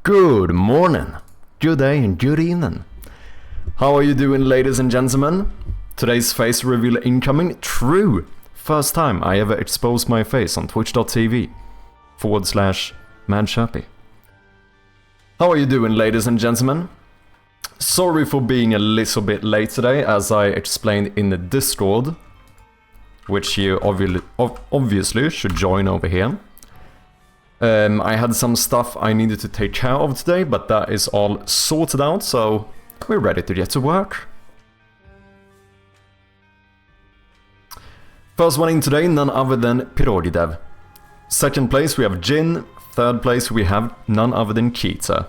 Good morning, good day and good evening. How are you doing, ladies and gentlemen? Today's face reveal incoming. True! First time I ever exposed my face on twitch.tv/MadChappy. How are you doing, ladies and gentlemen? Sorry for being a little bit late today, as I explained in the Discord, which you obviously should join over here. I had some stuff I needed to take care of today, but that is all sorted out, so we're ready to get to work. First one in today, none other than gamedev. Second place we have Jin. Third place we have none other than Kita.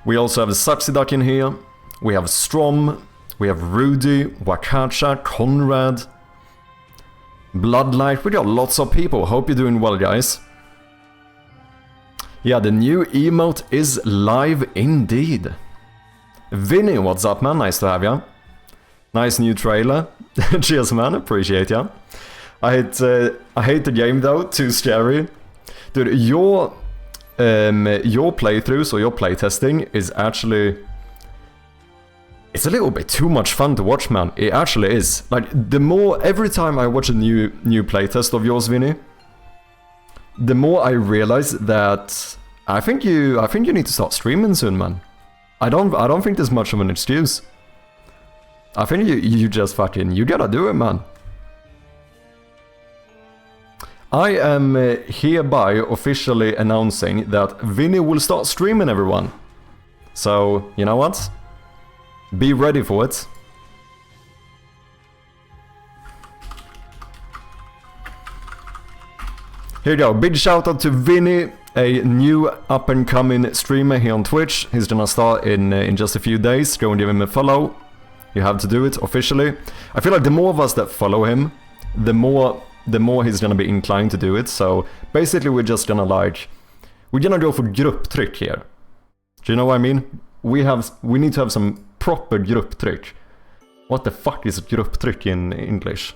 We also have Saxiduck in here. We have Strom. We have Rudy, Wakacha, Conrad, Bloodlight. We got lots of people. Hope you're doing well, guys. Yeah, the new emote is live indeed. Vinny, what's up, man? Nice to have ya. Nice new trailer. Cheers, man. Appreciate ya. I hate the game though. Too scary. Dude, your playthroughs or your playtesting is actually... It's a little bit too much fun to watch, man. It actually is. Like, every time I watch a new playtest of yours, Vinny, the more I realize that I think you need to start streaming soon, man. I don't think there's much of an excuse. I think you just fucking, you gotta do it, man. I am hereby officially announcing that Vinny will start streaming, everyone. So, you know what? Be ready for it. Here you go, big shout out to Vinny, a new up and coming streamer here on Twitch. He's gonna start in just a few days. Go and give him a follow. You have to do it officially. I feel like the more of us that follow him, the more he's gonna be inclined to do it. So basically we're just gonna we're gonna go for grupptryck here. Do you know what I mean? We need to have some proper grupptryck. What the fuck is grupptryck in English?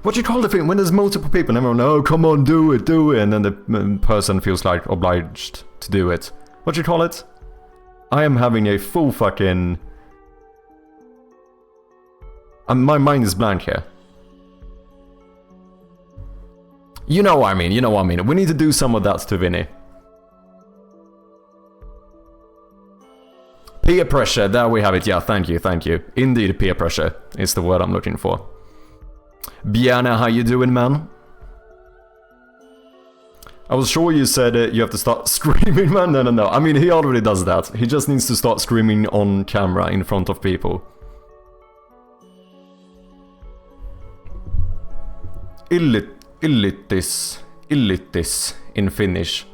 What do you call the thing when there's multiple people and everyone, oh come on, do it, and then the person feels like obliged to do it. What do you call it? I am having a full fucking... my mind is blank here. You know what I mean, We need to do some of that to Vinny. Peer pressure, there we have it. Yeah, thank you. Indeed, peer pressure is the word I'm looking for. Bjarne, how you doing, man? I was sure you said you have to start screaming, man. No. I mean, he already does that. He just needs to start screaming on camera in front of people. Illittis in Finnish.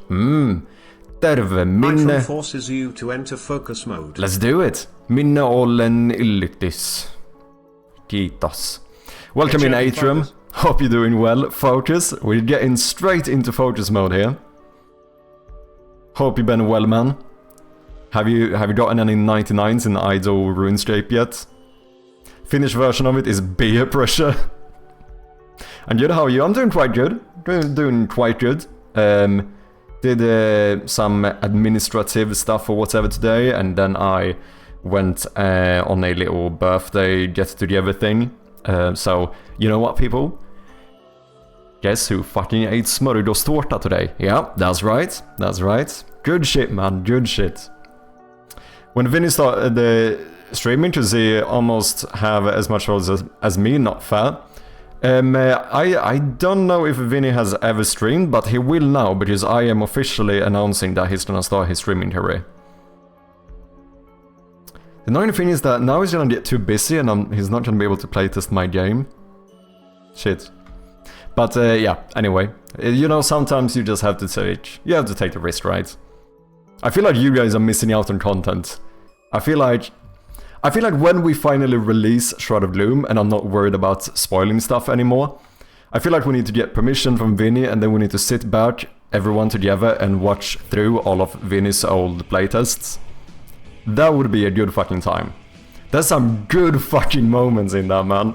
Terve, minne. Forces you to enter focus mode. Let's do it. Minne ollen illittis. Kiitos. Welcome in, Atrium. Hope you're doing well. Focus. We're getting straight into focus mode here. Hope you've been well, man. Have you gotten any 99s in Idol RuneScape yet? Finnish version of it is beer pressure. And good, how are you? I'm doing quite good. Doing quite good. Did some administrative stuff or whatever today, and then I went on a little birthday get-together thing. So, you know what, people? Guess who fucking ate smörgåstårta today? Yeah, that's right. Good shit, man, good shit. When Vinny started the streaming, because he almost have as much followers as me, not fair. I don't know if Vinny has ever streamed, but he will now, because I am officially announcing that he's gonna start his streaming career. The annoying thing is that now he's gonna get too busy and he's not gonna be able to playtest my game. Shit. But yeah, anyway. You know, sometimes you just have to take the risk, right? I feel like you guys are missing out on content. I feel like when we finally release Shroud of Gloom and I'm not worried about spoiling stuff anymore, I feel like we need to get permission from Vinny, and then we need to sit back, everyone together, and watch through all of Vinny's old playtests. That would be a good fucking time. There's some good fucking moments in that, man.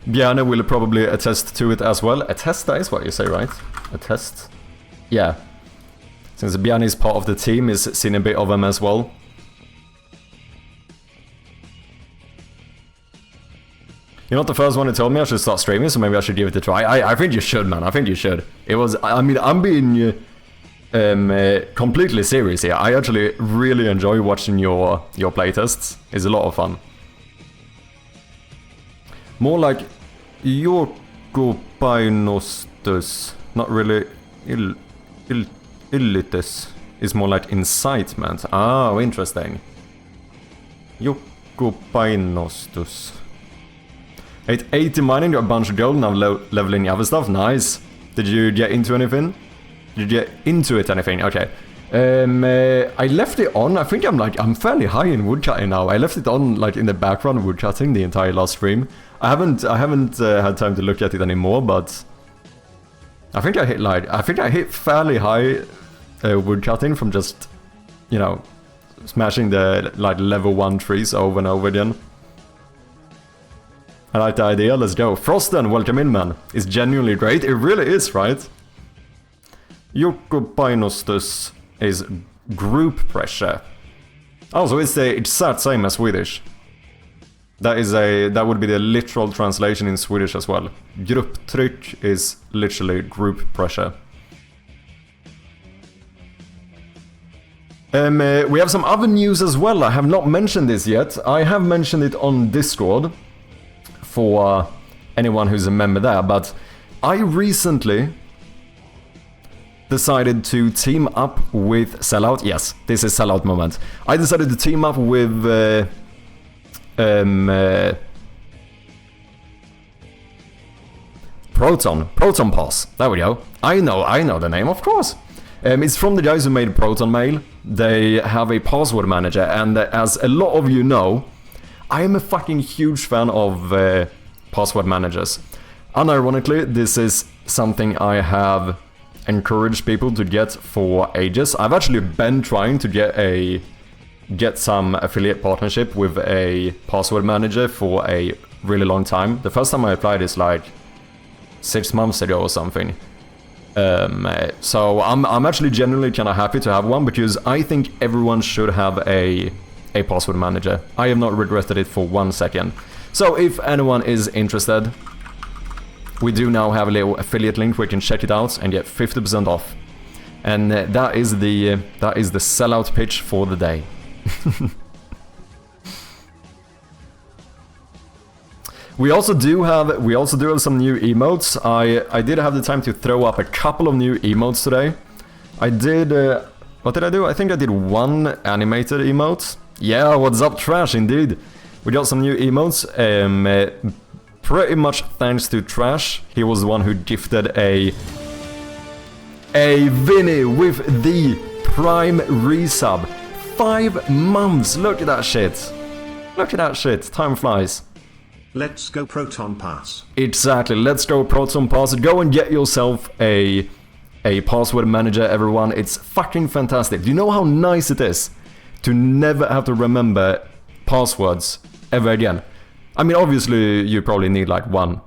Bjarne will probably attest to it as well. Attest, that is what you say, right? Attest? Yeah. Since Bjarne is part of the team, he's seen a bit of them as well. You're not the first one who told me I should start streaming, so maybe I should give it a try. I think you should, man. I think you should. It was... I mean, I'm being completely serious here. I actually really enjoy watching your playtests. It's a lot of fun. More like Jokopainostus. Not really illitus. It's more like incitement. Oh, interesting. Jokopainostus. 880 mining, got a bunch of gold, now leveling other stuff. Nice. Did you get into anything? Did you get into it anything? Okay. I left it on. I think I'm fairly high in woodcutting now. I left it on like in the background woodcutting the entire last stream. I haven't had time to look at it anymore, but I think I hit fairly high woodcutting from just, you know, smashing the like level 1 trees over and over again. I like the idea, let's go. Frosten, welcome in, man. It's genuinely great. It really is, right? Jokopainostus is group pressure. Also, it's the exact same as Swedish. That would be the literal translation in Swedish as well. Grupptryck is literally group pressure. We have some other news as well. I have not mentioned this yet. I have mentioned it on Discord for anyone who's a member there, but I recently decided to team up with Sellout. Yes, this is Sellout moment. I decided to team up with Proton Pass. There we go. I know the name, of course. It's from the guys who made Proton Mail. They have a password manager, and as a lot of you know, I am a fucking huge fan of password managers. Unironically, this is something I have encouraged people to get for ages. I've actually been trying to get some affiliate partnership with a password manager for a really long time. The first time I applied is like 6 months ago or something. So I'm actually genuinely kind of happy to have one, because I think everyone should have a password manager. I have not regretted it for 1 second. So if anyone is interested, we do now have a little affiliate link where you can check it out and get 50% off. And that is the sellout pitch for the day. We also do have some new emotes. I did have the time to throw up a couple of new emotes today. I did what did I do? I think I did one animated emote. Yeah, what's up, Trash? Indeed. We got some new emotes. Pretty much thanks to Trash. He was the one who gifted a Vinny with the Prime resub. 5 months. Look at that shit. Look at that shit. Time flies. Let's go Proton Pass. Exactly. Let's go Proton Pass. Go and get yourself a password manager, everyone. It's fucking fantastic. Do you know how nice it is to never have to remember passwords ever again? I mean, obviously, you probably need like one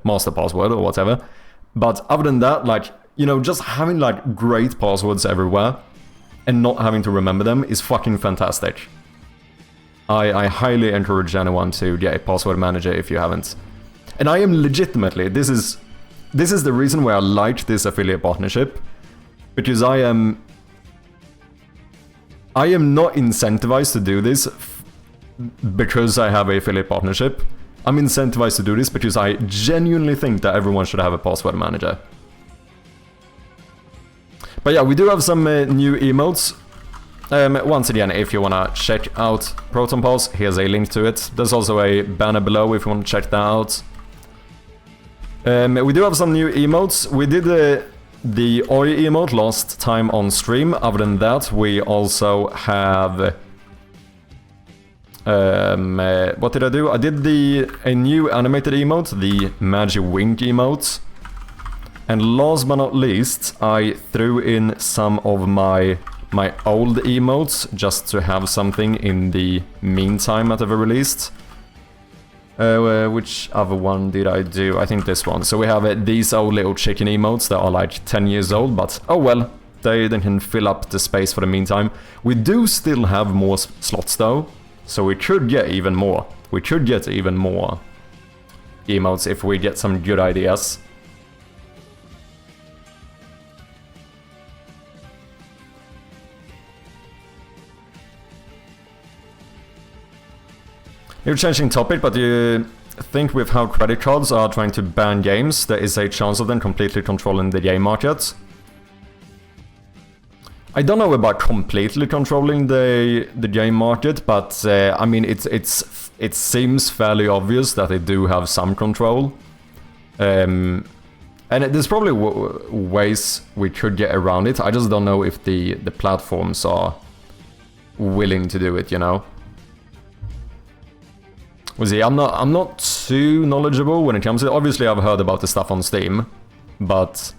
master password or whatever. But other than that, like, you know, just having like great passwords everywhere and not having to remember them is fucking fantastic. I highly encourage anyone to get a password manager if you haven't. And I am legitimately, this is the reason why I like this affiliate partnership. Because I am not incentivized to do this because I have a affiliate partnership. I'm incentivized to do this because I genuinely think that everyone should have a password manager. But yeah, we do have some new emotes. Once again, if you wanna check out Proton Pass, here's a link to it. There's also a banner below if you wanna check that out. We do have some new emotes. We did the Oi emote last time on stream. Other than that, we also have... what did I do? I did a new animated emote, the Magic Wink emote. And last but not least, I threw in some of my old emotes just to have something in the meantime at the very least. Which other one did I do? I think this one. So we have these old little chicken emotes that are like 10 years old, but oh well, they can fill up the space for the meantime. We do still have more slots though, so we could get even more. We could get even more emotes if we get some good ideas. You're changing topic, but you think with how credit cards are trying to ban games, there is a chance of them completely controlling the game market? I don't know about completely controlling the game market, but I mean it seems fairly obvious that they do have some control, and there's probably ways we could get around it. I just don't know if the platforms are willing to do it, you know. We'll see. I'm not too knowledgeable when it comes to it. Obviously, I've heard about the stuff on Steam, but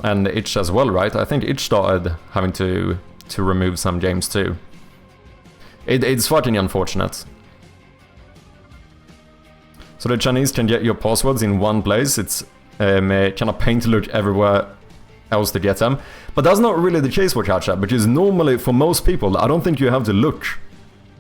and itch as well, right? I think itch started having to remove some games too. It's fucking unfortunate. So the Chinese can get your passwords in one place. It's kind of pain to look everywhere else to get them, but that's not really the case for Catch-Up, because normally for most people, I don't think you have to look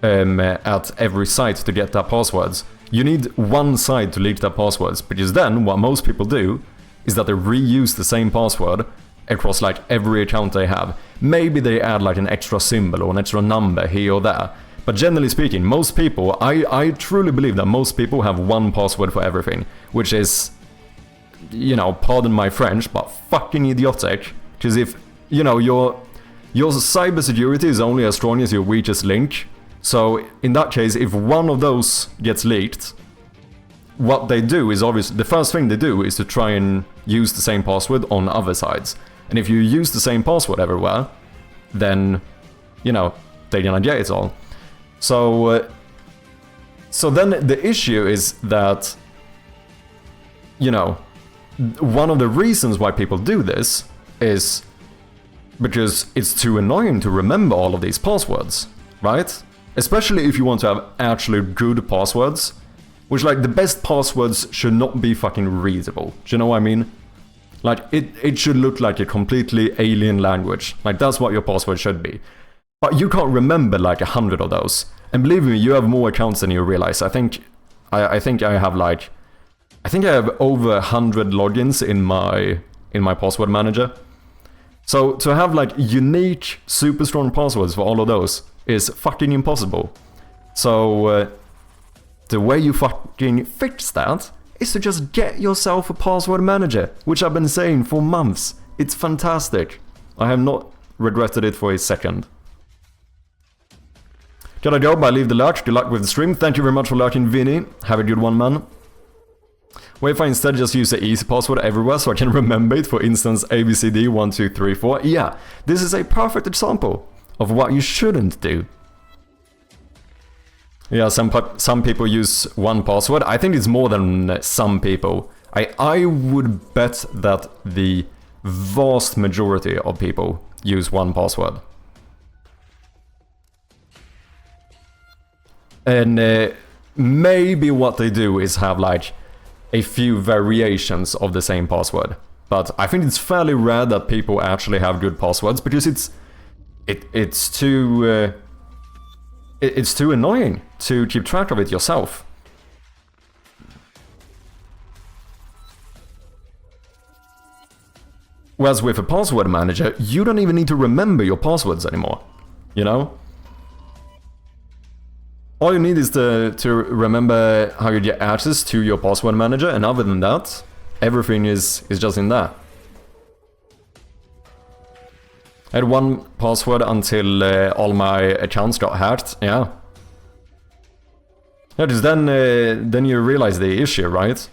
at every site to get their passwords. You need one site to leak their passwords, because then what most people do is that they reuse the same password across like every account they have. Maybe they add like an extra symbol or an extra number here or there, but generally speaking, most people, I truly believe that most people have one password for everything, which is, you know, pardon my French, but fucking idiotic. Because if, you know, your cybersecurity is only as strong as your weakest link. So in that case, if one of those gets leaked, what they do is obviously, the first thing they do is to try and use the same password on other sides. And if you use the same password everywhere, then, you know, they're gonna get it all. So, so then the issue is that, you know, one of the reasons why people do this is because it's too annoying to remember all of these passwords, right? Especially if you want to have actually good passwords, which, like, the best passwords should not be fucking readable. Do you know what I mean? Like, it should look like a completely alien language. Like, that's what your password should be. But you can't remember like 100 of those. And believe me, you have more accounts than you realize. I think I have like, I think I have over 100 logins in my password manager. So to have like unique, super strong passwords for all of those is fucking impossible. So the way you fucking fix that is to just get yourself a password manager, which I've been saying for months. It's fantastic. I have not regretted it for a second. Gotta go, but leave the lurk. Good luck with the stream. Thank you very much for lurking, Vinny. Have a good one, man. What if I instead just use the easy password everywhere so I can remember it? For instance, ABCD1234. Yeah, this is a perfect example of what you shouldn't do. Yeah, some people use one password. I think it's more than some people. I would bet that the vast majority of people use one password. And maybe what they do is have like a few variations of the same password. But I think it's fairly rare that people actually have good passwords, because it's too annoying to keep track of it yourself. Whereas with a password manager, you don't even need to remember your passwords anymore, you know? All you need is to remember how you get access to your password manager, and other than that, everything is just in there. I had one password until all my accounts got hacked, yeah. Yeah, because then you realize the issue, right?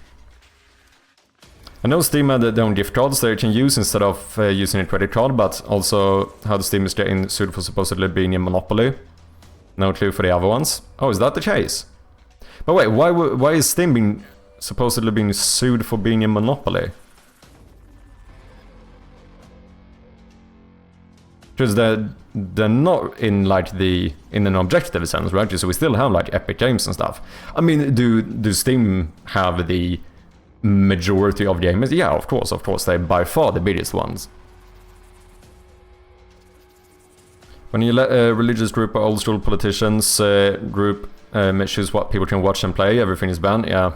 I know Steam had their own gift cards that you can use instead of using a credit card, but also how the Steam is getting sued for supposedly being in Monopoly. No clue for the other ones. Oh, is that the case? But wait, why is Steam supposedly being sued for being in Monopoly? Because they're not in like in an objective sense, right? So we still have like epic games and stuff. I mean, do Steam have the majority of gamers? Yeah, of course, they're by far the biggest ones. When you let a religious group or old school politicians group choose what people can watch and play, everything is banned, yeah.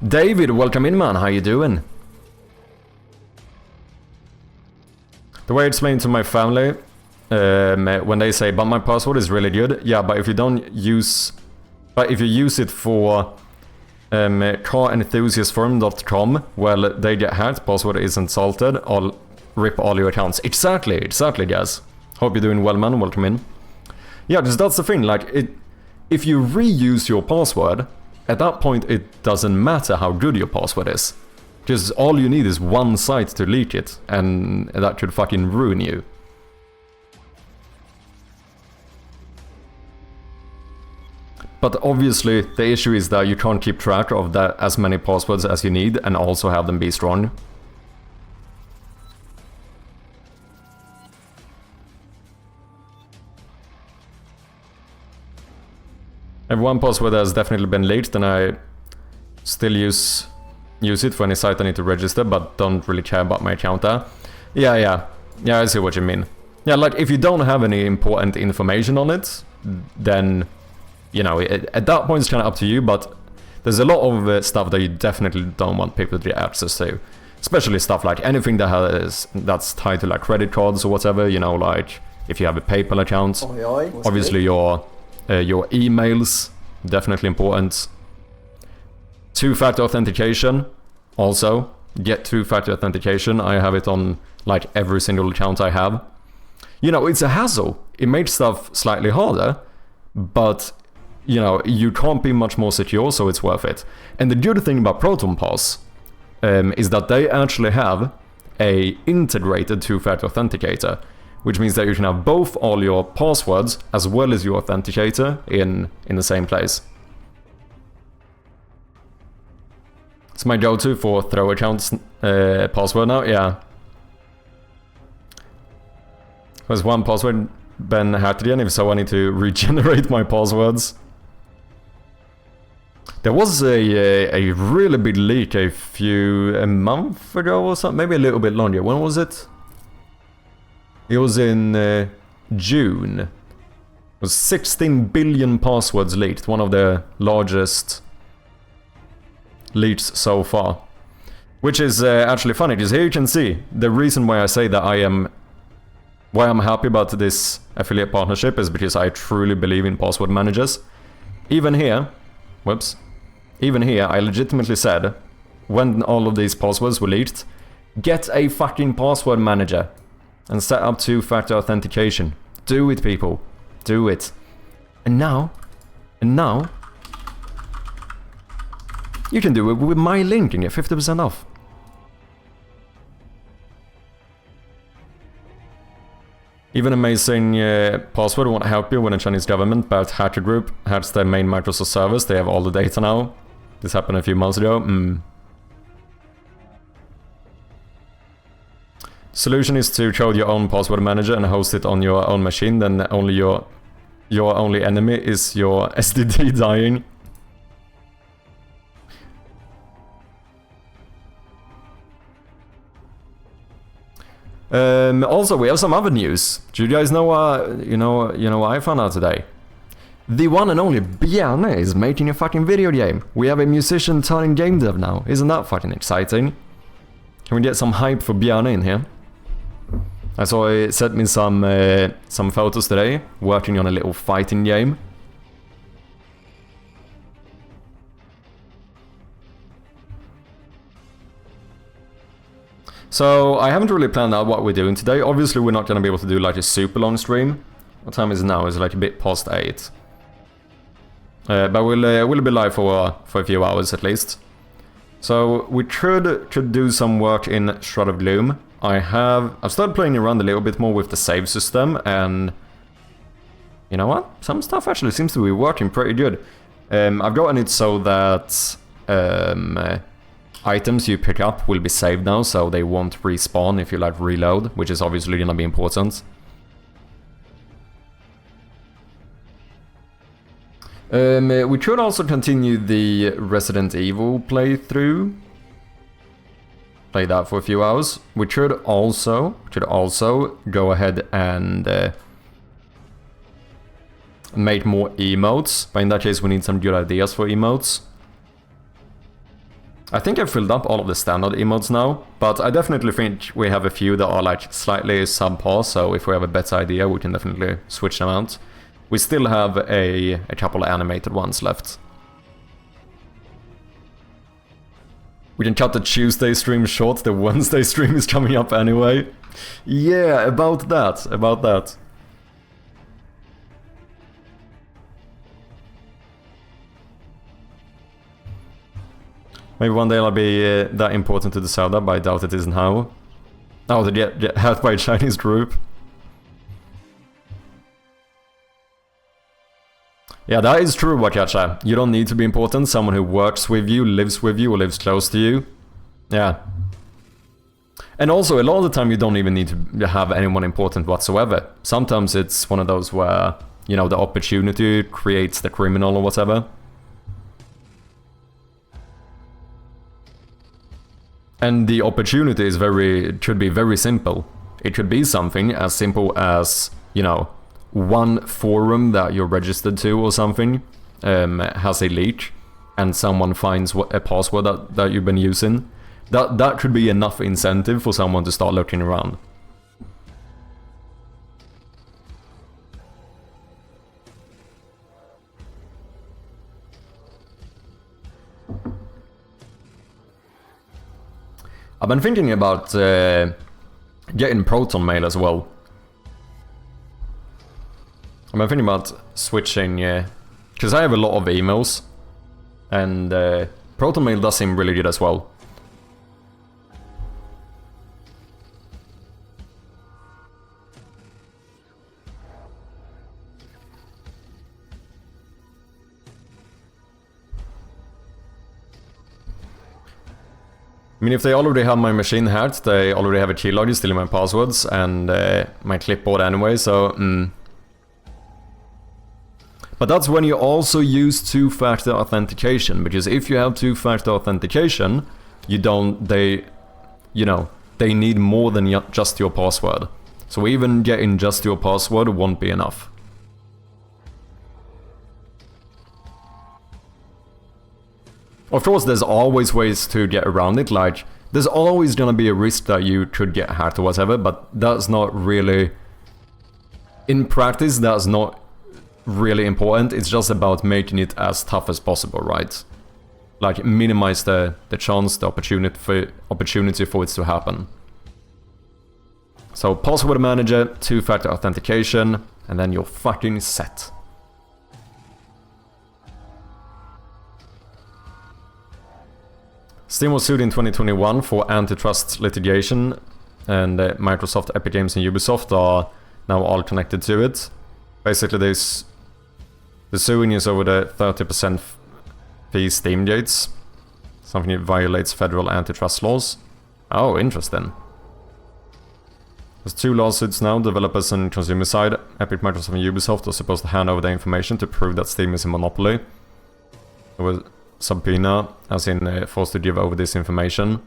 David, welcome in, man. How you doing? The way I explain to my family, when they say, but my password is really good, yeah, but if you use it for carenthusiastforum.com, well, they get hacked, password is insulted, I'll rip all your accounts. Exactly, guys. Hope you're doing well, man. Welcome in. Yeah, because that's the thing, like, if you reuse your password, at that point, it doesn't matter how good your password is. Because all you need is one site to leak it, and that could fucking ruin you. But obviously, the issue is that you can't keep track of that as many passwords as you need, and also have them be strong. I have one password that has definitely been leaked, and I still use it for any site I need to register, but don't really care about my account there. Yeah, I see what you mean. Yeah, like, if you don't have any important information on it, then, you know, at that point it's kind of up to you, but there's a lot of stuff that you definitely don't want people to get access to. Especially stuff like anything that's tied to, like, credit cards or whatever, you know, like, if you have a PayPal account, obviously your emails, definitely important. Two-factor authentication, also. Get two-factor authentication. I have it on, like, every single account I have. You know, it's a hassle. It makes stuff slightly harder, but, you know, you can't be much more secure, so it's worth it. And the good thing about ProtonPass is that they actually have a integrated two-factor authenticator, which means that you can have both all your passwords as well as your authenticator in the same place. It's my go-to for throw accounts password now, yeah. Was one password been hacked again? If so, I need to regenerate my passwords. There was a really big leak a month ago or something, maybe a little bit longer. When was it? It was in June. It was 16 billion passwords leaked, one of the largest leaks so far. Which is actually funny, because here you can see the reason why I say that why I'm happy about this affiliate partnership is because I truly believe in password managers. Even here, I legitimately said, when all of these passwords were leaked, get a fucking password manager and set up two-factor authentication. Do it, people. Do it. And now, you can do it with my link and get 50% off. Even amazing password won't help you when a Chinese government backed hacker group hacks their main Microsoft servers. They have all the data now. This happened a few months ago. Solution is to code your own password manager and host it on your own machine. Then only your only enemy is your SSD dying. Also, we have some other news. Do you guys know? You know what I found out today? The one and only Bjarne is making a fucking video game. We have a musician turning game dev now. Isn't that fucking exciting? Can we get some hype for Bjarne in here? I saw he sent me some photos today, working on a little fighting game. So, I haven't really planned out what we're doing today. Obviously, we're not going to be able to do like a super long stream. What time is it now? It's like a bit past 8. But we'll be live for a few hours at least. So, we could do some work in Shroud of Gloom. I've started playing around a little bit more with the save system, and you know what? Some stuff actually seems to be working pretty good. I've gotten it so that items you pick up will be saved now, so they won't respawn if you like reload, which is obviously gonna be important. We could also continue the Resident Evil playthrough. Play that for a few hours. We should also go ahead and make more emotes, but in that case we need some good ideas for emotes. I think I've filled up all of the standard emotes now, but I definitely think we have a few that are like slightly subpar, so if we have a better idea we can definitely switch them out. We still have a couple of animated ones left. We can cut the Tuesday stream short, the Wednesday stream is coming up anyway. Yeah, about that. Maybe one day I'll be that important to the Zelda, but I doubt it is now. Oh, to get helped by a Chinese group. Yeah, that is true, Wakacha. You don't need to be important. Someone who works with you, or lives close to you. Yeah. And also, a lot of the time you don't even need to have anyone important whatsoever. Sometimes it's one of those where, you know, the opportunity creates the criminal or whatever. And the opportunity is should be very simple. It could be something as simple as, you know, one forum that you're registered to or something has a leak, and someone finds a password that you've been using. That could be enough incentive for someone to start looking around. I've been thinking about getting Proton Mail as well. I've been thinking about switching, because I have a lot of emails, and Proton Mail does seem really good as well. I mean, if they already have my machine hacked, they already have a keylogger stealing my passwords and my clipboard anyway, so But that's when you also use two-factor authentication, because if you have two-factor authentication, they need more than just your password. So even getting just your password won't be enough. Of course, there's always ways to get around it, like, there's always gonna be a risk that you could get hacked or whatever, but that's not really... In practice, that's not really important. It's just about making it as tough as possible, right? Like, minimize the chance, the opportunity for it to happen. So, password manager, two-factor authentication, and then you're fucking set. Steam was sued in 2021 for antitrust litigation, and Microsoft, Epic Games, and Ubisoft are now all connected to it. Basically, the suing is over the 30% fee Steam gates, something that violates federal antitrust laws. Oh, interesting. There's two lawsuits now, developers and consumer side. Epic, Microsoft, and Ubisoft are supposed to hand over their information to prove that Steam is a monopoly. There was subpoena, as in forced to give over this information.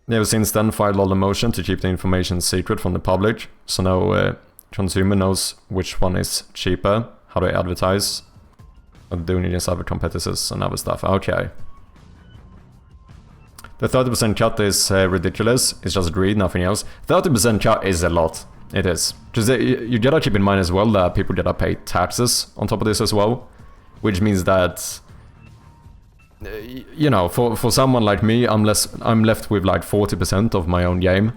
They have since then filed all the motion to keep the information secret from the public, so no consumer knows which one is cheaper, how they advertise, what they're doing against other competitors and other stuff. Okay. The 30% cut is ridiculous, it's just greed, nothing else. 30% cut is a lot, it is. Because you gotta keep in mind as well that people gotta pay taxes on top of this as well. Which means that, you know, for someone like me, I'm left with like 40% of my own game.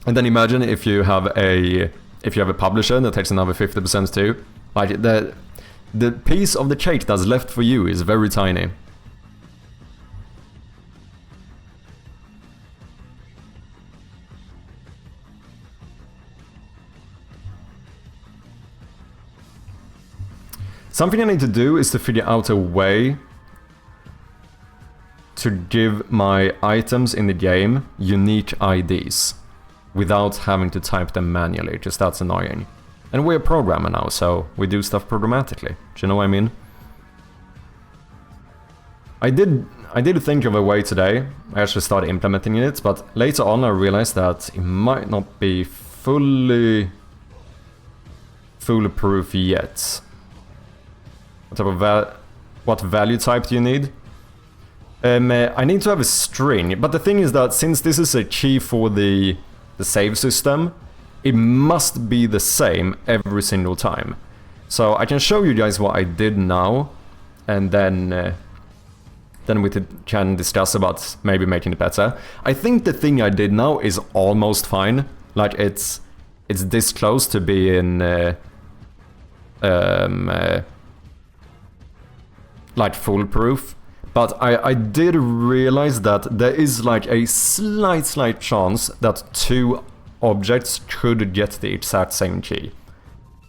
And then imagine if you have a publisher that takes another 50% too. Like the piece of the cake that's left for you is very tiny. Something I need to do is to figure out a way to give my items in the game unique IDs without having to type them manually, because that's annoying. And we're a programmer now, so we do stuff programmatically. Do you know what I mean? I did think of a way today. I actually started implementing it, but later on I realized that it might not be fully foolproof yet. What type of what value type do you need? I need to have a string, but the thing is that since this is a key for the save system, it must be the same every single time. So I can show you guys what I did now, and then we can discuss about maybe making it better. I think the thing I did now is almost fine. Like it's this close to being like foolproof. But I did realize that there is like a slight chance that two objects could get the exact same key.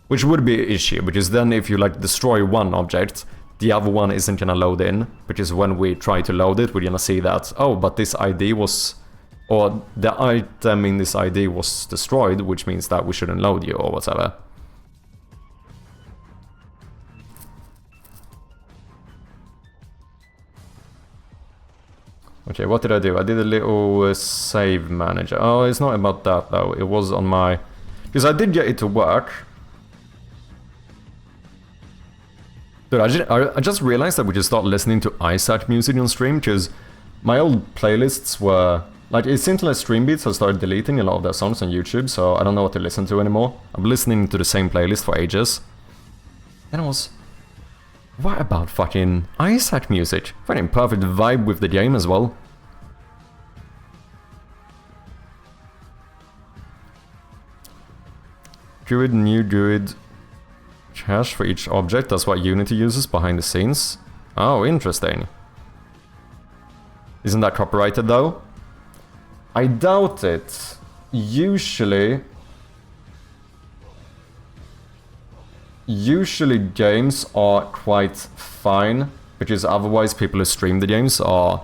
Which would be an issue, because then if you like destroy one object, the other one isn't gonna load in, because when we try to load it, we're gonna see that, oh, but this ID was, or the item in this ID was destroyed, which means that we shouldn't load you or whatever. Okay, what did I do? I did a little save manager. Oh, it's not about that though. It was on my... Because I did get it to work. Dude, I just realized that we just start listening to Isaac music on stream, because my old playlists were... Like, it seems like Streambeats has started deleting a lot of their songs on YouTube, so I don't know what to listen to anymore. I'm listening to the same playlist for ages. Then I was... What about fucking Isaac music? Fucking perfect vibe with the game as well. Druid, new Druid cache for each object. That's what Unity uses behind the scenes. Oh, interesting. Isn't that copyrighted though? I doubt it. Usually games are quite fine, because otherwise people who stream the games are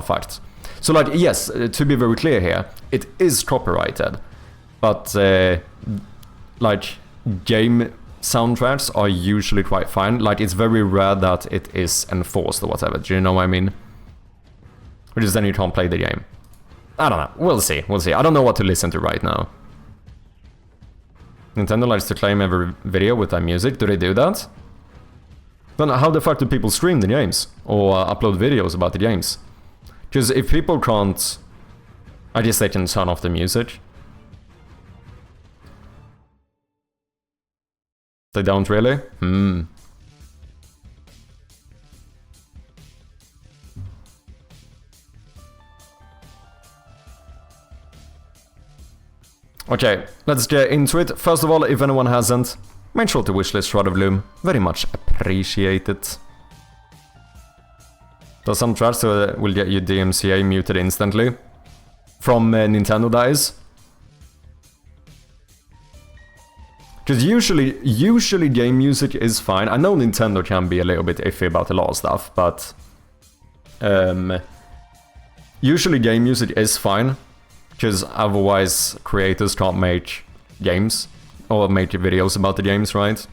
fucked. So like, yes, to be very clear here, it is copyrighted, but like game soundtracks are usually quite fine. Like, it's very rare that it is enforced or whatever. Do you know what I mean? Which is then you can't play the game. I don't know. We'll see. We'll see. I don't know what to listen to right now. Nintendo likes to claim every video with their music. Do they do that? Then how the fuck do people stream the games? Or upload videos about the games? Because if people can't... I guess they can turn off the music. They don't really? Okay, let's get into it. First of all, if anyone hasn't, make sure to wishlist Shroud of Gloom. Very much appreciate it. There's some tracks that will get you DMCA muted instantly. From Nintendo, that is. Because usually game music is fine. I know Nintendo can be a little bit iffy about a lot of stuff, but... usually game music is fine. Because otherwise creators can't make games. Or make videos about the games, right?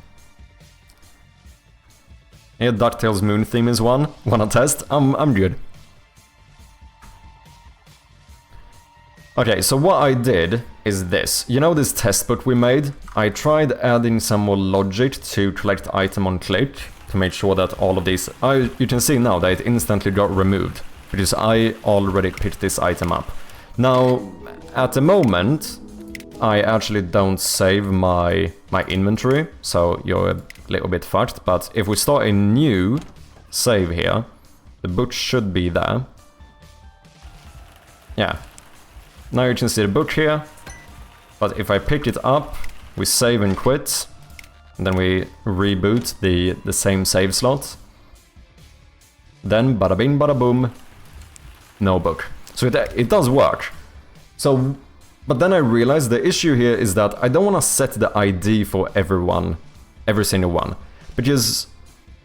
Yeah, DuckTales Moon theme is one. Wanna test? I'm good. Okay, so what I did is this. You know this test book we made? I tried adding some more logic to collect item on click to make sure that all of these... you can see now that it instantly got removed, because I already picked this item up. Now, at the moment, I actually don't save my inventory, so you're a little bit fucked, but if we start a new save here, the book should be there. Yeah. Now you can see the book here, but if I pick it up, we save and quit, and then we reboot the same save slot. Then bada bing bada boom, no book. So it does work. So, but then I realized the issue here is that I don't want to set the ID for everyone, every single one. Because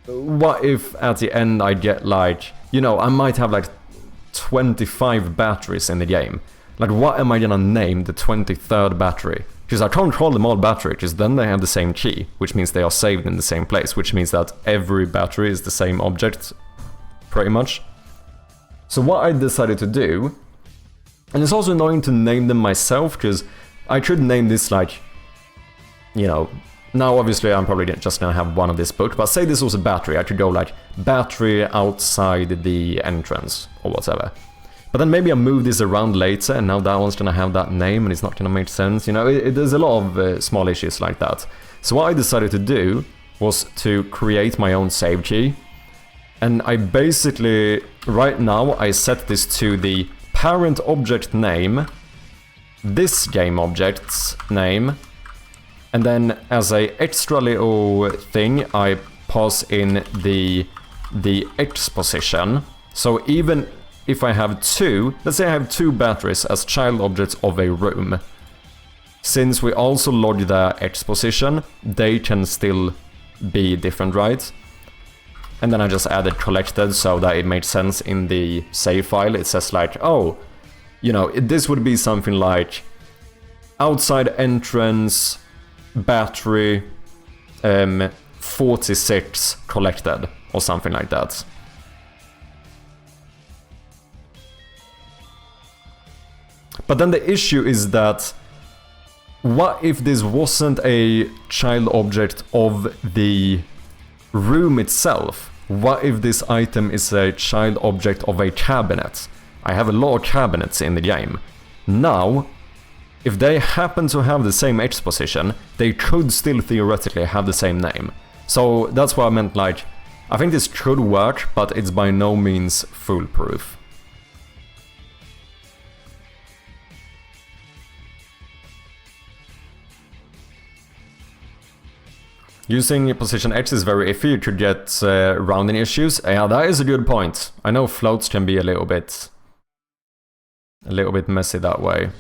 what if at the end I get like, you know, I might have like 25 batteries in the game. Like, what am I gonna name the 23rd battery? Because I can't call them all battery, because then they have the same key, which means they are saved in the same place, which means that every battery is the same object, pretty much. So what I decided to do, and it's also annoying to name them myself, because I could name this like, you know, now obviously I'm probably just gonna have one of this book, but say this was a battery, I could go like, battery outside the entrance, or whatever. But then maybe I move this around later, and now that one's gonna have that name, and it's not gonna make sense, you know, there's a lot of small issues like that. So what I decided to do was to create my own save key, and I basically, right now, I set this to the parent object name, this game object's name, and then as a extra little thing, I pass in the X position. So even if I have two, let's say I have two batteries as child objects of a room, since we also log the X position, they can still be different, right? And then I just added collected so that it made sense in the save file. It says like, oh, you know, this would be something like outside entrance, battery, 46 collected, or something like that. But then the issue is that, what if this wasn't a child object of the room itself? What if this item is a child object of a cabinet? I have a lot of cabinets in the game. Now, if they happen to have the same X position, they could still theoretically have the same name. So that's what I meant, like, I think this could work, but it's by no means foolproof. Using position X is very iffy, you could get rounding issues. Yeah, that is a good point. I know floats can be a little bit messy that way.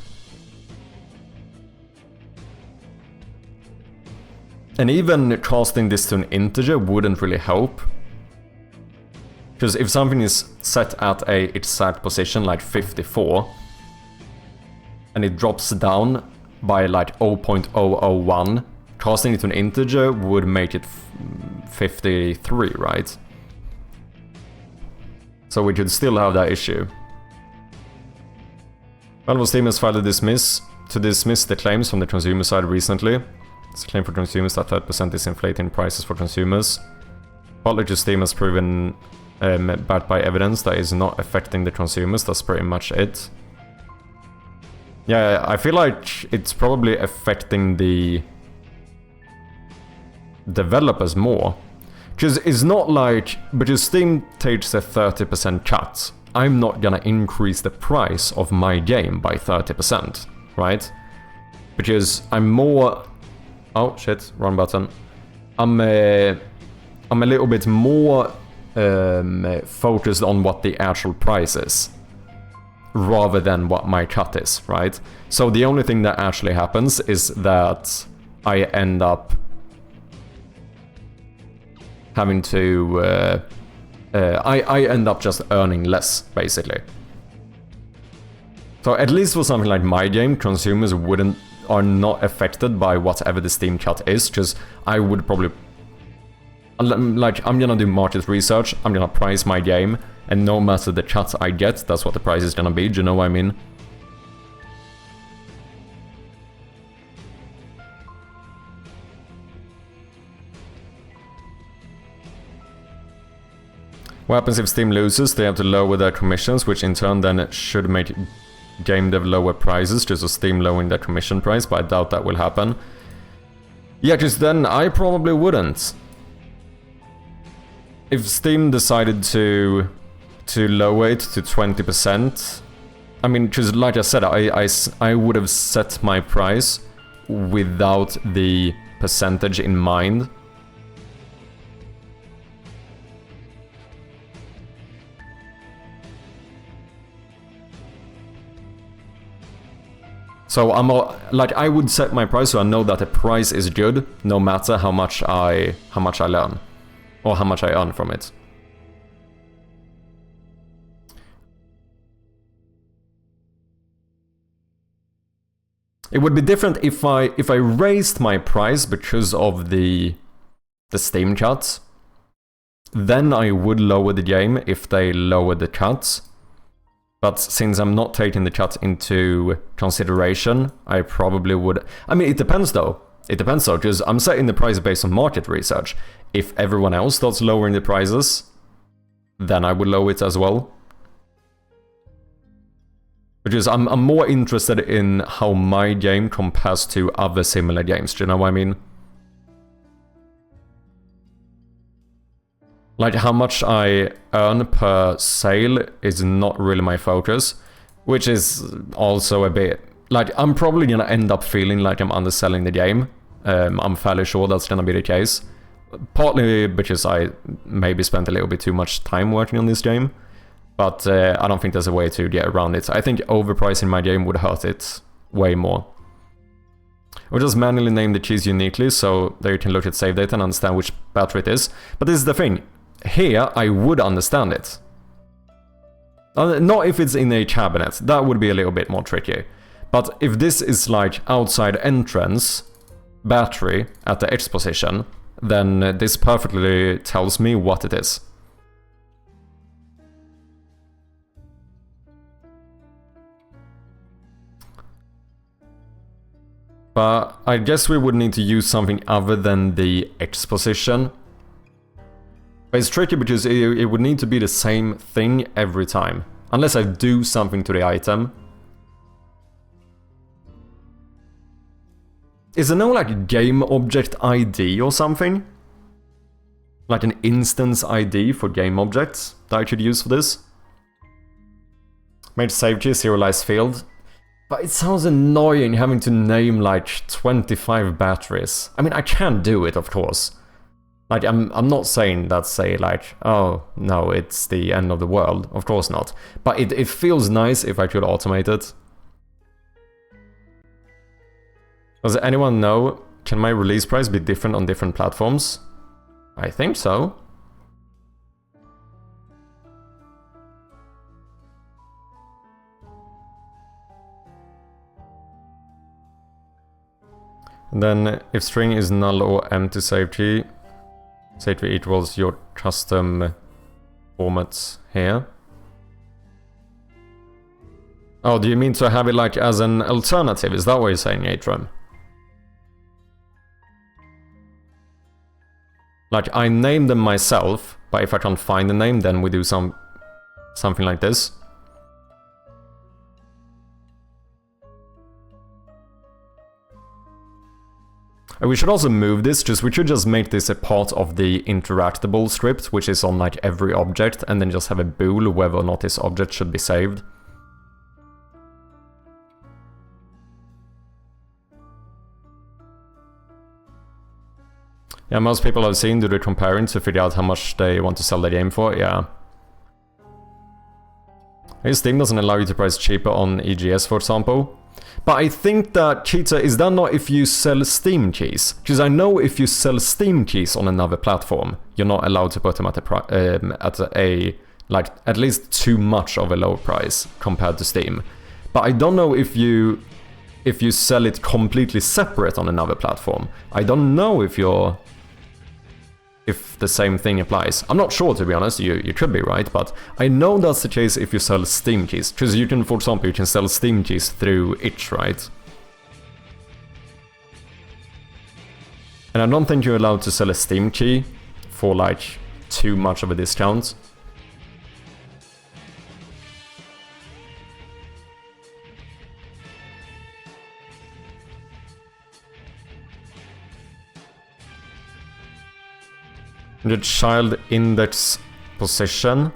And even casting this to an integer wouldn't really help. Because if something is set at a exact position like 54, and it drops down by like 0.001, casting it to an integer would make it 53, right? So we could still have that issue. Valve Steam has filed a dismiss the claims from the consumer side recently. It's a claim for consumers that 30% is inflating prices for consumers. Partly to Steam has proven backed by evidence that is not affecting the consumers, that's pretty much it. Yeah, I feel like it's probably affecting the developers more. Because it's not like, because Steam takes a 30% cut, I'm not gonna increase the price of my game by 30%, right? Because I'm more... Oh shit, wrong button. I'm a little bit more focused on what the actual price is, rather than what my cut is, right? So the only thing that actually happens is that I end up having to... I end up just earning less, basically. So at least for something like my game, consumers are not affected by whatever the Steam cut is, because I would probably... Like, I'm gonna do market research, I'm gonna price my game, and no matter the cut I get, that's what the price is gonna be, do you know what I mean? What happens if Steam loses? They have to lower their commissions, which in turn then should make game dev lower prices, just so Steam lowering their commission price, but I doubt that will happen. Yeah, because then I probably wouldn't. If Steam decided to lower it to 20%, I mean, because like I said, I would have set my price without the percentage in mind. So I would set my price so I know that the price is good, no matter how much I learn. or how much I earn from it. It would be different if I raised my price because of the Steam cuts. Then I would lower the game if they lower the cuts. But since I'm not taking the cuts into consideration, I probably would... I mean, it depends though. It depends though, because I'm setting the price based on market research. If everyone else starts lowering the prices, then I would lower it as well. Because I'm more interested in how my game compares to other similar games, do you know what I mean? Like, how much I earn per sale is not really my focus, which is also a bit... Like, I'm probably gonna end up feeling like I'm underselling the game. I'm fairly sure that's gonna be the case. Partly because I maybe spent a little bit too much time working on this game. But I don't think there's a way to get around it. I think overpricing my game would hurt it way more. Or just manually name the keys uniquely so that you can look at save data and understand which battery it is. But this is the thing. Here, I would understand it. Not if it's in a cabinet. That would be a little bit more tricky. But if this is like outside entrance, battery at the X position, then this perfectly tells me what it is. But I guess we would need to use something other than the X position. But it's tricky because it would need to be the same thing every time. Unless I do something to the item. Is there no like game object ID or something? Like an instance ID for game objects that I could use for this? Made save key serialized field. But it sounds annoying having to name like 25 batteries. I mean, I can do it, of course. Like, I'm not saying that, say, like, oh, no, it's the end of the world. Of course not. But it feels nice if I could automate it. Does anyone know, can my release price be different on different platforms? I think so. And then, if string is null or empty save key equals your custom formats here. Oh, do you mean to have it like as an alternative? Is that what you're saying, Atrum? Like, I name them myself, but if I can't find the name, then we do something like this. We should also move this, just we should just make this a part of the interactable script, which is on like every object, and then just have a bool whether or not this object should be saved. Yeah, most people I've seen do the comparing to figure out how much they want to sell the game for, yeah. Steam doesn't allow you to price cheaper on EGS, for example. But I think that, Cheetah, is that not if you sell Steam keys? Because I know if you sell Steam keys on another platform, you're not allowed to put them at at least too much of a low price compared to Steam. But I don't know if you sell it completely separate on another platform. I don't know if the same thing applies. I'm not sure, to be honest, you could be right, but I know that's the case if you sell Steam keys. Because you can, for example, you can sell Steam keys through itch, right? And I don't think you're allowed to sell a Steam key for like too much of a discount. The child index position.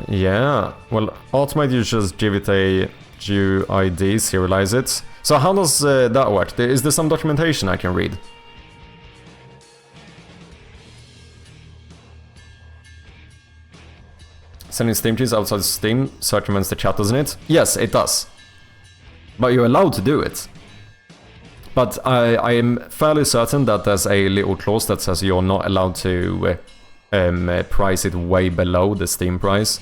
Yeah, well, automate, you just give it a UID, serialize it. So how does that work? Is there some documentation I can read? Sending Steam keys outside Steam circumvents the chat, doesn't it? Yes, it does. But you're allowed to do it. But I am fairly certain that there's a little clause that says you're not allowed to price it way below the Steam price.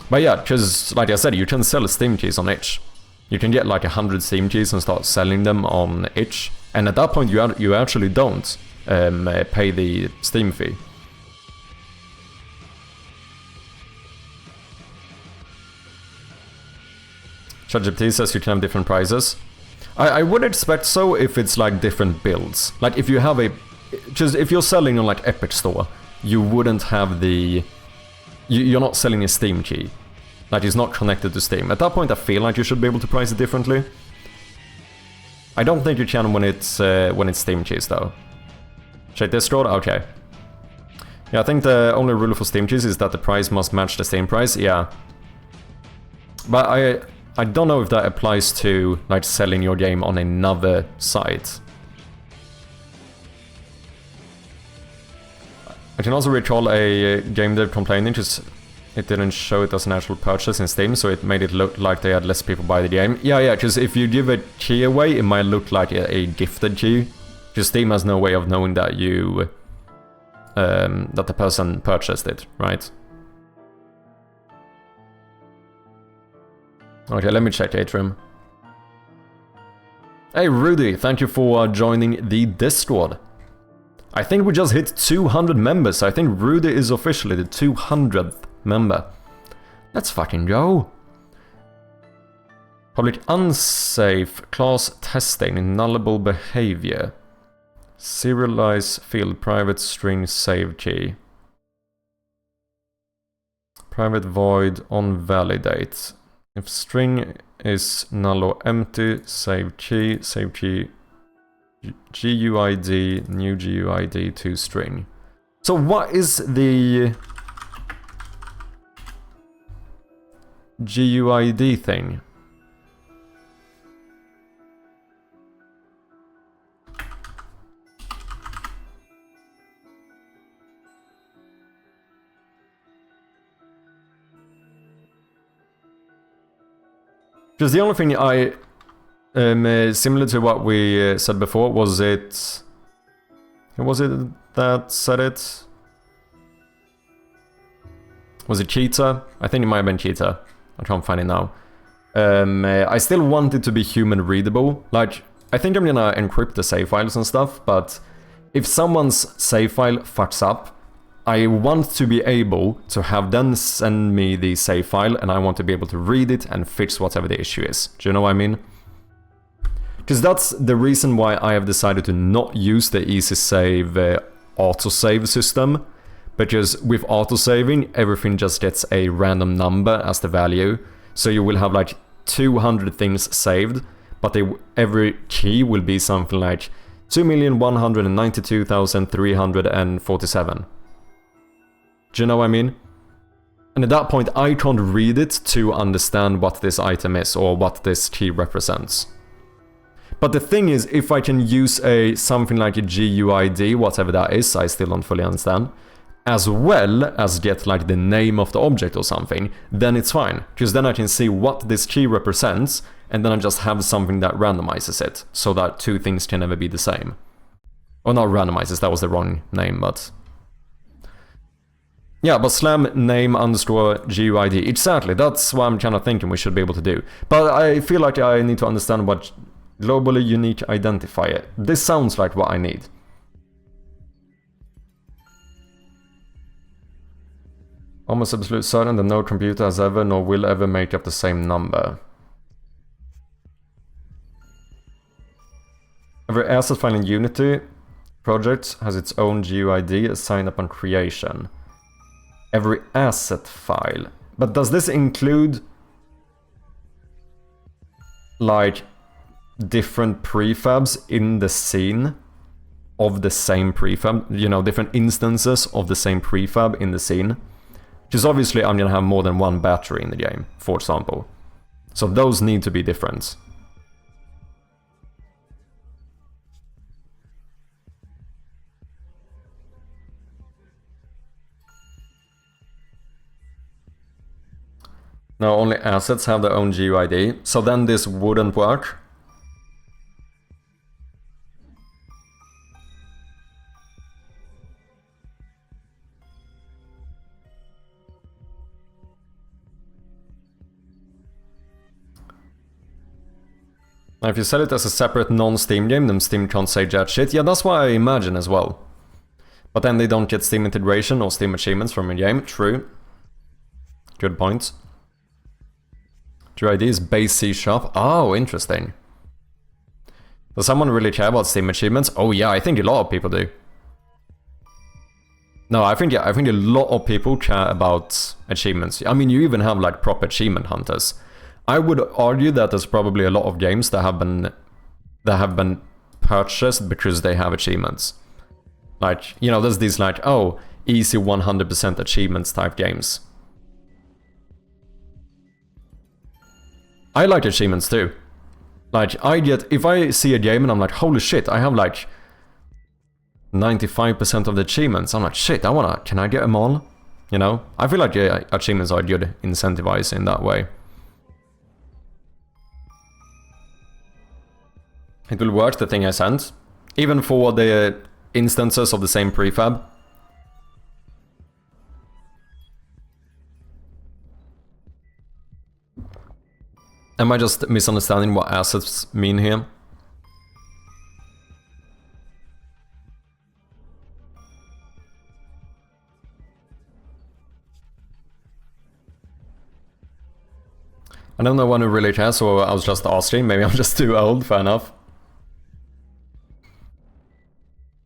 But yeah, because like I said, you can sell Steam keys on itch. You can get like 100 Steam keys and start selling them on itch. And at that point you actually don't pay the Steam fee. ChatGPT says you can have different prices. I would expect so if it's like different builds. Like if you have a... Just if you're selling on like Epic Store, you wouldn't have the... You're not selling a Steam key. Like it's not connected to Steam. At that point I feel like you should be able to price it differently. I don't think you can when it's Steam keys though. Check Discord? Okay. Yeah, I think the only rule for Steam keys is that the price must match the Steam price, yeah. But I don't know if that applies to like selling your game on another site. I can also recall a game dev complaining because it didn't show it as an actual purchase in Steam, so it made it look like they had less people buy the game. Yeah, because if you give a key away, it might look like a gifted key. Because Steam has no way of knowing that you... that the person purchased it, right? Okay, let me check Atrium. Hey Rudy, thank you for joining the Discord. I think we just hit 200 members. I think Rudy is officially the 200th member. Let's fucking go. Public unsafe class testing, nullable behavior. Serialize field, private string save key. Private void on validate. If string is null or empty, save key, GUID, new GUID to string. So what is the GUID thing? Because the only thing I... similar to what we said before, was it... Was it that said it? Was it Cheetah? I think it might have been Cheetah. I can't find it now. I still want it to be human readable. Like, I think I'm gonna encrypt the save files and stuff, but if someone's save file fucks up, I want to be able to have them send me the save file, and I want to be able to read it and fix whatever the issue is. Do you know what I mean? Because that's the reason why I have decided to not use the easy save autosave system. Because with autosaving, everything just gets a random number as the value. So you will have like 200 things saved, but every key will be something like 2,192,347. Do you know what I mean? And at that point, I can't read it to understand what this item is or what this key represents. But the thing is, if I can use something like a GUID, whatever that is, I still don't fully understand, as well as get like the name of the object or something, then it's fine. Because then I can see what this key represents, and then I just have something that randomizes it, so that two things can never be the same. Or not randomizes, that was the wrong name, but... Yeah, but slam name underscore GUID. Exactly, that's what I'm kind of thinking we should be able to do. But I feel like I need to understand what globally unique identifier. This sounds like what I need. Almost absolute certain that no computer has ever nor will ever make up the same number. Every asset file in Unity project has its own GUID assigned upon creation. Every asset file. But does this include like different prefabs in the scene of the same prefab? You know, different instances of the same prefab in the scene? Because obviously I'm gonna have more than one battery in the game, for example. So those need to be different. Now only assets have their own GUID, so then this wouldn't work. Now, if you sell it as a separate non-Steam game, then Steam can't say jack shit. Yeah, that's what I imagine as well. But then they don't get Steam integration or Steam achievements from a game. True. Good point. Your ID is base C#. Oh, interesting. Does someone really care about Steam achievements? Oh yeah, I think a lot of people do. No, I think a lot of people care about achievements. I mean, you even have like proper achievement hunters. I would argue that there's probably a lot of games that have been purchased because they have achievements. Like, you know, there's these like, oh, easy 100% achievements type games. I like achievements too. Like, if I see a game and I'm like, holy shit, I have like 95% of the achievements. I'm like, shit, can I get them all? You know? I feel like achievements are good incentivize in that way. It will work, the thing I sent. Even for the instances of the same prefab. Am I just misunderstanding what assets mean here? I don't know when who really cares, so I was just asking. Maybe I'm just too old, fair enough.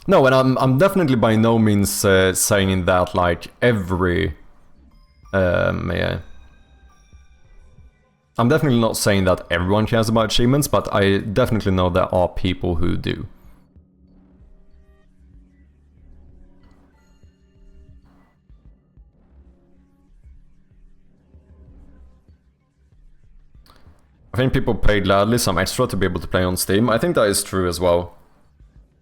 No, and I'm definitely by no means saying that like every... yeah. I'm definitely not saying that everyone cares about achievements, but I definitely know there are people who do. I think people pay gladly some extra to be able to play on Steam. I think that is true as well.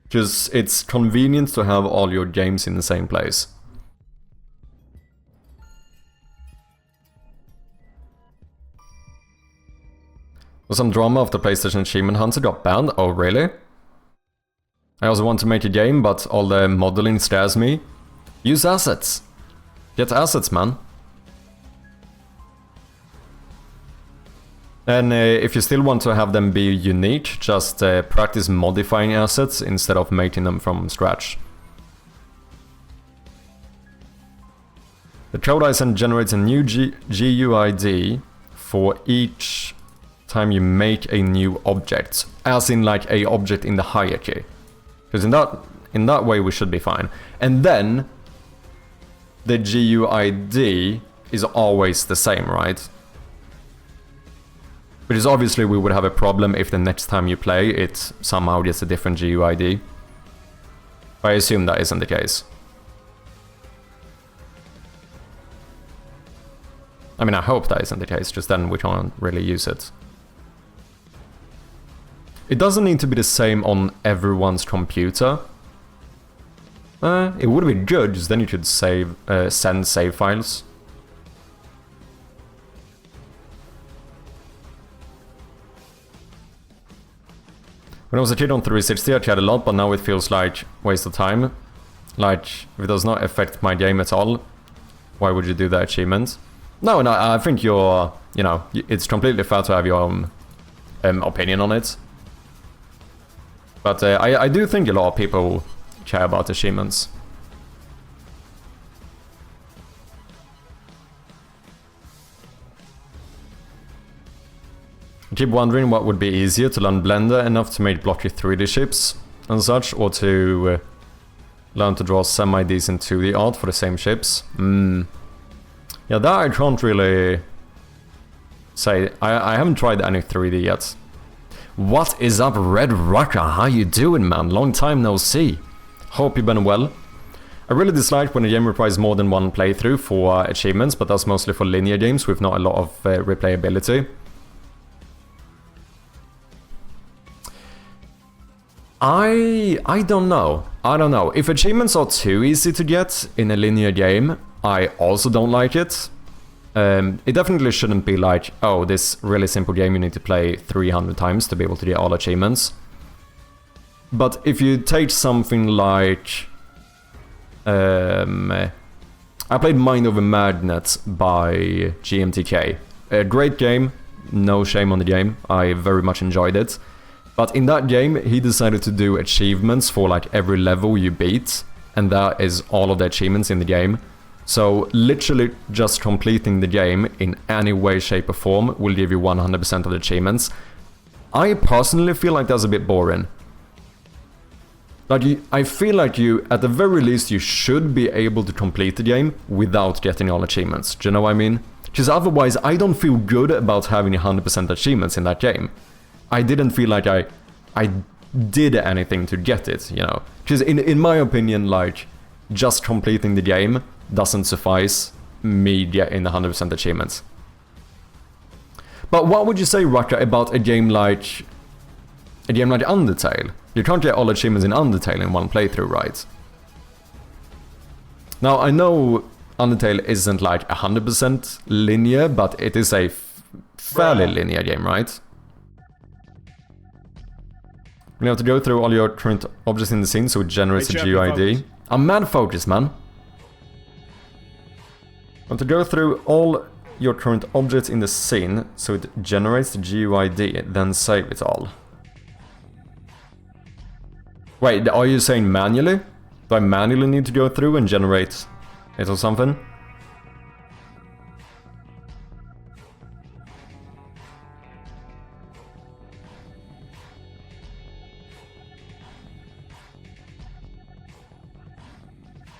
Because it's convenient to have all your games in the same place. There's some drama after PlayStation Achievement Hunter got banned. Oh, really? I also want to make a game, but all the modeling scares me. Use assets. Get assets, man. And if you still want to have them be unique, just practice modifying assets instead of making them from scratch. The code I sent generates a new GUID for each time you make a new object, as in like a object in the hierarchy. Because in that way we should be fine. And then the GUID is always the same, right? Because obviously we would have a problem if the next time you play it somehow gets a different GUID. But I assume that isn't the case. I mean, I hope that isn't the case, just then we can't really use it. It doesn't need to be the same on everyone's computer. It would be good, because then you could send save files. When I was a kid on 360, I chatted a lot, but now it feels like waste of time. Like, if it does not affect my game at all, why would you do that achievement? No, I think you're, you know, it's completely fair to have your own opinion on it. But I do think a lot of people care about achievements. I keep wondering what would be easier, to learn Blender enough to make blocky 3D ships and such, or to learn to draw semi-decent 2D art for the same ships. Yeah, that I can't really say. I haven't tried any 3D yet. What is up, Red Rocker? How you doing, man? Long time no see. Hope you've been well. I really dislike when a game requires more than one playthrough for achievements, but that's mostly for linear games with not a lot of replayability. I don't know. I don't know. If achievements are too easy to get in a linear game, I also don't like it. It definitely shouldn't be like, oh, this really simple game you need to play 300 times to be able to get all achievements. But if you take something like... I played Mind Over Magnet by GMTK. A great game, no shame on the game, I very much enjoyed it. But in that game, he decided to do achievements for like every level you beat, and that is all of the achievements in the game. So literally just completing the game in any way, shape or form will give you 100% of the achievements. I personally feel like that's a bit boring. Like I feel like you, at the very least, you should be able to complete the game without getting all achievements. Do you know what I mean? Because otherwise, I don't feel good about having 100% achievements in that game. I didn't feel like I did anything to get it, you know? Because in my opinion, like, just completing the game doesn't suffice me getting 100% achievements. But what would you say, Raka, about a game like Undertale? You can't get all achievements in Undertale in one playthrough, right? Now, I know Undertale isn't like 100% linear, but it is a fairly linear game, right? You have to go through all your current objects in the scene, so it generates a GUID. I'm mad focused, man. You have to go through all your current objects in the scene, so it generates the GUID, then save it all. Wait, are you saying manually? Do I manually need to go through and generate it or something?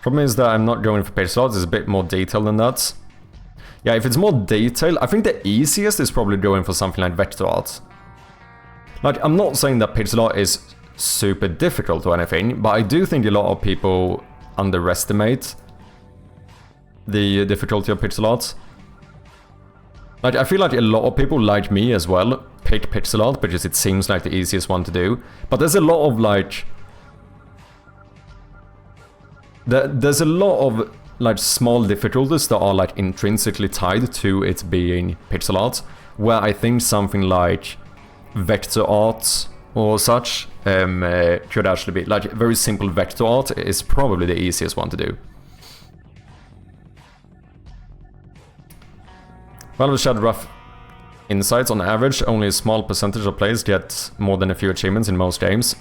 Problem is that I'm not going for pixel art, it's a bit more detailed than that. Yeah, if it's more detailed, I think the easiest is probably going for something like vector art. Like, I'm not saying that pixel art is super difficult or anything, but I do think a lot of people underestimate the difficulty of pixel art. Like, I feel like a lot of people, like me as well, pick pixel art because it seems like the easiest one to do. But there's a lot of, like... There's a lot of like small difficulties that are like intrinsically tied to it being pixel art, where I think something like vector art or such could actually be like very simple vector art is probably the easiest one to do. Valve shared rough insights. On average, only a small percentage of players get more than a few achievements in most games.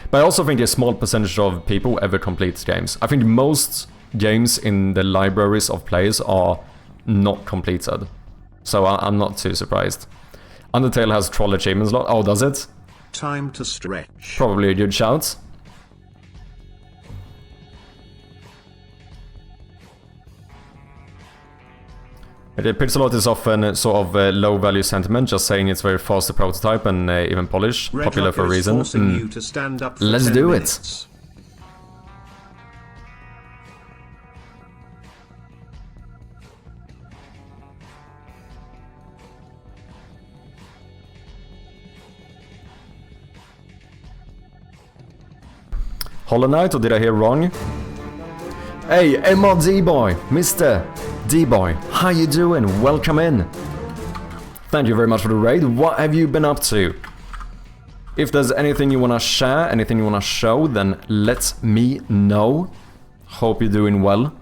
But I also think a small percentage of people ever complete games. I think most games in the libraries of players are not completed. So I'm not too surprised. Undertale has troll achievements lot. Oh, does it? Time to stretch. Probably a good shout. The pixel art is often sort of low-value sentiment, just saying it's very fast to prototype and even polish, popular for a reason. You to stand up for Let's 10 do minutes. it. Hollow Knight, or did I hear wrong? Hey, Emma D-Boy, Mr. D-Boy, how you doing? Welcome in. Thank you very much for the raid. What have you been up to? If there's anything you wanna share, anything you wanna show, then let me know. Hope you're doing well.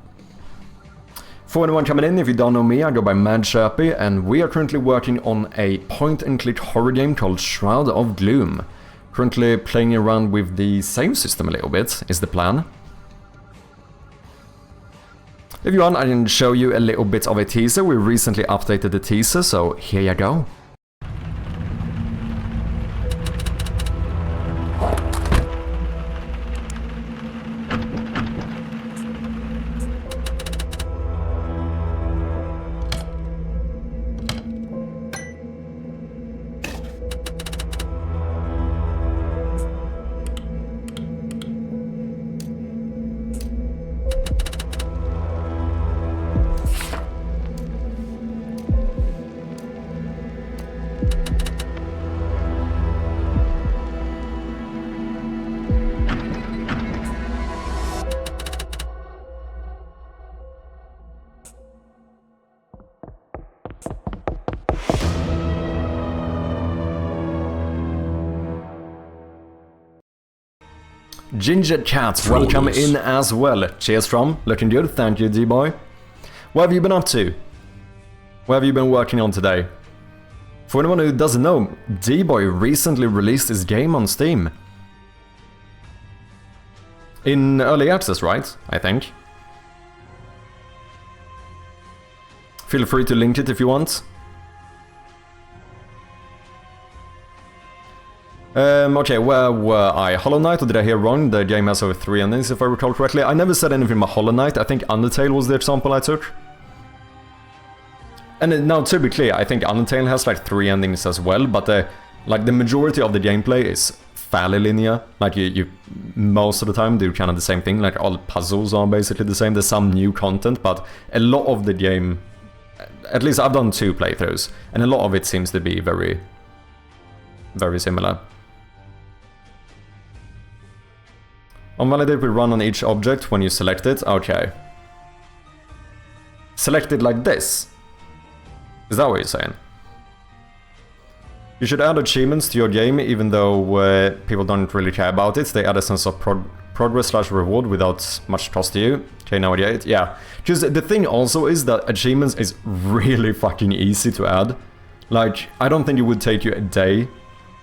For anyone coming in, if you don't know me, I go by Madchirpy, and we are currently working on a point-and-click horror game called Shroud of Gloom. Currently playing around with the save system a little bit, is the plan. If you want, I can show you a little bit of a teaser. We recently updated the teaser, so here you go. Ginger Cat, welcome in as well. Cheers from, looking good, thank you D-Boy. What have you been up to? What have you been working on today? For anyone who doesn't know, D-Boy recently released his game on Steam. In early access, right? I think. Feel free to link it if you want. Okay, where were I? Hollow Knight, or did I hear wrong? The game has over 3 endings, if I recall correctly. I never said anything about Hollow Knight. I think Undertale was the example I took. And now, to be clear, I think Undertale has like 3 endings as well, but the majority of the gameplay is fairly linear. Like, you most of the time do kind of the same thing. Like, all the puzzles are basically the same. There's some new content, but a lot of the game... At least I've done 2 playthroughs, and a lot of it seems to be very, very similar. Unvalidate will run on each object when you select it. Okay. Select it like this. Is that what you're saying? You should add achievements to your game, even though people don't really care about it. They add a sense of progress/reward without much cost to you. Okay, now I get it. Yeah. Because the thing also is that achievements is really fucking easy to add. Like, I don't think it would take you a day,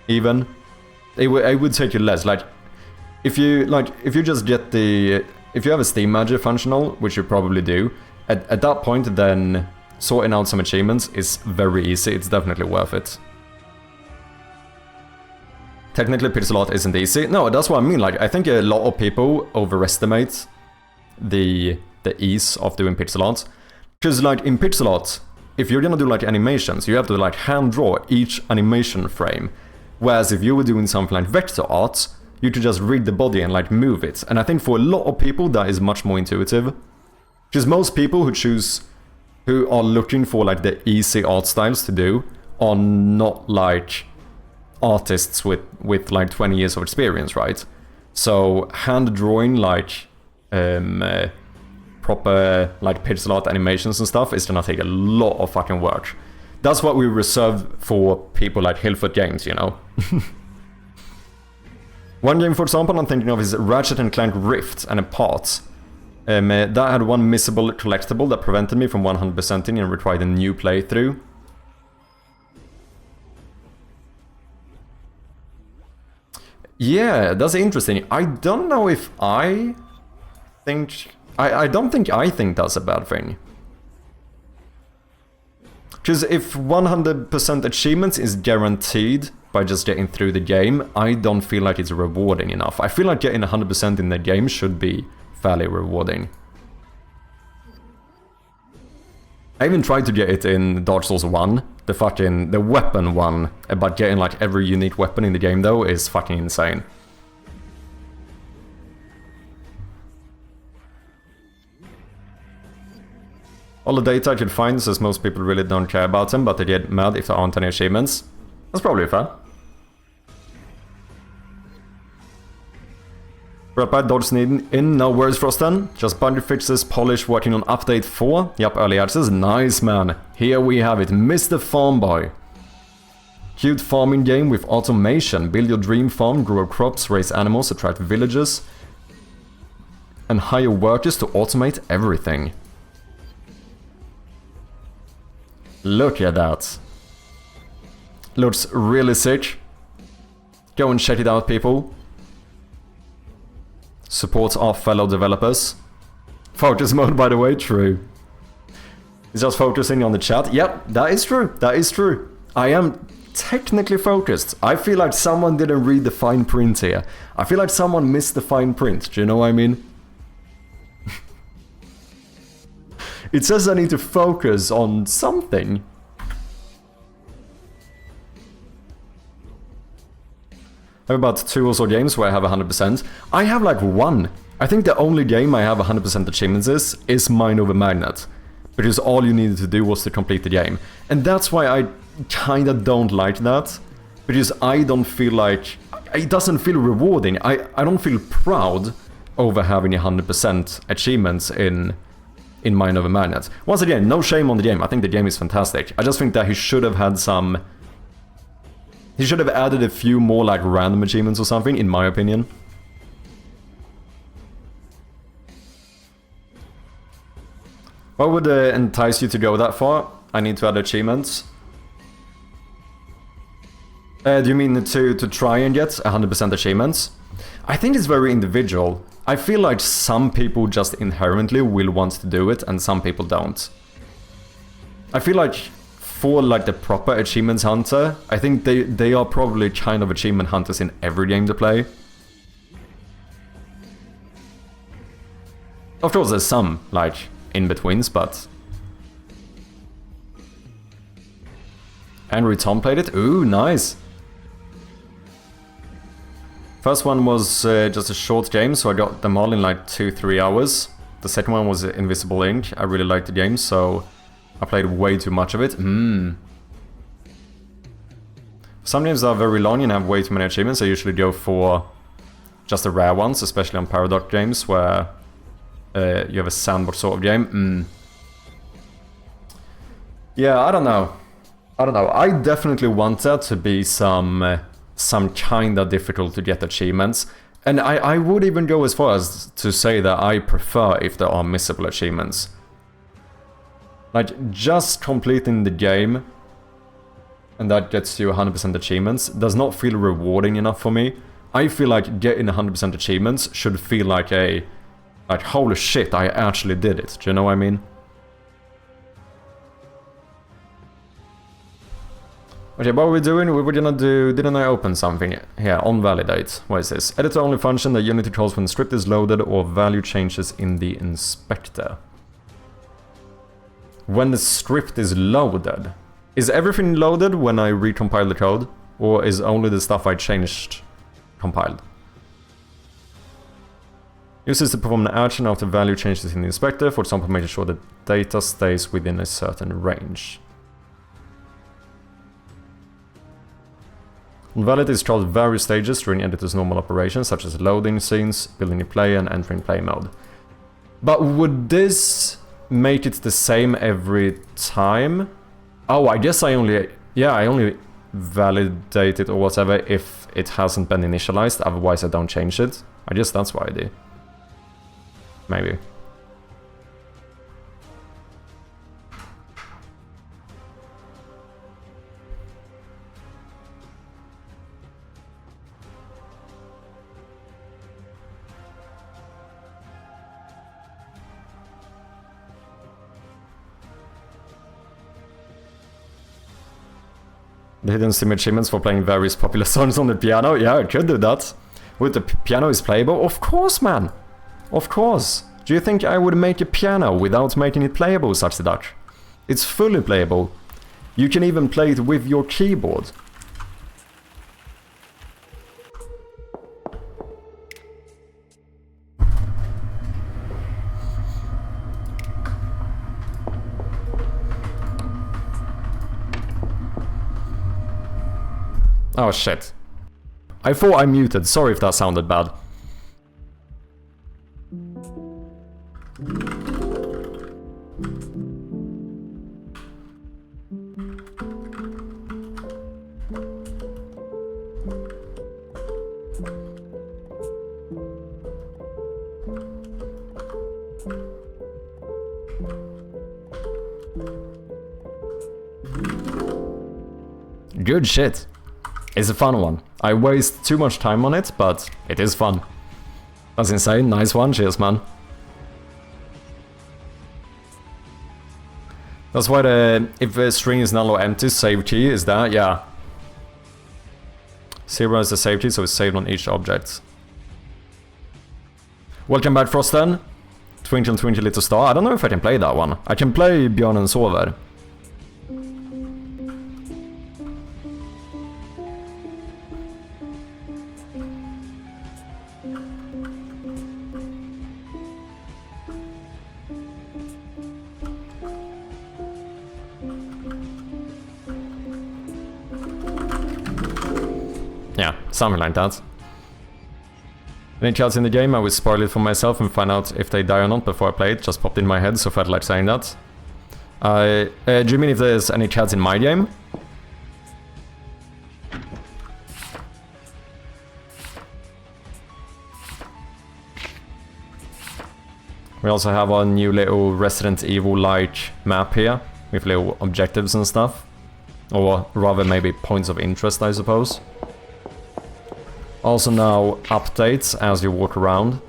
even. It would take you less. Like, if you just get the... If you have a Steam Manager functional, which you probably do, at that point, then sorting out some achievements is very easy. It's definitely worth it. Technically, pixel art isn't easy. No, that's what I mean. Like, I think a lot of people overestimate the ease of doing pixel art. Because, like, in pixel art, if you're gonna do, like, animations, you have to, like, hand draw each animation frame. Whereas if you were doing something like vector art, you could just read the body and, like, move it. And I think for a lot of people, that is much more intuitive. Because most people who are looking for, like, the easy art styles to do are not, like, artists with like 20 years of experience, right? So hand drawing like proper like pixel art animations and stuff is gonna take a lot of fucking work. That's what we reserve for people like Hillfoot Games, you know. One game, for example, I'm thinking of is Ratchet & Clank Rift and a part. That had one missable collectible that prevented me from 100%ing and required a new playthrough. Yeah, that's interesting. I don't know if I think... I don't think I think that's a bad thing. Because if 100% achievements is guaranteed by just getting through the game, I don't feel like it's rewarding enough. I feel like getting 100% in the game should be fairly rewarding. I even tried to get it in Dark Souls 1, the weapon one, but getting like every unique weapon in the game though is fucking insane. All the data I could find says most people really don't care about them, but they get mad if there aren't any achievements. That's probably fair. Right by Dodge needing in, no worries Frosten. Just bug fixes, polish, working on update 4. Yup, early access, nice man. Here we have it, Mr. Farmboy. Cute farming game with automation. Build your dream farm, grow crops, raise animals, attract villagers, and hire workers to automate everything. Look at that. Looks really sick. Go and check it out, people. Supports our fellow developers. Focus mode, by the way, true. He's just focusing on the chat. Yep, that is true. That is true. I am technically focused. I feel like someone didn't read the fine print here. I feel like someone missed the fine print. Do you know what I mean? It says I need to focus on something. I have about 2 or so games where I have 100%. I have like 1. I think the only game I have 100% achievements is Mind Over Magnet. Because all you needed to do was to complete the game. And that's why I kinda don't like that. Because I don't feel like... It doesn't feel rewarding. I don't feel proud over having 100% achievements in Mind Over Magnet. Once again, no shame on the game. I think the game is fantastic. I just think that he should have had some... He should have added a few more like random achievements or something, in my opinion. What would entice you to go that far? I need to add achievements. Do you mean to try and get 100% achievements? I think it's very individual. I feel like some people just inherently will want to do it and some people don't. I feel like for like the proper achievements hunter, I think they are probably kind of achievement hunters in every game they play. Of course there's some like in-betweens, but... Henry Tom played it? Ooh, nice! First one was just a short game, so I got them all in like 2-3 hours. The second one was Invisible Ink. I really liked the game, so I played way too much of it. Some games that are very long and have way too many achievements. I usually go for just the rare ones, especially on Paradox games where you have a sandbox sort of game. Yeah, I don't know. I definitely want there to be some kinda difficult to get achievements. And I would even go as far as to say that I prefer if there are missable achievements. Like, just completing the game and that gets you 100% achievements does not feel rewarding enough for me. I feel like getting 100% achievements should feel like like, holy shit, I actually did it. Do you know what I mean? Okay, what are we doing? We were gonna do... Didn't I open something? Here, on validate. What is this? Editor only function that Unity calls when the script is loaded or value changes in the inspector. When the script is loaded. Is everything loaded when I recompile the code? Or is only the stuff I changed compiled? Uses to perform an action after value changes in the inspector, for example making sure that data stays within a certain range. Valid is called various stages during editor's normal operations, such as loading scenes, building a play, and entering play mode. But would this make it the same every time? Oh, I guess I only validate it or whatever if it hasn't been initialized, otherwise I don't change it. I guess that's why I do. Maybe. The hidden sim achievements for playing various popular songs on the piano. Yeah, I could do that. With the piano is playable? Of course, man! Of course! Do you think I would make a piano without making it playable, such the Dutch? It's fully playable. You can even play it with your keyboard. Oh shit. I thought I muted, sorry if that sounded bad. Good shit. It's a fun one. I waste too much time on it, but it is fun. That's insane. Nice one. Cheers, man. That's why if a string is null or empty, save key is that, yeah. 0 is the save key, so it's saved on each object. Welcome back, Frosten. Twinkle Twinkle Little Star. I don't know if I can play that one. I can play Björnen Sover. Yeah, something like that. Any cards in the game, I will spoil it for myself and find out if they die or not before I play it. Just popped in my head, so I felt like saying that. Do you mean if there's any cards in my game? We also have our new little Resident Evil-like map here, with little objectives and stuff. Or rather maybe points of interest, I suppose. Also now updates as you walk around.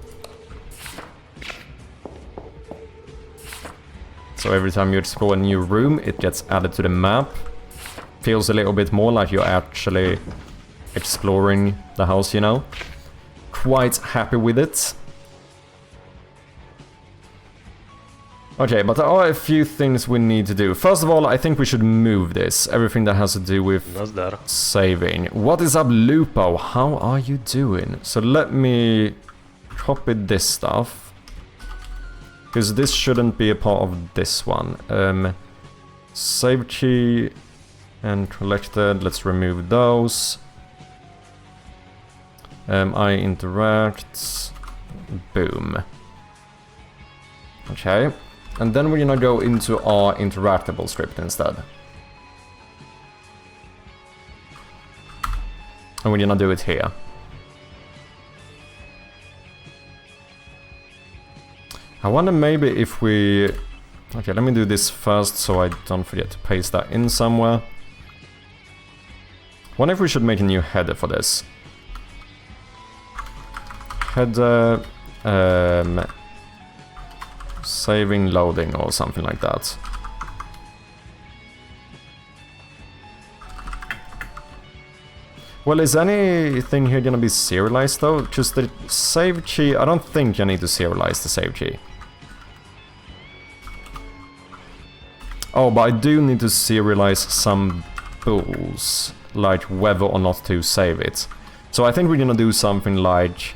So every time you explore a new room, it gets added to the map. Feels a little bit more like you're actually exploring the house, you know. Quite happy with it. Okay, but there are a few things we need to do. First of all, I think we should move this. Everything that has to do with saving. What is up, Lupo? How are you doing? So let me copy this stuff. Because this shouldn't be a part of this one. Save key and collected. Let's remove those. I interact. Boom. Okay. And then we're gonna go into our interactable script instead. And we're gonna do it here. I wonder maybe if we... Okay, let me do this first so I don't forget to paste that in somewhere. Wonder if we should make a new header for this. Header... saving loading or something like that. Well, is anything here gonna be serialized though? Just the save key, I don't think you need to serialize the save key. Oh, but I do need to serialize some bools, like whether or not to save it. So I think we're gonna do something like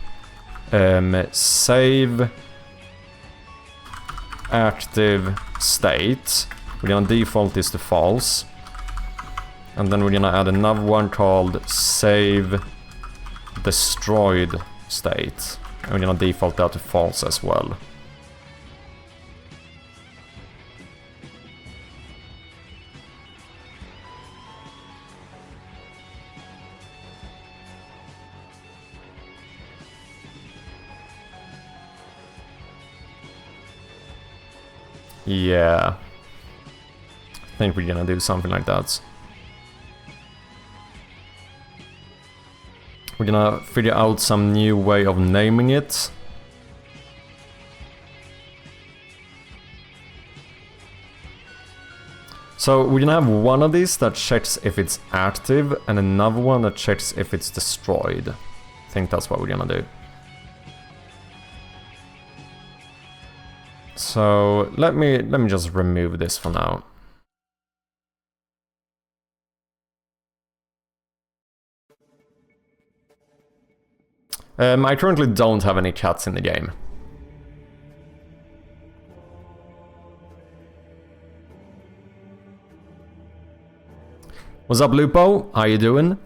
save active state. We're gonna default this to false. And then we're gonna add another one called save destroyed state. And we're gonna default that to false as well. Yeah. I think we're gonna do something like that. We're gonna figure out some new way of naming it. So we're gonna have one of these that checks if it's active and another one that checks if it's destroyed. I think that's what we're gonna do. So let me just remove this for now. I currently don't have any cats in the game. What's up, Lupo? How you doing?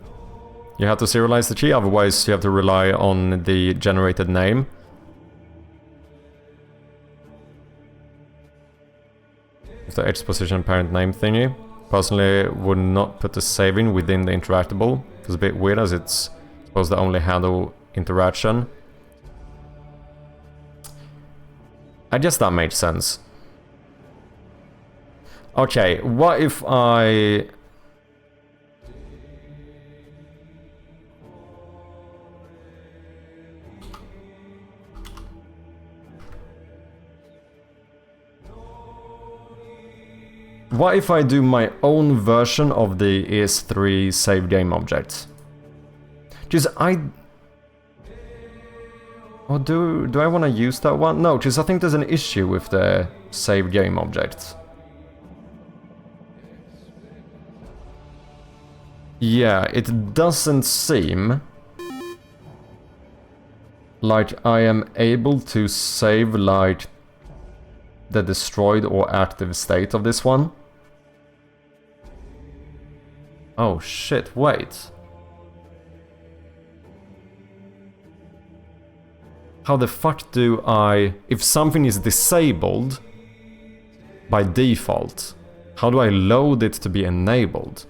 You have to serialize the key, otherwise you have to rely on the generated name. The X position parent name thingy. Personally, would not put the saving within the interactable. It's a bit weird as it's supposed to only handle interaction. I guess that makes sense. Okay, what if I... What if I do my own version of the ES3 save game object? Because or do I want to use that one? No, because I think there's an issue with the save game object. Yeah, it doesn't seem like I am able to save like the destroyed or active state of this one. Oh shit, wait. How the fuck do I... If something is disabled by default, how do I load it to be enabled?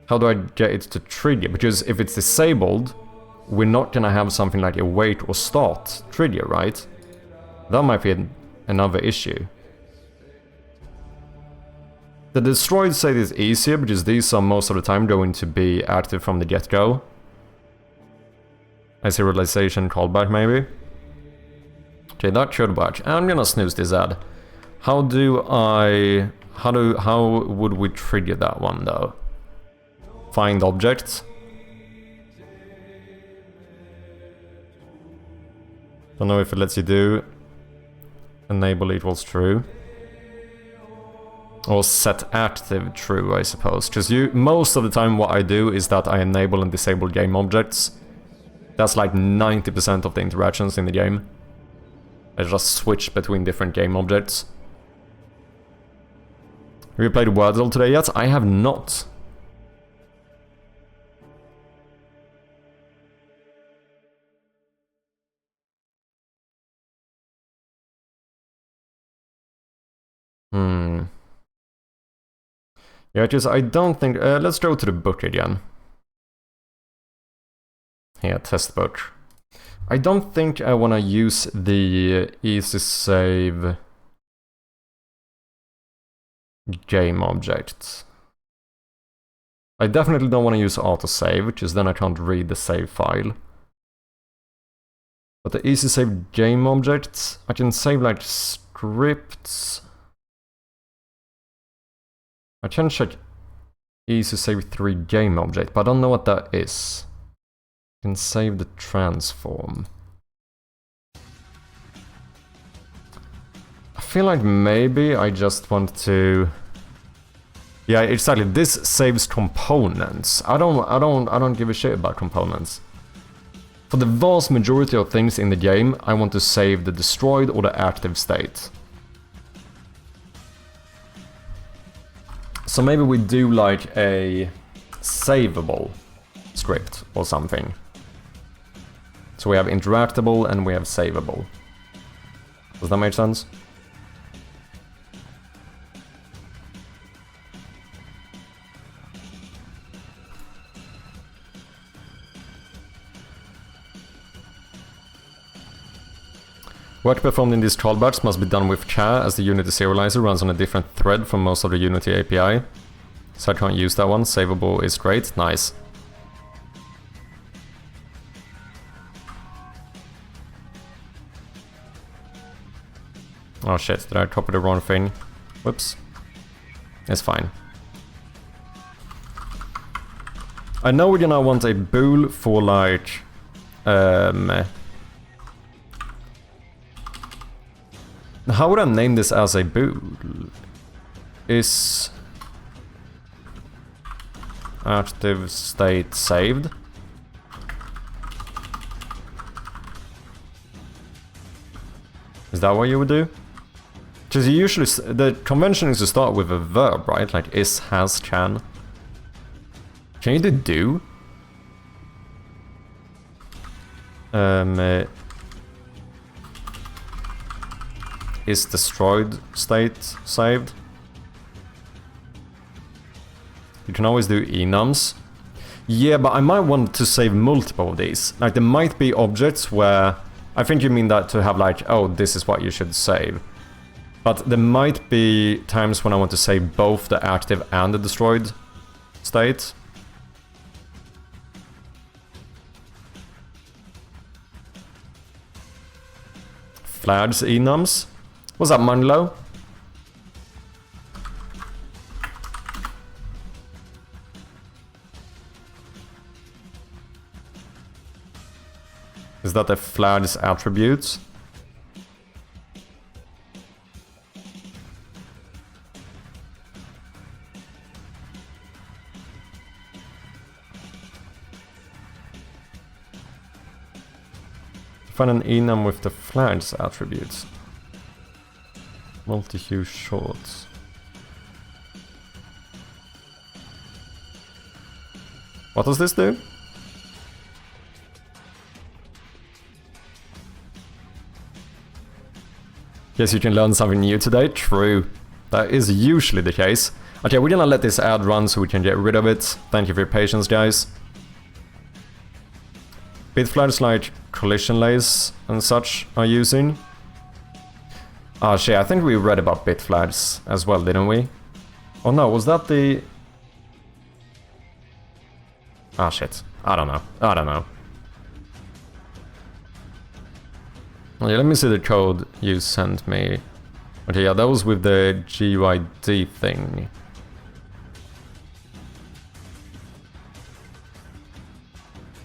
How do I get it to trigger? Because if it's disabled, we're not gonna have something like a wait or start trigger, right? That might be another issue. The destroyed state is easier because these are most of the time going to be active from the get-go. I see realization callback maybe. Okay, that should work. I'm gonna snooze this ad. How would we trigger that one though? Find objects. Don't know if it lets you do enable equals true. Or set active true, I suppose. Because most of the time what I do is that I enable and disable game objects. That's like 90% of the interactions in the game. I just switch between different game objects. Have you played Wordle today yet? I have not. Yeah, just I don't think... let's go to the book again. Yeah, test book. I don't think I want to use the easy save game object. I definitely don't want to use autosave, because then I can't read the save file. But the easy save game object, I can save like scripts. I can check easy save 3 game object, but I don't know what that is. I can save the transform. I feel like maybe I just want to... Yeah, exactly. This saves components. I don't give a shit about components. For the vast majority of things in the game, I want to save the destroyed or the active state. So maybe we do like a savable script or something. So we have interactable and we have savable. Does that make sense? Work performed in these callbacks must be done with char, as the Unity serializer runs on a different thread from most of the Unity API. So I can't use that one. Savable is great. Nice. Oh shit, did I copy the wrong thing? Whoops. It's fine. I know we're gonna want a bool for like... How would I name this as a bool? Is active state saved? Is that what you would do? Because you usually... the convention is to start with a verb, right? Like is, has, can. Can you do? Is destroyed state saved? You can always do enums. Yeah, but I might want to save multiple of these. Like there might be objects where... I think you mean that to have like, oh, this is what you should save. But there might be times when I want to save both the active and the destroyed state. Flags enums. What's up, Manlo? Is that the flag's attributes? Find an enum with the flag's attributes. Multi-hue shorts. What does this do? Guess you can learn something new today. True. That is usually the case. Okay, we're gonna let this ad run so we can get rid of it. Thank you for your patience, guys. Bit flags like collision lays and such are using. Oh shit, I think we read about bit flags as well, didn't we? Oh no, was that the... Ah shit. I don't know. I don't know. Oh, yeah, let me see the code you sent me. Okay, yeah, that was with the GUID thing.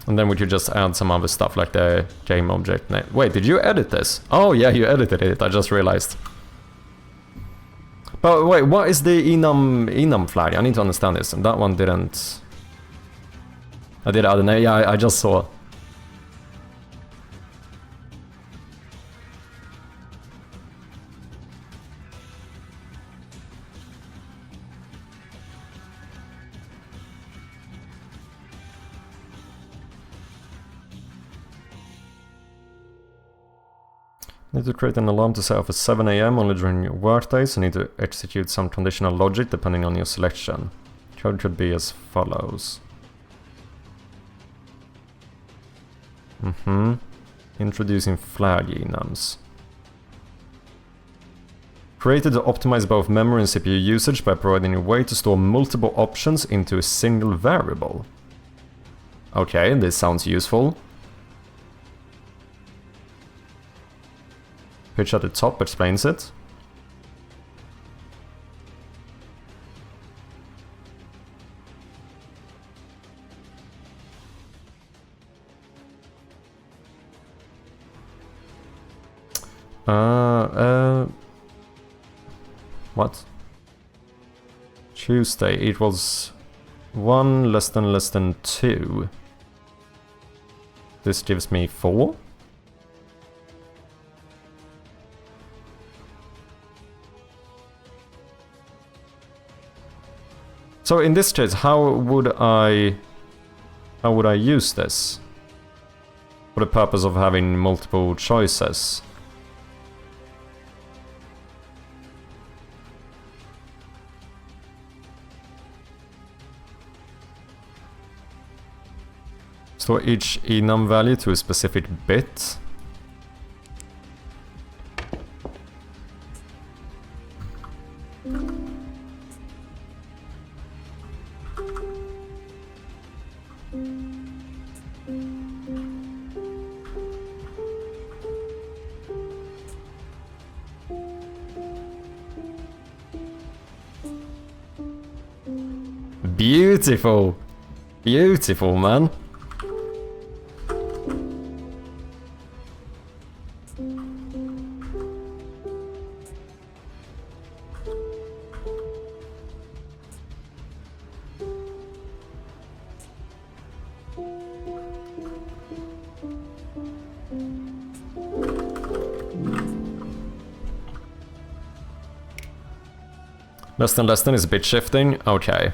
And then we could just add some other stuff like the game object name. Wait, did you edit this? Oh yeah, you edited it, I just realized. But wait, what is the enum flag? I need to understand this, and that one didn't... I did add a name, yeah, I just saw. Need to create an alarm to set off at 7 AM only during your work days. You need to execute some conditional logic depending on your selection. Code could be as follows. Introducing flag enums. Created to optimize both memory and CPU usage by providing a way to store multiple options into a single variable. Okay, this sounds useful. Picture at the top explains it. What? Tuesday equals 1 less than 2. This gives me 4. So in this case, how would I use this? For the purpose of having multiple choices. Store each enum value to a specific bit. Beautiful! Beautiful, man. Less than is bit shifting? Okay.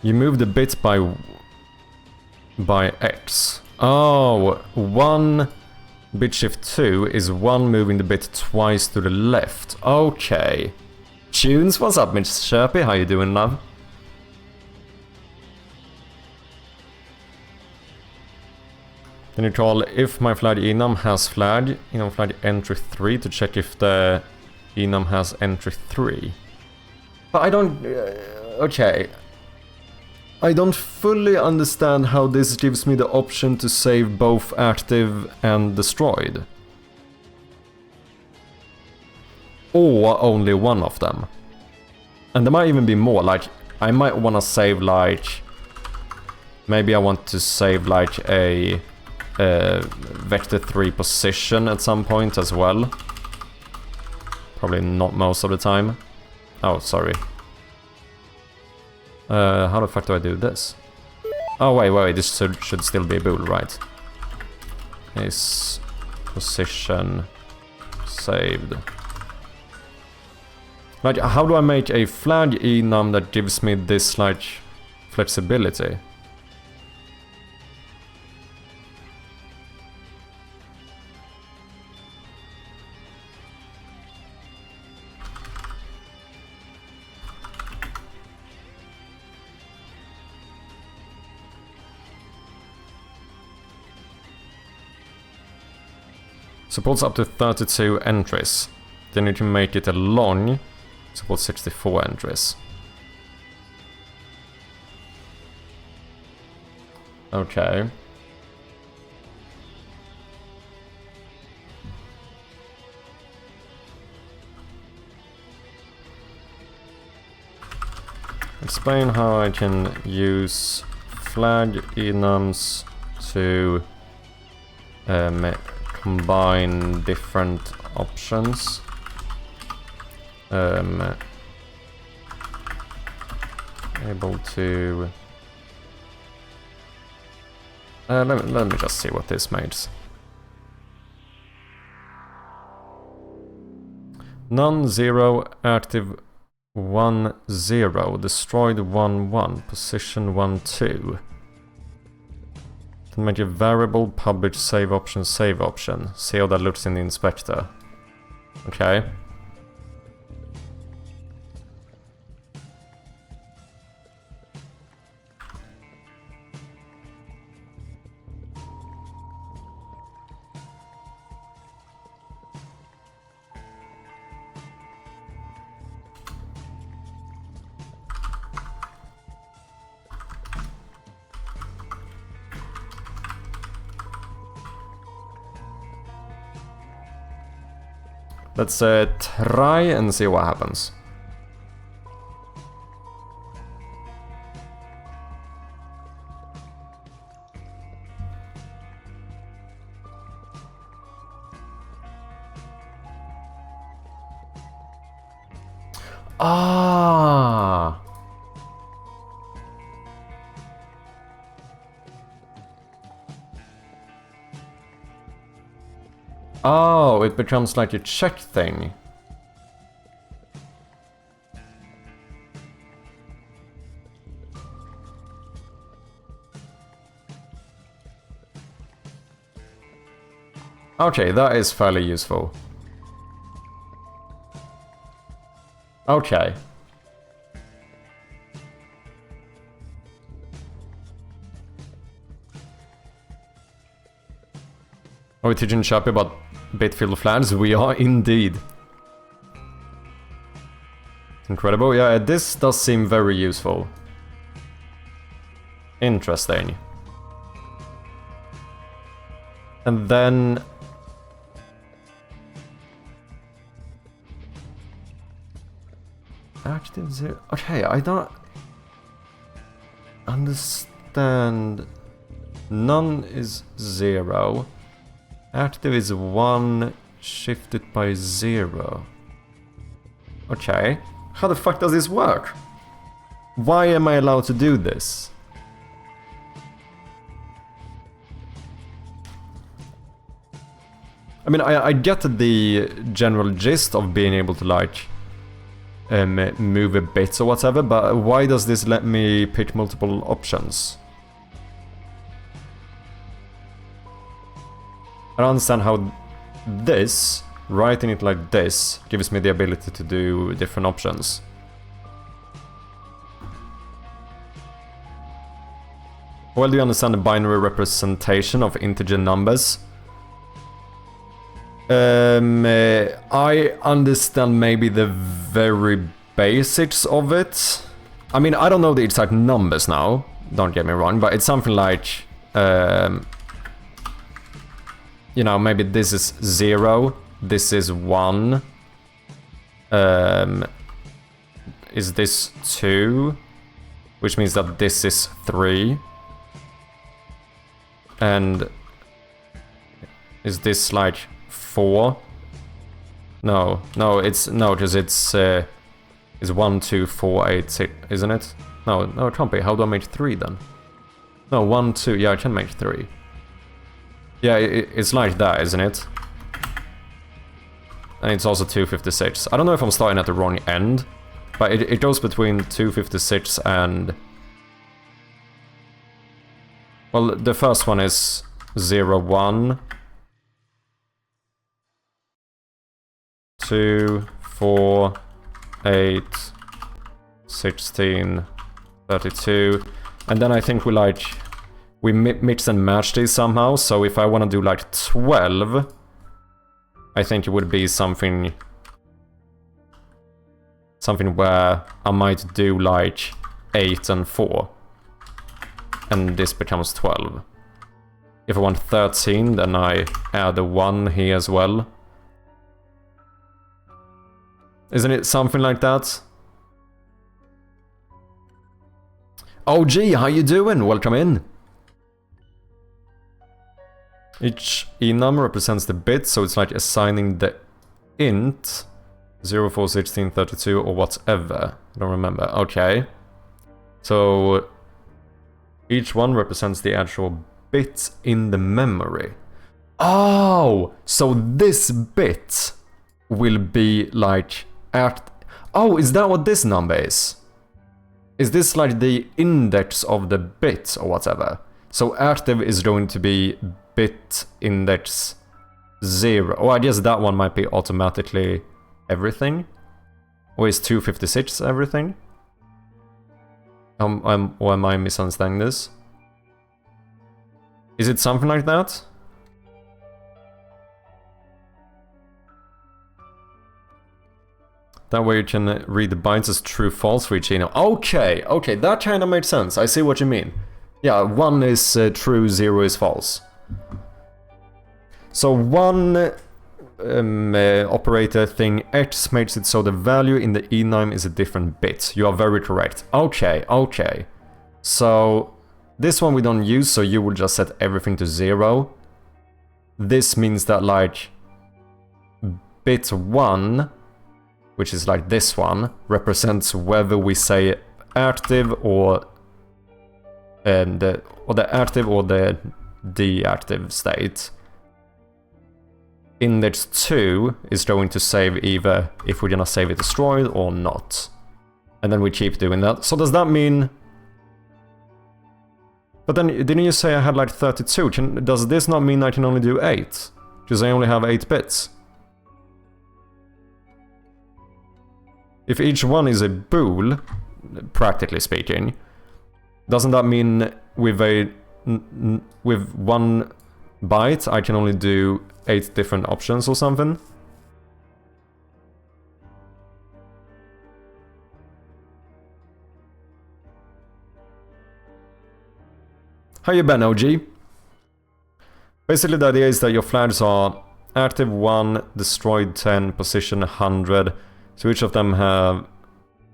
You move the bit by X. Oh, 1 bit shift 2 is 1 moving the bit twice to the left. Okay. Tunes, what's up, Mitch Sherpy? How you doing, love? Then you call if my flag enum has flag, enum flag entry 3 to check if the enum has entry 3. But I don't... okay. I don't fully understand how this gives me the option to save both active and destroyed. Or only one of them. And there might even be more, like, I might want to save, like... Maybe I want to save, like, a vector 3 position at some point as well. Probably not most of the time. Oh, sorry. How the fuck do I do this? Oh, wait, this should still be a bool, right? Is position saved. Like, how do I make a flag enum that gives me this, like, flexibility? Supports up to 32 entries. Then you can make it a long, Support 64 entries. Okay. Explain how I can use flag enums to combine different options. Able to... let me just see what this makes. Non-zero active 1-0, destroyed 1-1, position 1-2. Can make a variable, publish save option, See how that looks in the inspector. Okay. Let's try and see what happens. Ah. Oh, it becomes like a check thing. Okay, that is fairly useful. Okay. Are we teaching Chappie about bit-filled flags? We are indeed. Incredible. Yeah, this does seem very useful. Interesting. And then... Active zero... Okay, I don't... understand... None is 0. Active is 1 shifted by 0. Okay. How the fuck does this work? Why am I allowed to do this? I mean, I get the general gist of being able to, like, move a bit or whatever, but why does this let me pick multiple options? I don't understand how this, writing it like this, gives me the ability to do different options. Well, do you understand the binary representation of integer numbers? I understand maybe the very basics of it. I mean, I don't know the exact numbers now, don't get me wrong, but it's something like... you know, maybe this is 0, this is 1. Is this 2? Which means that this is 3. And is this like 4? No, it's no, because it's 1, 2, 4, 8, 6, isn't it? No, it can't be. How do I make 3 then? No, 1, 2. Yeah, I can make 3. Yeah, it's like that, isn't it? And it's also 256. I don't know if I'm starting at the wrong end, but it goes between 256 and... Well, the first one is 0, 1, 2, 4, 8, 16, 32, and then I think we mix and match these somehow, so if I want to do like 12, I think it would be something something where I might do like 8 and 4. And this becomes 12. If I want 13, then I add a 1 here as well. Isn't it something like that? Oh gee, how you doing? Welcome in. Each enum represents the bit, so it's like assigning the int 0, 4, 16, 32 or whatever. I don't remember. Okay. So each one represents the actual bit in the memory. Oh! So this bit will be like oh, is that what this number is? Is this like the index of the bit or whatever? So active is going to be bit index 0. Oh, I guess that one might be automatically everything. Or is 256 everything? Or am I misunderstanding this? Is it something like that? That way you can read the bytes as true, false for each enum. Okay, okay, that kind of makes sense. I see what you mean. Yeah, 1 is true, 0 is false. So one operator thing X makes it so the value in the enum is a different bit. You are very correct. Okay, okay. So this one we don't use, so you will just set everything to 0. This means that like bit 1, which is like this one, represents whether we say active or the active or the deactive state. Index 2 is going to save either if we're gonna save it destroyed or not. And then we keep doing that. So does that mean... But then, didn't you say I had like 32? Does this not mean I can only do 8? Because I only have 8 bits. If each one is a bool, practically speaking, doesn't that mean with one byte I can only do 8 different options or something? How you been, OG? Basically the idea is that your flags are active 1, destroyed 10, position 100. So each of them have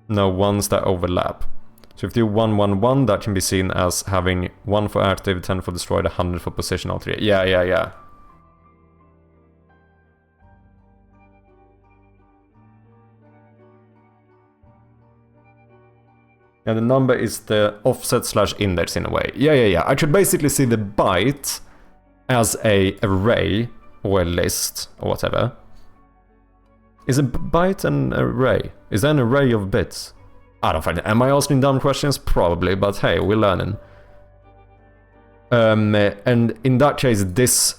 no ones that overlap. So if you do 1, 1, 1, that can be seen as having 1 for active, 10 for destroyed, 100 for position, all 3. Yeah, yeah, yeah. Yeah, the number is the offset slash index in a way. Yeah, yeah, yeah. I should basically see the byte as a array or a list or whatever. Is a byte an array? Is that an array of bits? I don't find it. Am I asking dumb questions? Probably, but hey, we're learning. And in that case, this,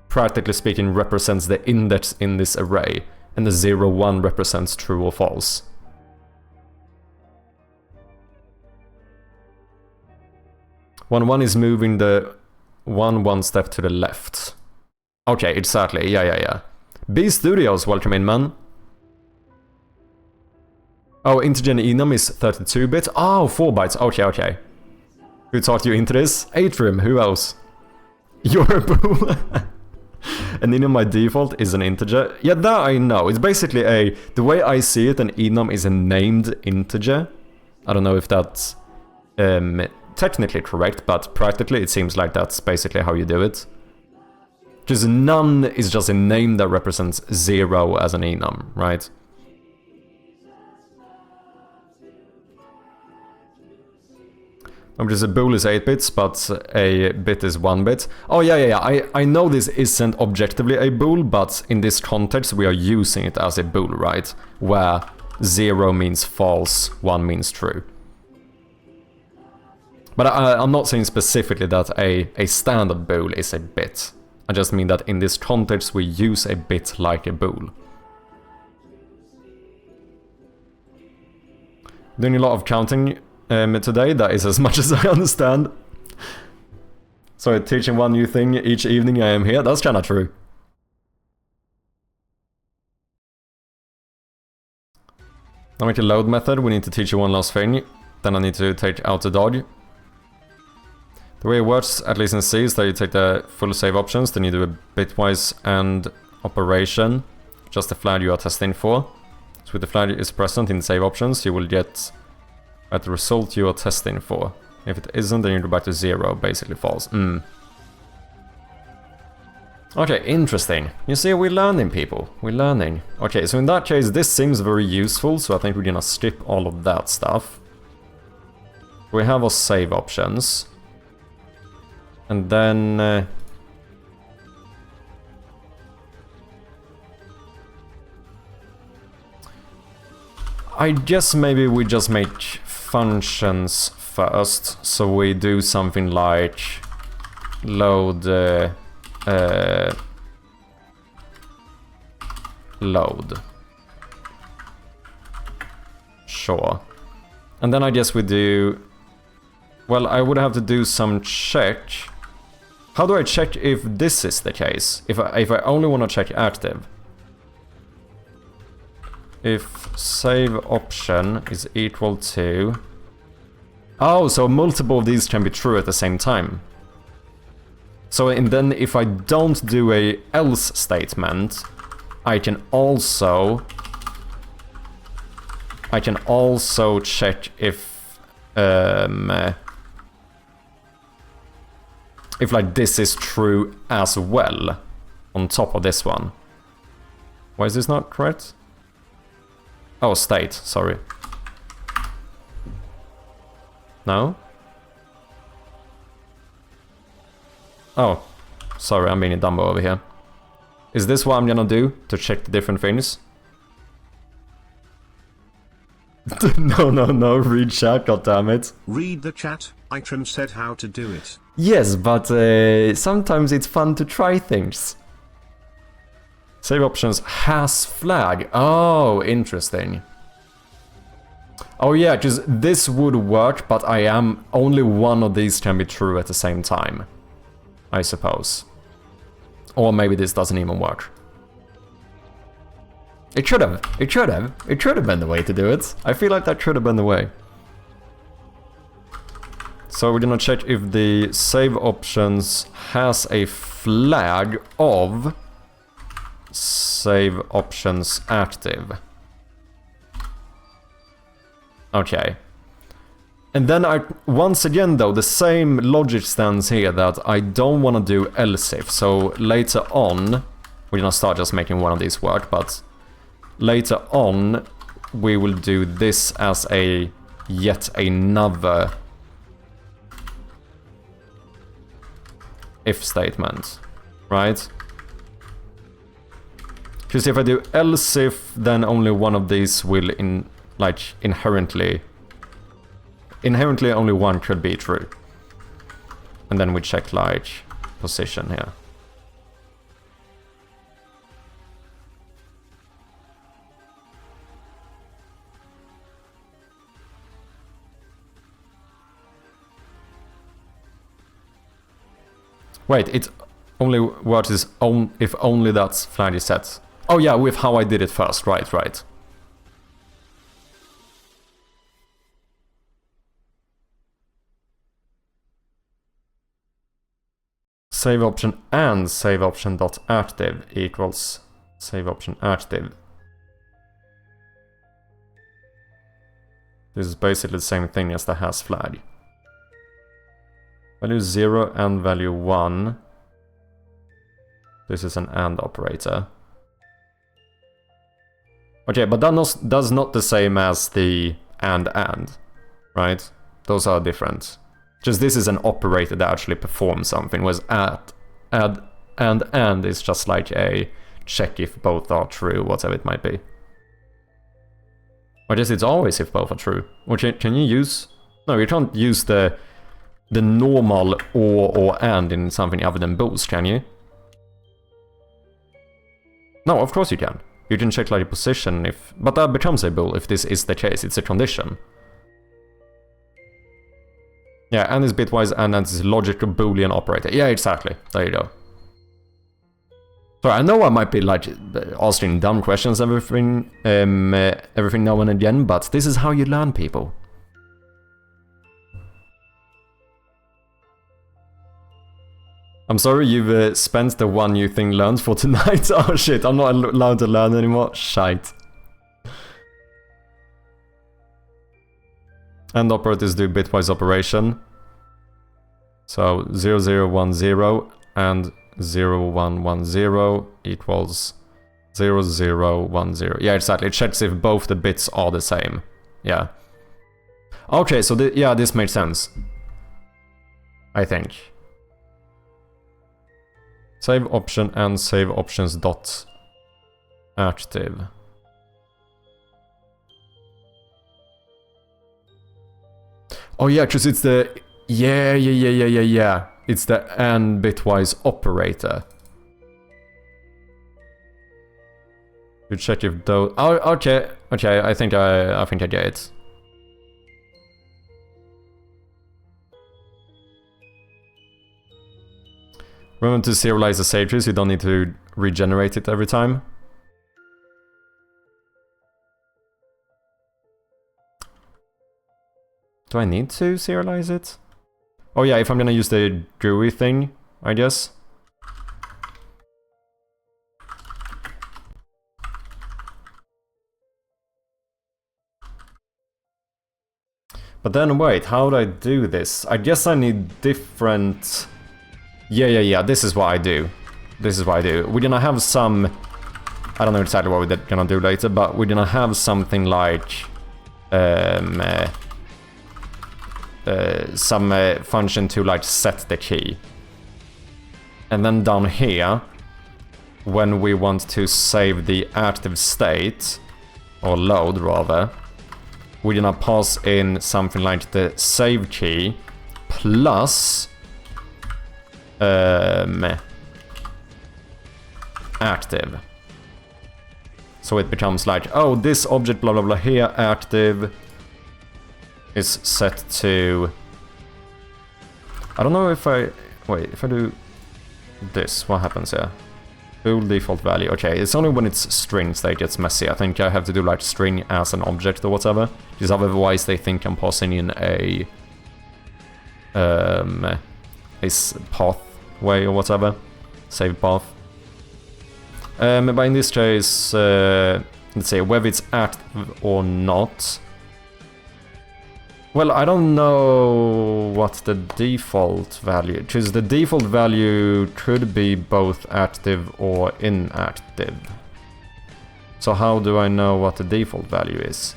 practically speaking, represents the index in this array, and the 0, 1 represents true or false. One is moving the 1 step to the left. Okay, exactly. Yeah, yeah, yeah. B Studios, welcome in, man. Oh, integer enum is 32 bits. Oh, 4 bytes. Okay, okay. Who taught you into this? Atrium, who else? You're a bool. An enum by default is an integer. Yeah, that I know. It's basically the way I see it, an enum is a named integer. I don't know if that's technically correct, but practically it seems like that's basically how you do it. Because none is just a name that represents 0 as an enum, right? Because a bool is 8 bits, but a bit is 1 bit. Oh yeah, yeah, yeah. I know this isn't objectively a bool, but in this context we are using it as a bool, right? Where 0 means false, 1 means true. But I'm not saying specifically that a standard bool is a bit. I just mean that in this context we use a bit like a bool. Doing a lot of counting today, that is as much as I understand. So teaching one new thing each evening I am here, that's kinda true. Now with the load method, we need to teach you one last thing. Then I need to take out the dog. The way it works, at least in C, is that you take the full save options, then you do a bitwise AND operation, just the flag you are testing for. So if the flag is present in the save options, you will get at the result you are testing for. If it isn't, then you go back to 0, basically false. Okay, interesting. You see, we're learning, people. We're learning. Okay, so in that case, this seems very useful, so I think we're gonna skip all of that stuff. We have our save options. And then... I guess maybe we just make functions first, so we do something like load load. Sure. And then I guess we do... Well, I would have to do some check. How do I check if this is the case? If I only want to check active. If save option is equal to... Oh, so multiple of these can be true at the same time. So and then if I don't do a else statement, I can also check if like this is true as well on top of this one. Why is this not correct? Oh, state, sorry. No? Oh, sorry, I'm being a dumbo over here. Is this what I'm gonna do to check the different things? No, read chat, goddammit. Read the chat, Itram said how to do it. Yes, but sometimes it's fun to try things. Save options has flag. Oh, interesting. Oh yeah, because this would work, but only one of these can be true at the same time, I suppose. Or maybe this doesn't even work. It should have been the way to do it. I feel like that should have been the way. So we're gonna check if the save options has a flag of save options active. Okay. And then once again though, the same logic stands here that I don't want to do else if. So later on, we're gonna start just making one of these work, but later on we will do this as a yet another if statement, right? Because if I do else if, then only one of these will inherently only one could be true. And then we check like position here. Wait, it only works if only that flag is set. Oh yeah, with how I did it first, right. Save option and save option dot active equals save option active. This is basically the same thing as the has flag. Value 0 and value 1. This is an AND operator. Okay, but that's not the same as the AND, right? Those are different. Just this is an operator that actually performs something, whereas add and is just like a check if both are true, whatever it might be. I guess it's always if both are true. Or can you use... No, you can't use the normal or and in something other than boost, can you? No, of course you can. You can check like a position if... But that becomes a bool if this is the case, it's a condition. Yeah, and is bitwise and is logical boolean operator. Yeah, exactly. There you go. So I know I might be like asking dumb questions everything now and again, but this is how you learn, people. I'm sorry you've spent the one new thing learned for tonight. Oh shit, I'm not allowed to learn anymore. Shite. And operators do bitwise operation. So 0010 and 0110 equals 0010. Yeah, exactly. It checks if both the bits are the same. Yeah. Okay, so yeah, this makes sense. I think. Save option and save options dot active. Oh yeah, because it's the yeah. It's the AND bitwise operator. You check if those. Oh, okay. I think I get it. Remember to serialize the save trees. You don't need to regenerate it every time. Do I need to serialize it? Oh yeah, if I'm gonna use the GUI thing, I guess. But then wait, how do I do this? I guess I need different... Yeah, this is what I do. We're gonna have some... I don't know exactly what we're gonna do later, but we're gonna have something like... some function to like set the key. And then down here, when we want to save the active state, or load rather, we're gonna pass in something like the save key plus active. So it becomes like, oh, this object blah blah blah here, active, is set to... I don't know if I... Wait, if I do this, what happens here? Bool default value. Okay, it's only when it's strings that it gets messy. I think I have to do like string as an object or whatever. Because otherwise they think I'm passing in a pathway or whatever. Save path. But in this case, let's say whether it's active or not. Well, I don't know what the default value... Because the default value could be both active or inactive. So how do I know what the default value is?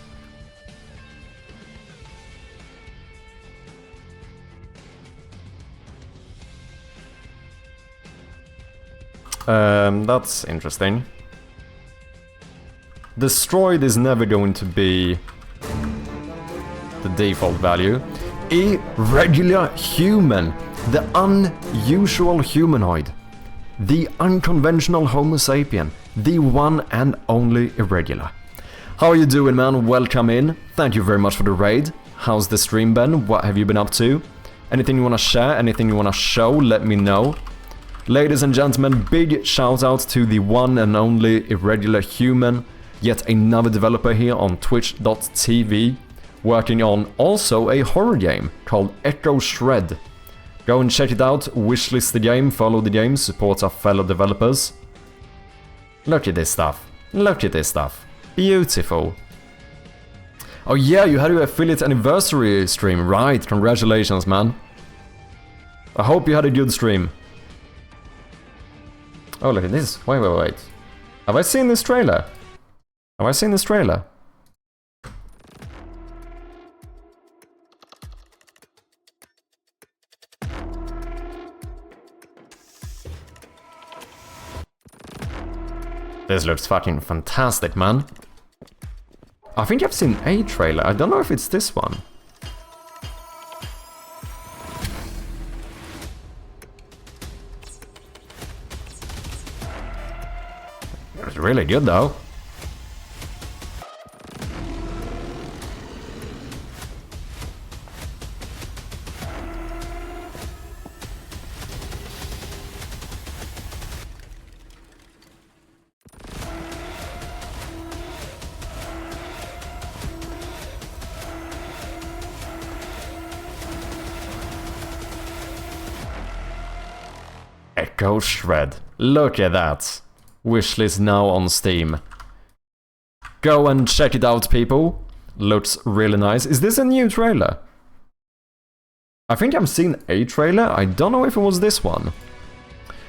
That's interesting. Destroyed is never going to be the default value. Irregular human, the unusual humanoid, the unconventional Homo sapien, the one and only irregular. How are you doing, man? Welcome in. Thank you very much for the raid. How's the stream been? What have you been up to? Anything you want to share? Anything you want to show? Let me know. Ladies and gentlemen, big shout out to the one and only irregular human, yet another developer here on twitch.tv. Working on also a horror game called Echo Shred. Go and check it out, wishlist the game, follow the game, support our fellow developers. Look at this stuff. Look at this stuff. Beautiful. Oh yeah, you had your affiliate anniversary stream, right? Congratulations, man. I hope you had a good stream. Oh, look at this. Wait. Have I seen this trailer? This looks fucking fantastic, man. I think I've seen a trailer. I don't know if it's this one. It's really good, though. Go shred. Look at that. Wishlist now on Steam. Go and check it out, people. Looks really nice. Is this a new trailer? I think I've seen a trailer. I don't know if it was this one.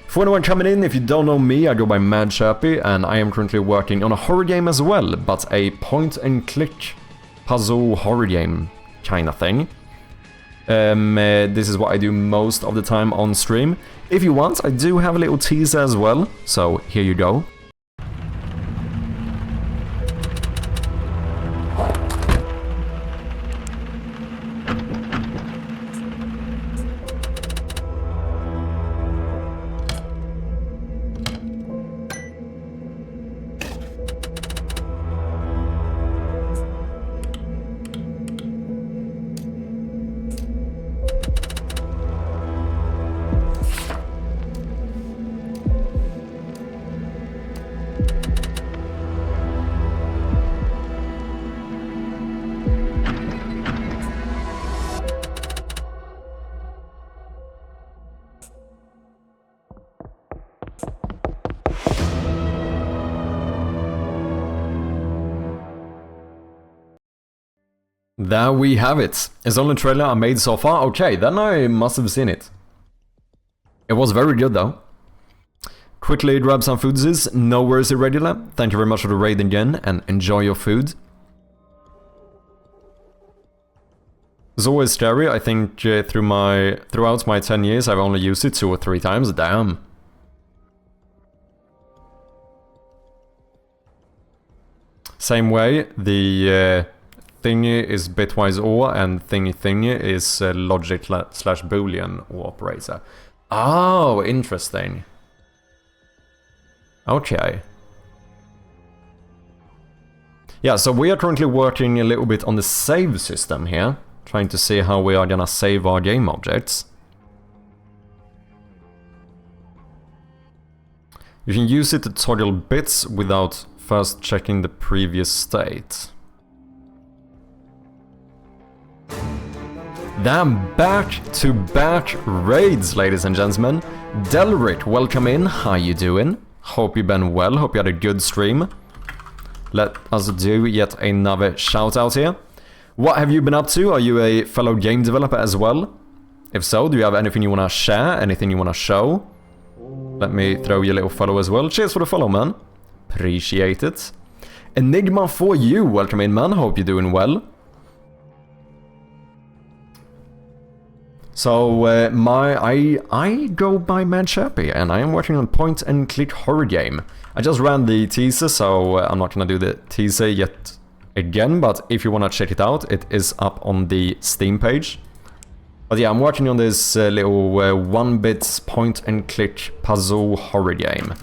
For anyone coming in, if you don't know me, I go by Mad Chirpy, and I am currently working on a horror game as well, but a point-and-click puzzle horror game kind of thing. This is what I do most of the time on stream. If you want, I do have a little teaser as well, so here you go. There we have it. It's the only trailer I made so far. Okay, then I must have seen it. It was very good though. Quickly grab some foodsies. No worries, irregular. Thank you very much for the raid again, and enjoy your food. It's always scary. I think throughout my 10 years I've only used it 2 or 3 times. Damn. Same way, the thingy is bitwise OR and thingy is logic slash boolean OR operator. Oh, interesting. Okay. Yeah, so we are currently working a little bit on the save system here, trying to see how we are gonna save our game objects. You can use it to toggle bits without first checking the previous state. Damn, back-to-back raids, ladies and gentlemen. Delric, welcome in. How you doing? Hope you've been well. Hope you had a good stream. Let us do yet another shout out here. What have you been up to? Are you a fellow game developer as well? If so, do you have anything you want to share? Anything you want to show? Let me throw you a little follow as well. Cheers for the follow, man. Appreciate it. Enigma for you. Welcome in, man. Hope you're doing well. So, I go by Mad Chirpy, and I am working on point-and-click horror game. I just ran the teaser, so I'm not gonna do the teaser yet again, but if you wanna check it out, it is up on the Steam page. But yeah, I'm working on this little 1-bit point-and-click puzzle horror game.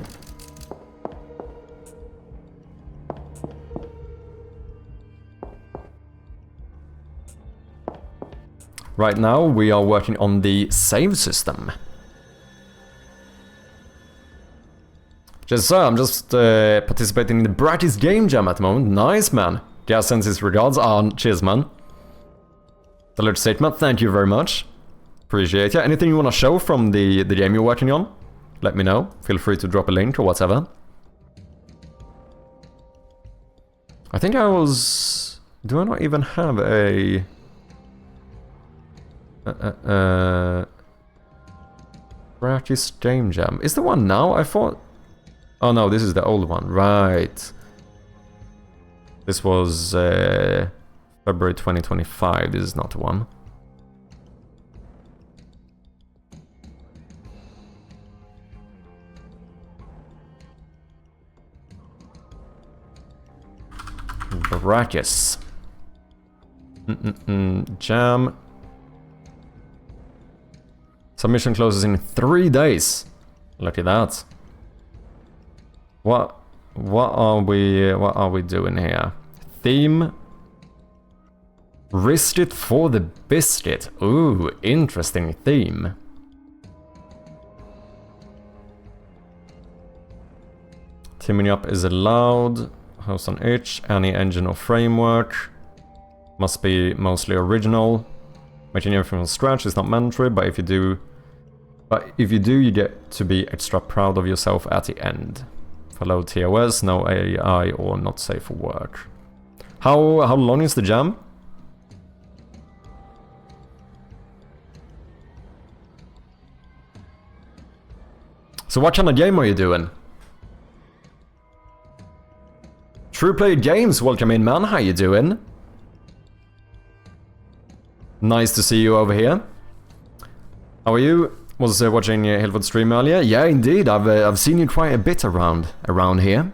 Right now, we are working on the save system. Just so, I'm just participating in the brightest game jam at the moment. Nice, man. Gas sends his regards. Cheers, man. Alert statement, thank you very much. Appreciate it. Anything you want to show from the game you're working on? Let me know. Feel free to drop a link or whatever. I think I was... Do I not even have a... Brightest game jam. Is the one now? I thought... Oh no, this is the old one. Right. This was February 2025. This is not the one. Brachus. Jam. Submission closes in 3 days. Look at that. What are we doing here? Theme. Risked it for the biscuit. Ooh, interesting theme. Teaming up is allowed. Host on itch. Any engine or framework. Must be mostly original. Making everything from scratch is not mandatory, but if you do But if you do, you get to be extra proud of yourself at the end. Follow TOS, no AI, or not safe for work. How long is the jam? So what kind of game are you doing? True Player James, welcome in, man. How you doing? Nice to see you over here. How are you? Was watching Hilford stream earlier? Yeah, indeed. I've seen you quite a bit around here.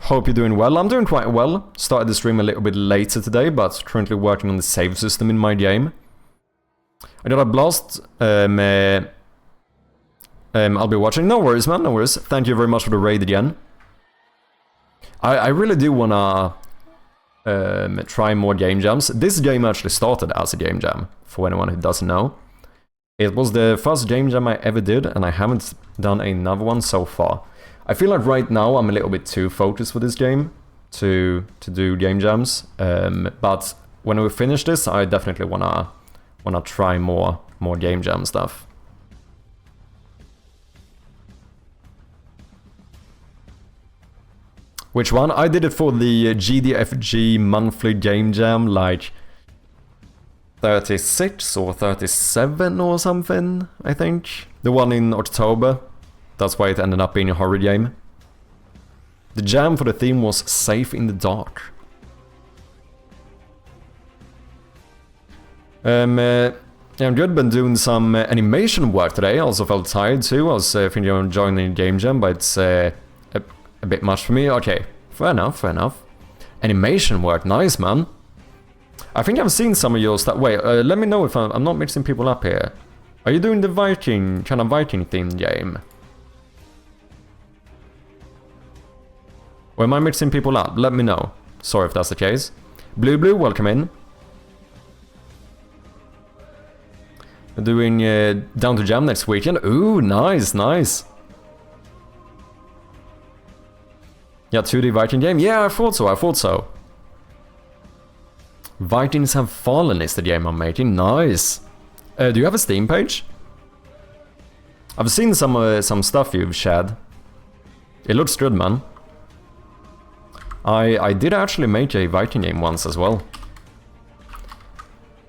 Hope you're doing well. I'm doing quite well. Started the stream a little bit later today, but currently working on the save system in my game. I got a blast. I'll be watching. No worries, man. No worries. Thank you very much for the raid again. I really do wanna try more game jams. This game actually started as a game jam, for anyone who doesn't know. It was the first game jam I ever did, and I haven't done another one so far. I feel like right now I'm a little bit too focused for this game to do game jams. But when we finish this, I definitely wanna try more game jam stuff. Which one? I did it for the GDFG monthly game jam, like 36 or 37 or something, I think. The one in October. That's why it ended up being a horror game. The jam for the theme was Safe in the Dark. Yeah, I'm good. Been doing some animation work today. Also felt tired too. I was thinking of joining the game jam, but it's a bit much for me. Okay, fair enough, fair enough. Animation work, nice, man. I think I've seen some of yours that way. Let me know if I'm not mixing people up here. Are you doing the Viking, kind of Viking themed game? Or am I mixing people up? Let me know. Sorry if that's the case. Blue, welcome in. We're doing Down to Jam next weekend. Ooh, nice, nice. Yeah, 2D Viking game? Yeah, I thought so. Vikings Have Fallen is the game I'm making. Nice. Do you have a Steam page? I've seen some stuff you've shared. It looks good, man. I did actually make a Viking game once as well.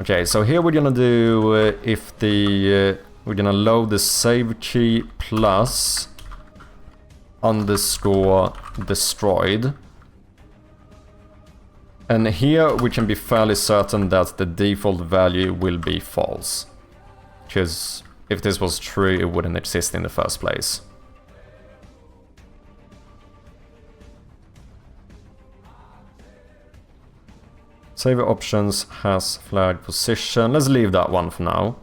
Okay, so here we're gonna do we're gonna load the save key plus underscore destroyed. And here we can be fairly certain that the default value will be false. Because if this was true, it wouldn't exist in the first place. Save options has flagged position. Let's leave that one for now.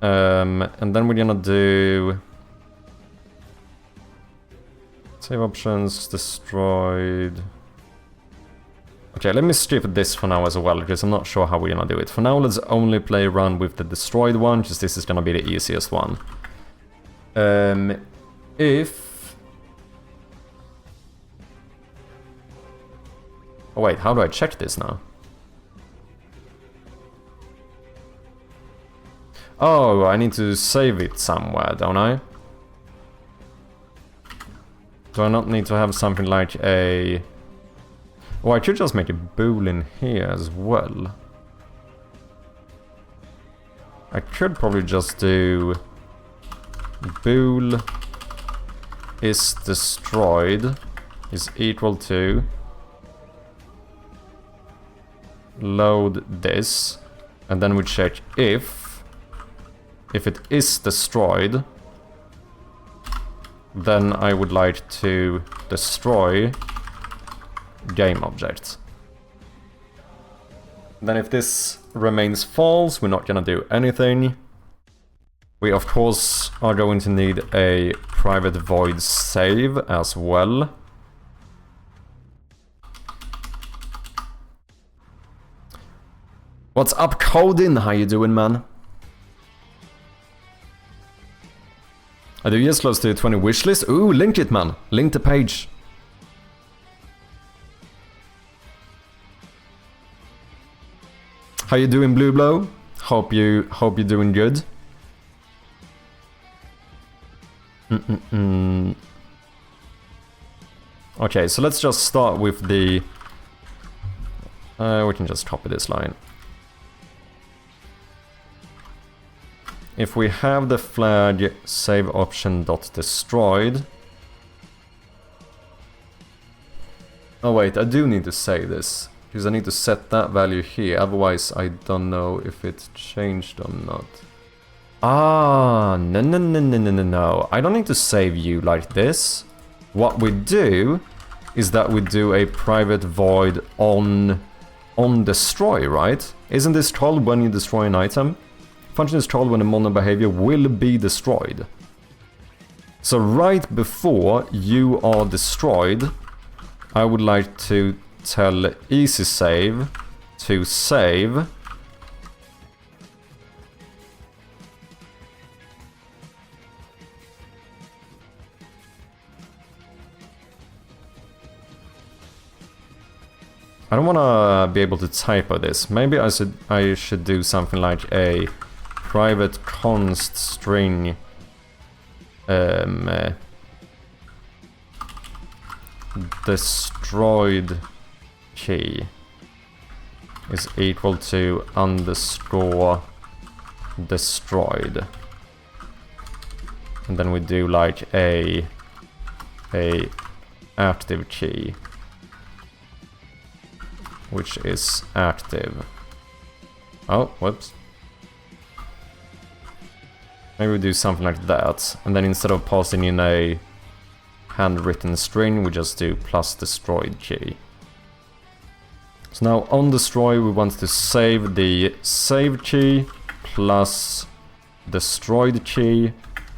And then we're gonna do save options destroyed. Okay, let me strip this for now as well, because I'm not sure how we're gonna do it. For now, let's only play around with the destroyed one, because this is gonna be the easiest one. Oh wait, how do I check this now? Oh, I need to save it somewhere, don't I? Do I not need to have something like a... Oh, I could just make a bool in here as well. I could probably just do bool is destroyed is equal to load this, and then we check if it is destroyed, then I would like to destroy game objects. Then if this remains false, we're not gonna do anything. We of course are going to need a private void save as well. What's up, Codin? How you doing, man? I do yes, close to 20 wishlist. Ooh, link it, man. Link the page. How you doing, Blue Blow? Hope you're doing good. Okay, so let's just start with the... we can just copy this line. If we have the flag save option dot destroyed... Oh wait, I do need to save this. Because I need to set that value here, otherwise I don't know if it's changed or not. Ah, no. I don't need to save you like this. What we do is that we do a private void on destroy, right? Isn't this called when you destroy an item? Function is called when a mono behavior will be destroyed. So right before you are destroyed, I would like to tell easy save to save I don't want to be able to typo this. Maybe I should do something like a private const string destroyed key is equal to underscore destroyed, and then we do like a active key which is active. Oh, whoops. Maybe we do something like that, and then instead of passing in a handwritten string, we just do plus destroyed key. So now on destroy, we want to save the save key plus destroyed key,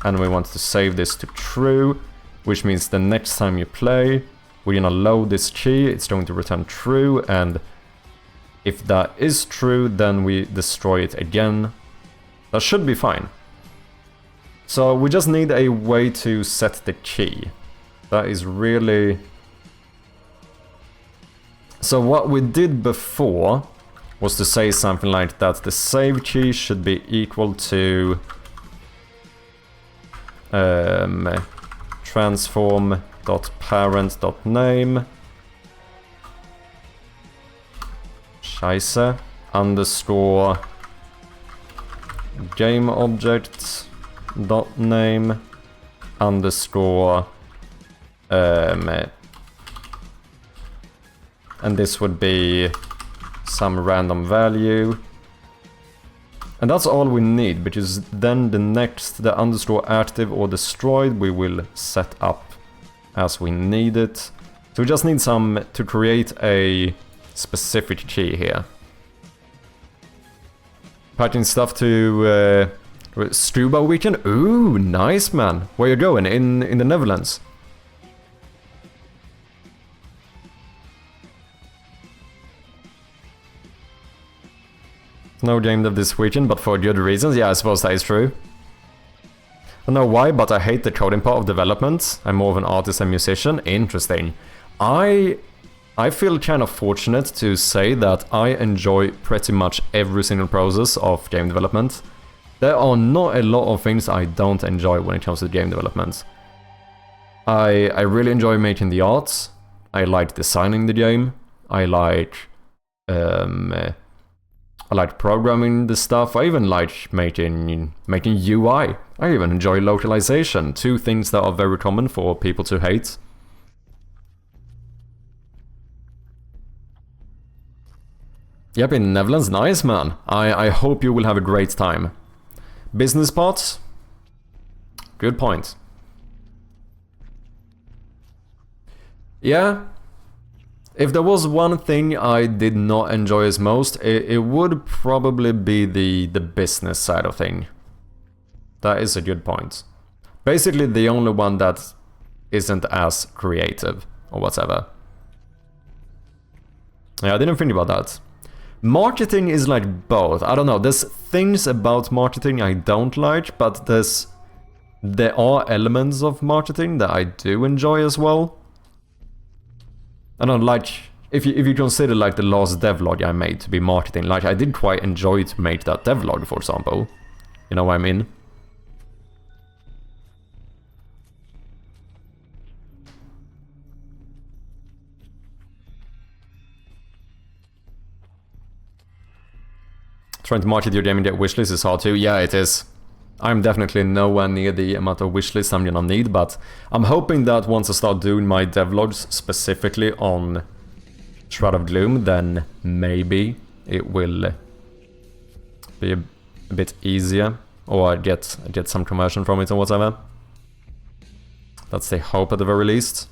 and we want to save this to true, which means the next time you play, we're gonna load this key, it's going to return true, and if that is true, then we destroy it again. That should be fine. So we just need a way to set the key. That is really... So what we did before was to say something like that the save key should be equal to transform.parent.name Scheiße underscore gameObject.name underscore and this would be some random value. And that's all we need, because then the underscore active or destroyed we will set up as we need it. So we just need some to create a specific key here. Patching stuff to Stuba weekend. Ooh, nice man. Where you going? In the Netherlands? No game dev this weekend, but for good reasons. Yeah, I suppose that is true. I don't know why, but I hate the coding part of development. I'm more of an artist and musician. Interesting. I feel kind of fortunate to say that I enjoy pretty much every single process of game development. There are not a lot of things I don't enjoy when it comes to game development. I really enjoy making the art. I like designing the game. I like programming the stuff. I even like making UI. I even enjoy localization. Two things that are very common for people to hate. Yep, in Netherlands, nice man. I hope you will have a great time. Business parts? Good point. Yeah. If there was one thing I did not enjoy as most, it would probably be the business side of thing. That is a good point. Basically the only one that isn't as creative or whatever. Yeah, I didn't think about that. Marketing is like both. I don't know, there's things about marketing I don't like, but there are elements of marketing that I do enjoy as well. I don't like if you consider like the last devlog I made to be marketing, like I did quite enjoy to make that devlog, for example. You know what I mean? Trying to market your game and get wishlist is hard too. Yeah, it is. I'm definitely nowhere near the amount of wishlist I'm gonna need, but I'm hoping that once I start doing my devlogs specifically on Shroud of Gloom, then maybe it will be a bit easier, or get some conversion from it or whatever. That's the hope at the very least.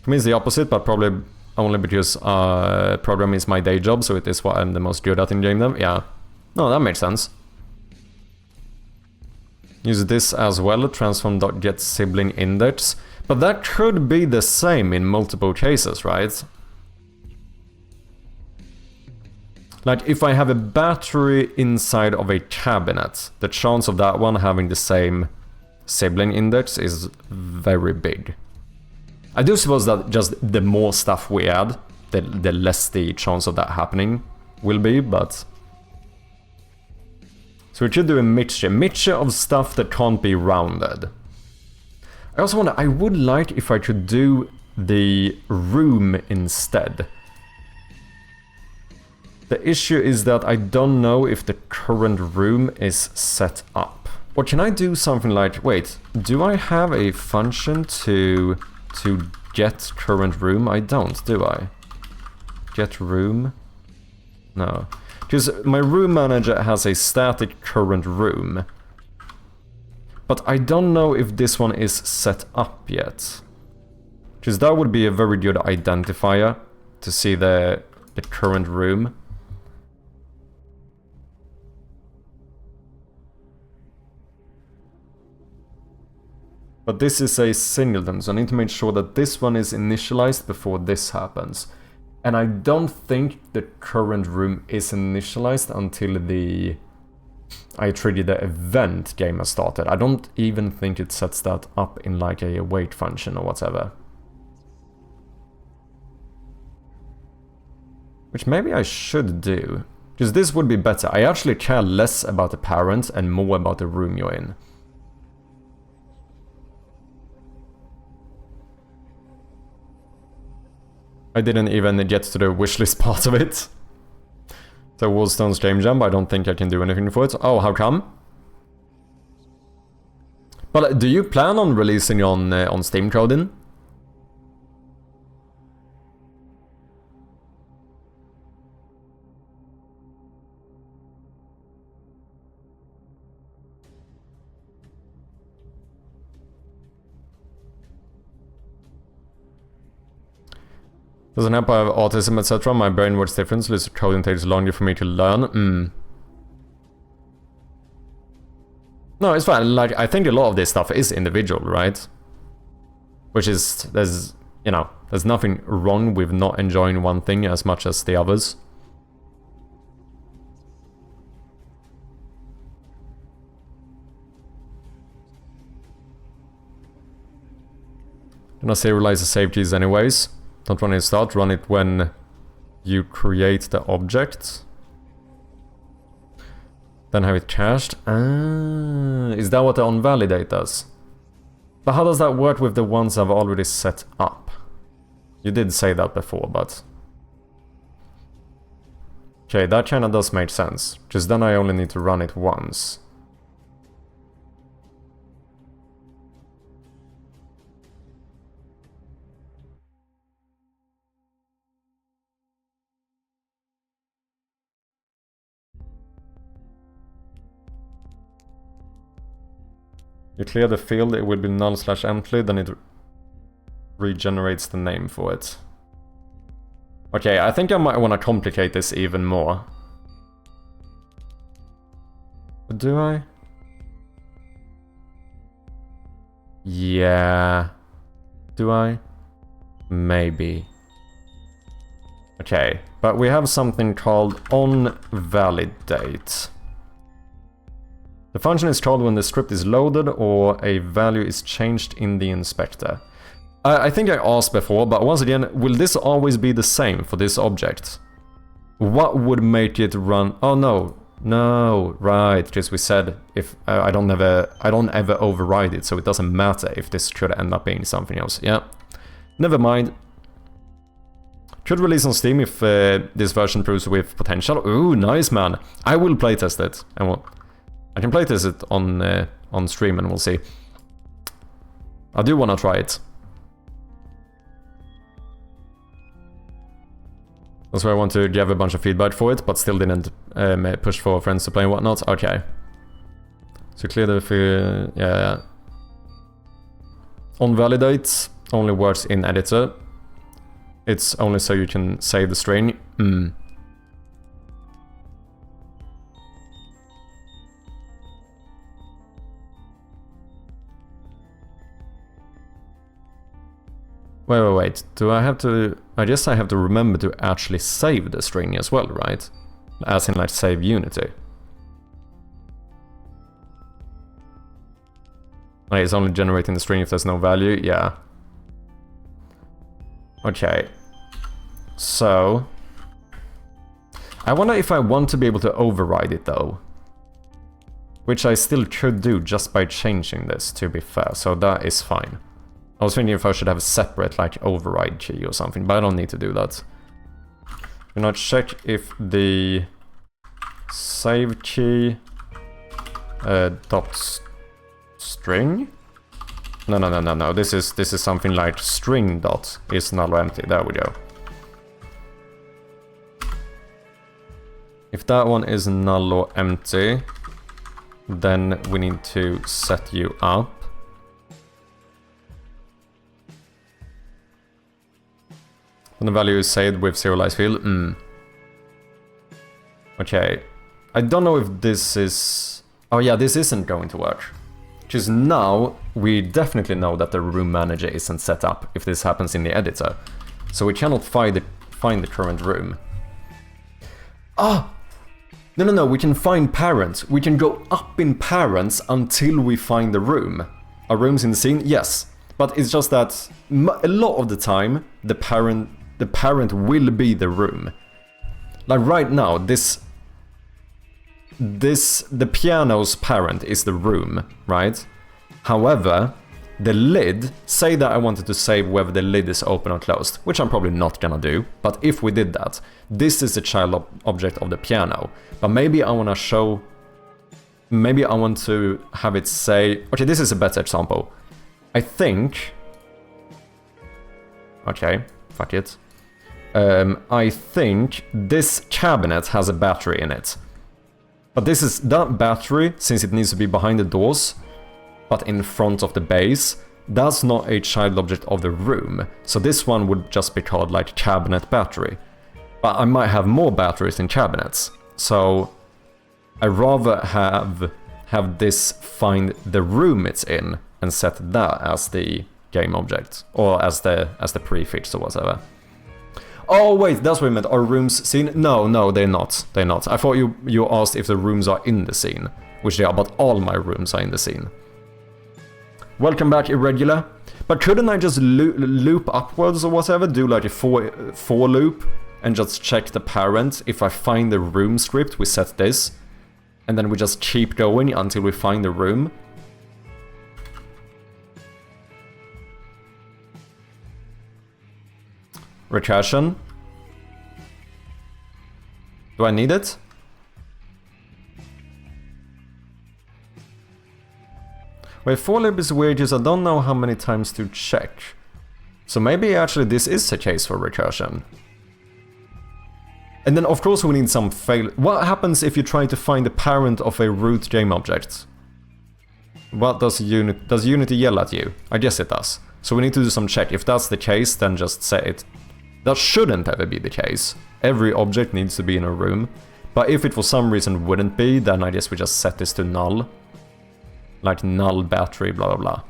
For me it's the opposite, but probably only because programming is my day job, so it is what I'm the most good at in game dev. Yeah. No, that makes sense. Use this as well, transform.get sibling index. But that could be the same in multiple cases, right? Like, if I have a battery inside of a cabinet, the chance of that one having the same sibling index is very big. I do suppose that just the more stuff we add, the less the chance of that happening will be, but... So we should do a mixture of stuff that can't be rounded. I also wonder, I would like if I could do the room instead. The issue is that I don't know if the current room is set up. Or can I do something like, wait, do I have a function to get current room? I don't, do I? Get room? No. Because my room manager has a static current room. But I don't know if this one is set up yet. Because that would be a very good identifier to see the current room. But this is a singleton, so I need to make sure that this one is initialized before this happens. And I don't think the current room is initialized until I trigger the event game has started. I don't even think it sets that up in like a wait function or whatever. Which maybe I should do. Because this would be better. I actually care less about the parent and more about the room you're in. I didn't even get to the wishlist part of it. So Wallstone's Game Jam, I don't think I can do anything for it. Oh, how come? But do you plan on releasing on Steam Coding? Doesn't help I have autism, etc. My brain works differently, so coding takes longer for me to learn. No, it's fine. Like, I think a lot of this stuff is individual, right? Which is, there's nothing wrong with not enjoying one thing as much as the others. Gonna serialize the save keys anyways. Don't run it start, run it when you create the object. Then have it cached. Is that what the onValidate does? But how does that work with the ones I've already set up? You did say that before, but... Okay, that kinda does make sense. Because then I only need to run it once. You clear the field, it will be null/empty, then it regenerates the name for it. Okay, I think I might want to complicate this even more. But do I? Yeah. Do I? Maybe. Okay, but we have something called onValidate. The function is called when the script is loaded or a value is changed in the inspector. I think I asked before, but once again, will this always be the same for this object? What would make it run? Oh no, no, right, because we said if I don't ever override it, so it doesn't matter if this should end up being something else. Yeah, never mind. Should release on Steam if this version proves with potential. Ooh, nice, man. I will playtest it, and I can playtest it on stream, and we'll see. I do want to try it. That's why I want to give a bunch of feedback for it, but still didn't push for friends to play and whatnot. Okay. So clear the... yeah. On-validate only works in editor. It's only so you can save the string. Wait. Do I have to... I guess I have to remember to actually save the string as well, right? As in, like, save Unity. Like, it's only generating the string if there's no value? Yeah. Okay. So... I wonder if I want to be able to override it, though. Which I still could do just by changing this, to be fair, so that is fine. I was thinking if I should have a separate, like, override key or something, but I don't need to do that. I'm gonna check if the save key dot string. No. This is something like string dot is null or empty. There we go. If that one is null or empty, then we need to set you up. And the value is saved with serialized field. Okay. I don't know if this is... Oh yeah, this isn't going to work. Because now, we definitely know that the room manager isn't set up if this happens in the editor. So we cannot find the current room. Ah! No, we can find parents. We can go up in parents until we find the room. Are rooms in the scene? Yes. But it's just that a lot of the time, the parent will be the room. Like right now, the piano's parent is the room, right? However, the lid, say that I wanted to save whether the lid is open or closed, which I'm probably not gonna do, but if we did that, this is the child object of the piano. But maybe I wanna show, maybe I want to have it say, okay, this is a better example. I think, okay, fuck it. I think this cabinet has a battery in it. But this is that battery, since it needs to be behind the doors, but in front of the base, that's not a child object of the room. So this one would just be called like cabinet battery. But I might have more batteries in cabinets. So I rather have this find the room it's in and set that as the game object, or as the prefix or whatever. Oh wait, that's what you meant. Are rooms seen? No, they're not. They're not. I thought you asked if the rooms are in the scene, which they are, but all my rooms are in the scene. Welcome back, Irregular. But couldn't I just loop upwards or whatever? Do like a for loop and just check the parent. If I find the room script, we set this. And then we just keep going until we find the room. Recursion. Do I need it? Wait, for loop is weird because I don't know how many times to check. So maybe actually this is a case for recursion. And then of course we need some fail. What happens if you try to find the parent of a root game object? What does Unity yell at you? I guess it does. So we need to do some check. If that's the case, then just say it. That shouldn't ever be the case. Every object needs to be in a room. But if it for some reason wouldn't be, then I guess we just set this to null. Like null battery, blah blah blah.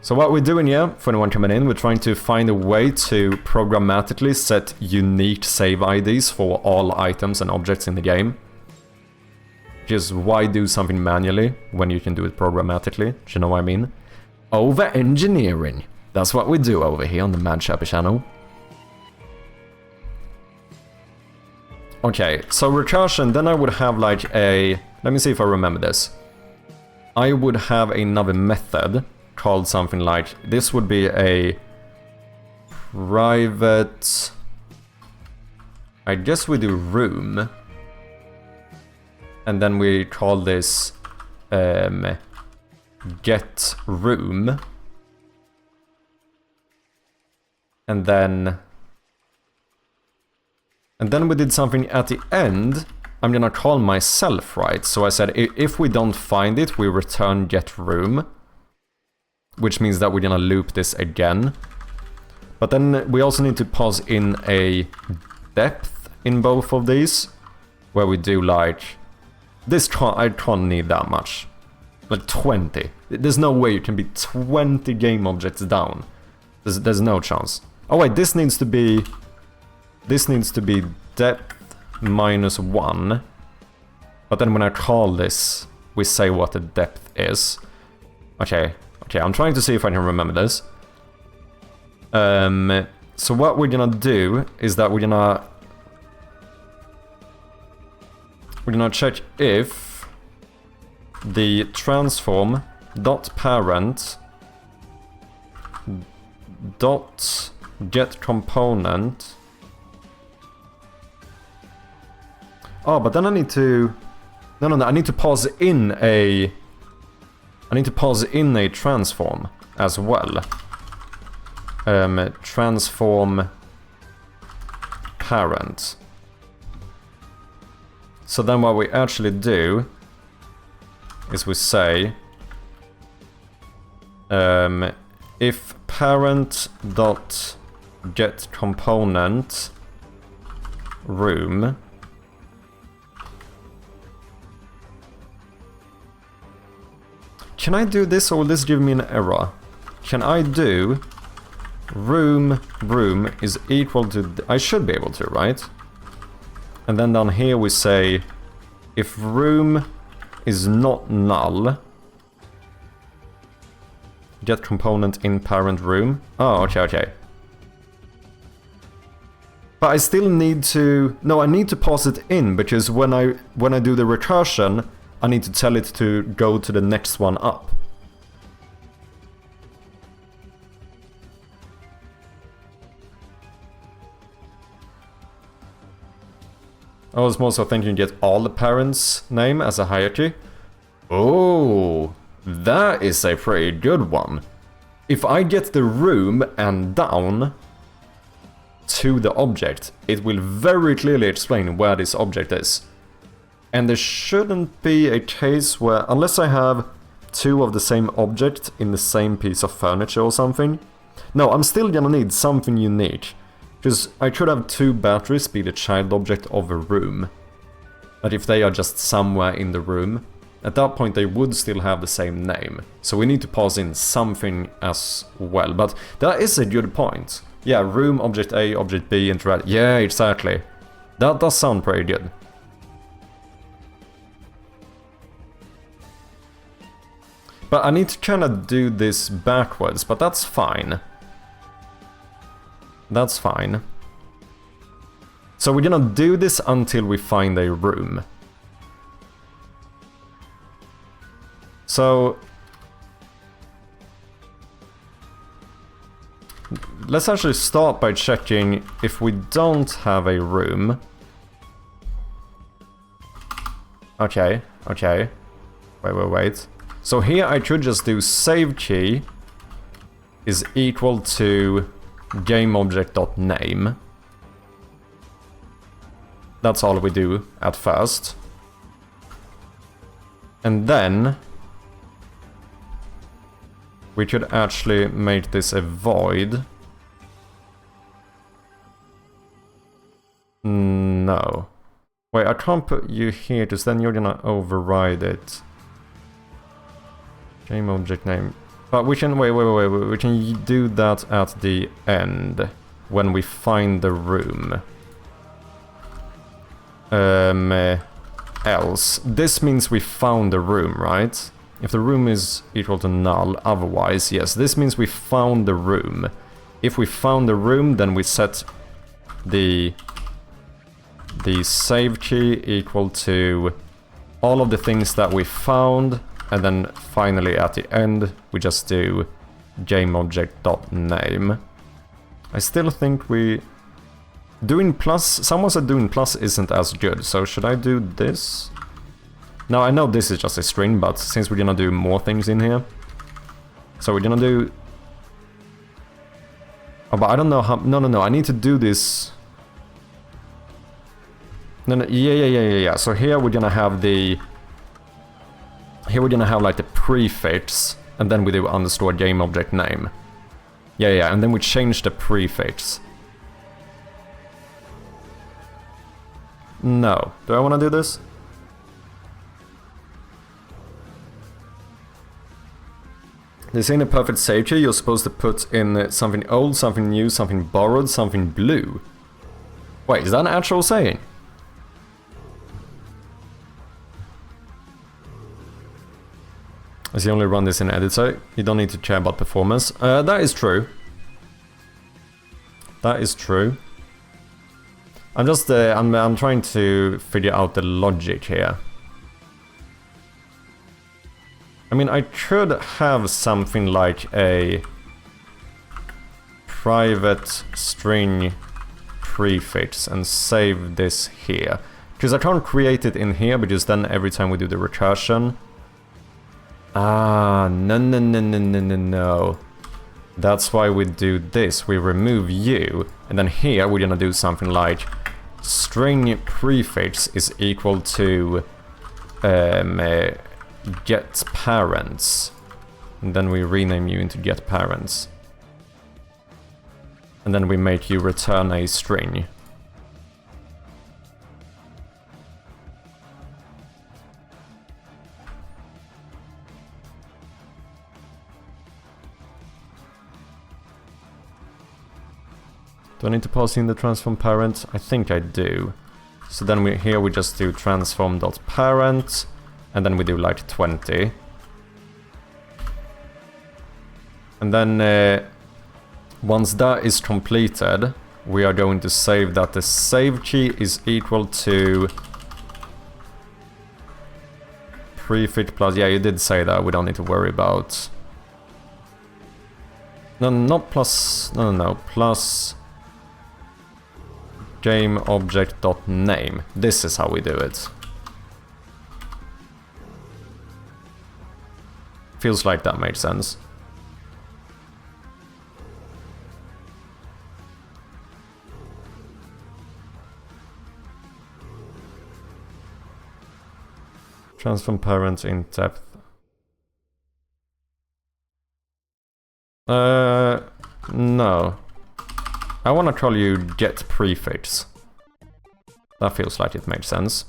So what we're doing here, for anyone coming in, we're trying to find a way to programmatically set unique save IDs for all items and objects in the game. Just why do something manually when you can do it programmatically? Do you know what I mean? Over-engineering. That's what we do over here on the Mad Chappy channel. Okay, so recursion, then I would have like a... Let me see if I remember this. I would have another method called something like... This would be a private... I guess we do room. And then we call this get room. And then we did something at the end. I'm gonna call myself, right? So I said if we don't find it, we return get room. Which means that we're gonna loop this again. But then we also need to pause in a depth in both of these. Where we do like... This I can't need that much. Like 20. There's no way you can be 20 game objects down. There's no chance. Oh wait, this needs to be... This needs to be depth -1. But then when I call this, we say what the depth is. Okay, I'm trying to see if I can remember this. So what we're gonna do is that we're gonna check if the transform dot parent dot get component. Oh, but then I need to... No, I need to pause in a... I need to pause in a transform as well. Transform parent. So then what we actually do is we say if parent dot get component room Can I do this or will this give me an error? Can I do room is equal to... I should be able to, right? And then down here we say if room is not null, get component in parent room. Oh, okay. But I still need to... No, I need to pass it in, because when I do the recursion, I need to tell it to go to the next one up. I was also thinking get all the parents' name as a hierarchy. Oh, that is a pretty good one. If I get the room and down to the object, it will very clearly explain where this object is. And there shouldn't be a case where, unless I have two of the same object in the same piece of furniture or something. No, I'm still gonna need something unique. Because I could have two batteries be the child object of a room. But if they are just somewhere in the room, at that point they would still have the same name. So we need to pass in something as well. But that is a good point. Yeah, room, object A, object B, interact. Yeah, exactly. That does sound pretty good. But I need to kind of do this backwards, but that's fine. That's fine. So we're gonna do this until we find a room. So let's actually start by checking if we don't have a room. Okay. Wait. So here I could just do save key is equal to gameObject.name. That's all we do at first. And then we could actually make this a void. No. Wait, I can't put you here because then you're gonna override it. GameObject.name. But we can, wait, we can do that at the end, when we find the room. Else. This means we found the room, right? If the room is equal to null, otherwise, yes, this means we found the room. If we found the room, then we set the save key equal to all of the things that we found, and then finally at the end, we just do gameObject.name. I still think doing plus, someone said doing plus isn't as good, so should I do this? Now I know this is just a string, but since we're gonna do more things in here, so we're gonna do... Oh, but I don't know how... No, I need to do this... No, yeah. So here we're gonna have the... Here we're gonna have like the prefix, and then we do underscore gameObject.name. Yeah, and then we change the prefix. No. Do I wanna do this? This ain't a perfect save key, you're supposed to put in something old, something new, something borrowed, something blue. Wait, is that an actual saying? As you only run this in editor, you don't need to care about performance. That is true. That is true. I'm just, I'm trying to figure out the logic here. I mean, I could have something like a private string prefix and save this here. Because I can't create it in here, because then every time we do the recursion... Ah, no. That's why we do this. We remove you, and then here we're gonna do something like string prefix is equal to get parents, and then we rename you into get parents, and then we make you return a string. Do I need to pass in the transform parent? I think I do. So then here we just do transform.parent, and then we do like 20. And then once that is completed, we are going to save that the save key is equal to prefix plus... Yeah, you did say that, we don't need to worry about... No, not plus... No, plus... gameObject.name. This is how we do it. Feels like that makes sense. Transform parent in depth. No. I want to call you get prefix. That feels like it makes sense.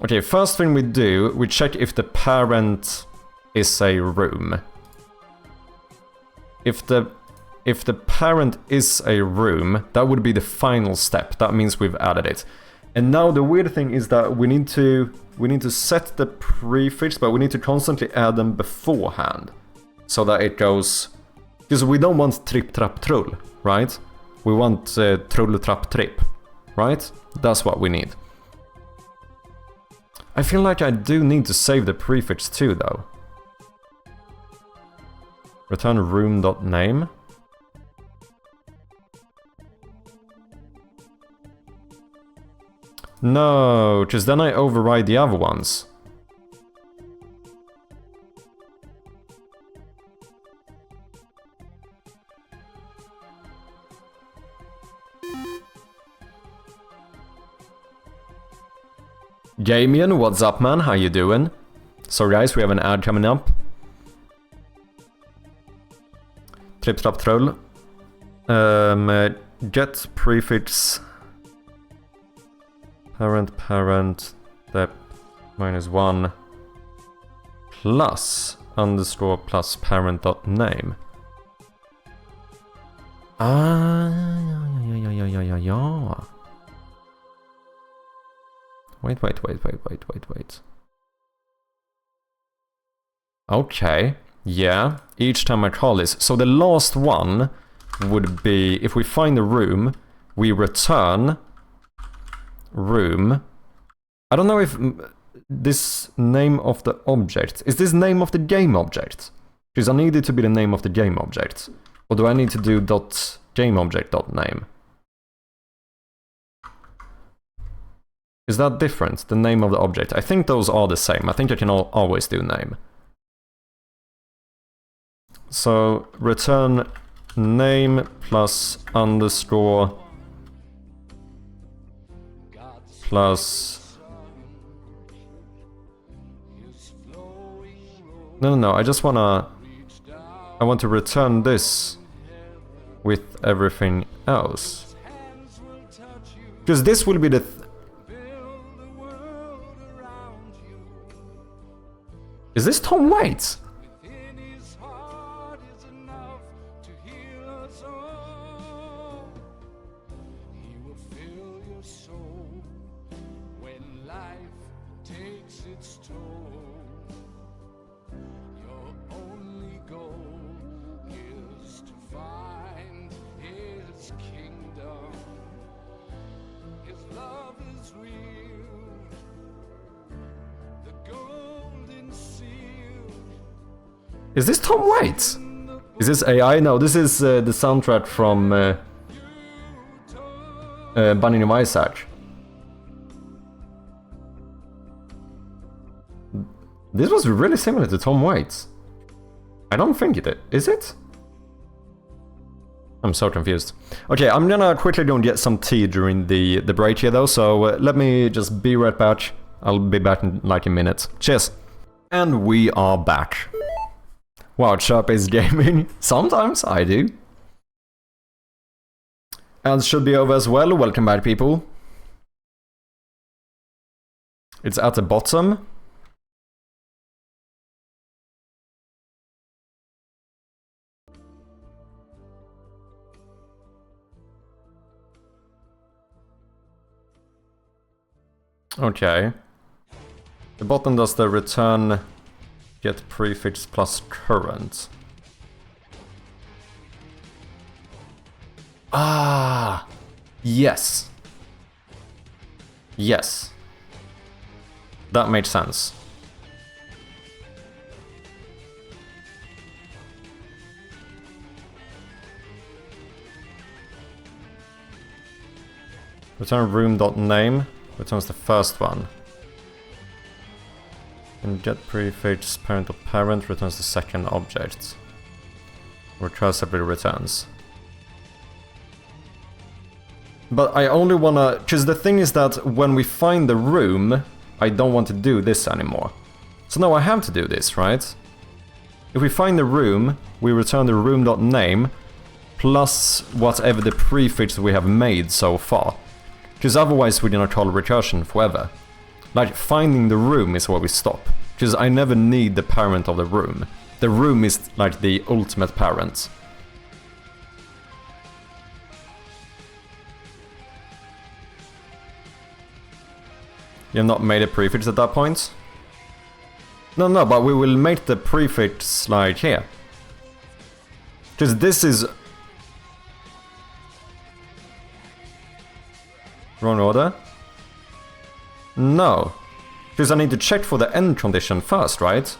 Okay, first thing we do, we check if the parent is a room. If the parent is a room, that would be the final step. That means we've added it. And now the weird thing is that we need to set the prefix, but we need to constantly add them beforehand. So that it goes... Because we don't want trip, trap, trull, right? We want trull, trap, trip, right? That's what we need. I feel like I do need to save the prefix too, though. Return room.name. No, because then I override the other ones. Gamian, what's up, man? How you doing? So guys, we have an ad coming up. Trip, trap, troll. Get prefix... parent, depth -1 plus underscore plus parent.name. Ah, ja. Wait. Okay, yeah, each time I call this. So the last one would be, if we find a room, we return room. I don't know if this name of the object, is this name of the game object? Because I need it to be the name of the game object. Or do I need to do .gameObject.name? Is that different, the name of the object? I think those are the same. I think I can always do name. So return name plus underscore plus... No, I just wanna... I want to return this with everything else. Because this will be the... Is this Tom Waits? Is this Tom Waits? Is this AI? No, this is the soundtrack from Binding of Isaac. This was really similar to Tom Waits. I don't think it is it? I'm so confused. Okay, I'm gonna quickly go and get some tea during the break here though, so let me just be right back. I'll be back in like a minute. Cheers! And we are back. Wow, Sharp-Ace Gaming. Sometimes I do. Ads should be over as well. Welcome back, people. It's at the bottom. Okay. The bottom does the return get prefix plus current. Ah, yes. Yes. That makes sense. Return room.name returns the first one. And get prefix parent or parent returns the second object. Recursively returns. But I only wanna... Because the thing is that when we find the room, I don't want to do this anymore. So now I have to do this, right? If we find the room, we return the room.name plus whatever the prefix we have made so far. Because otherwise we're gonna call recursion forever. Like, finding the room is where we stop. Because I never need the parent of the room. The room is like the ultimate parent. You have not made a prefix at that point? No, but we will make the prefix like here. Because this is... Wrong order? No. Because I need to check for the end condition first, right?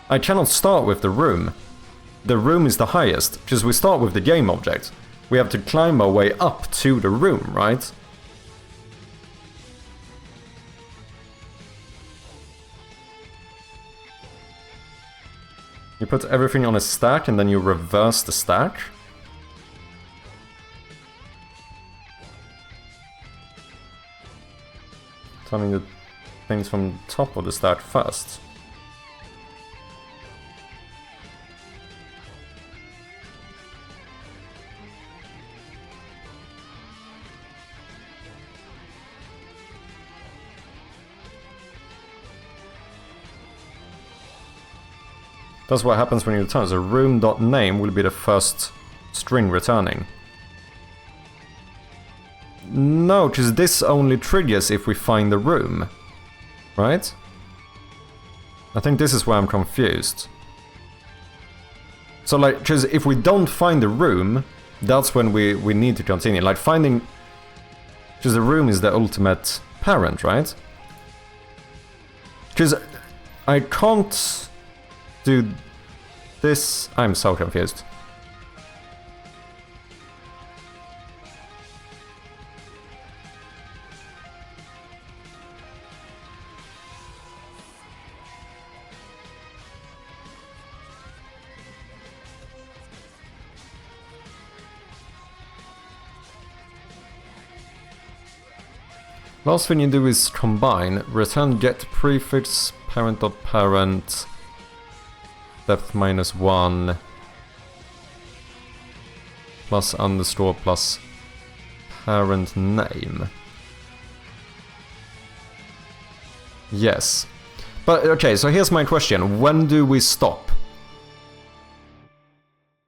I cannot start with the room. The room is the highest, because we start with the game object. We have to climb our way up to the room, right? You put everything on a stack and then you reverse the stack. Turning the things from top of the stack first. That's what happens when you return. So room.name will be the first string returning. No, because this only triggers if we find the room. Right? I think this is where I'm confused. So like, because if we don't find the room, that's when we need to continue. Like finding... Because the room is the ultimate parent, right? Because I can't do this... I'm so confused. Last thing you do is combine, return get prefix, parent.parent, depth -1, plus underscore plus parent name. Yes. But okay, so here's my question. When do we stop?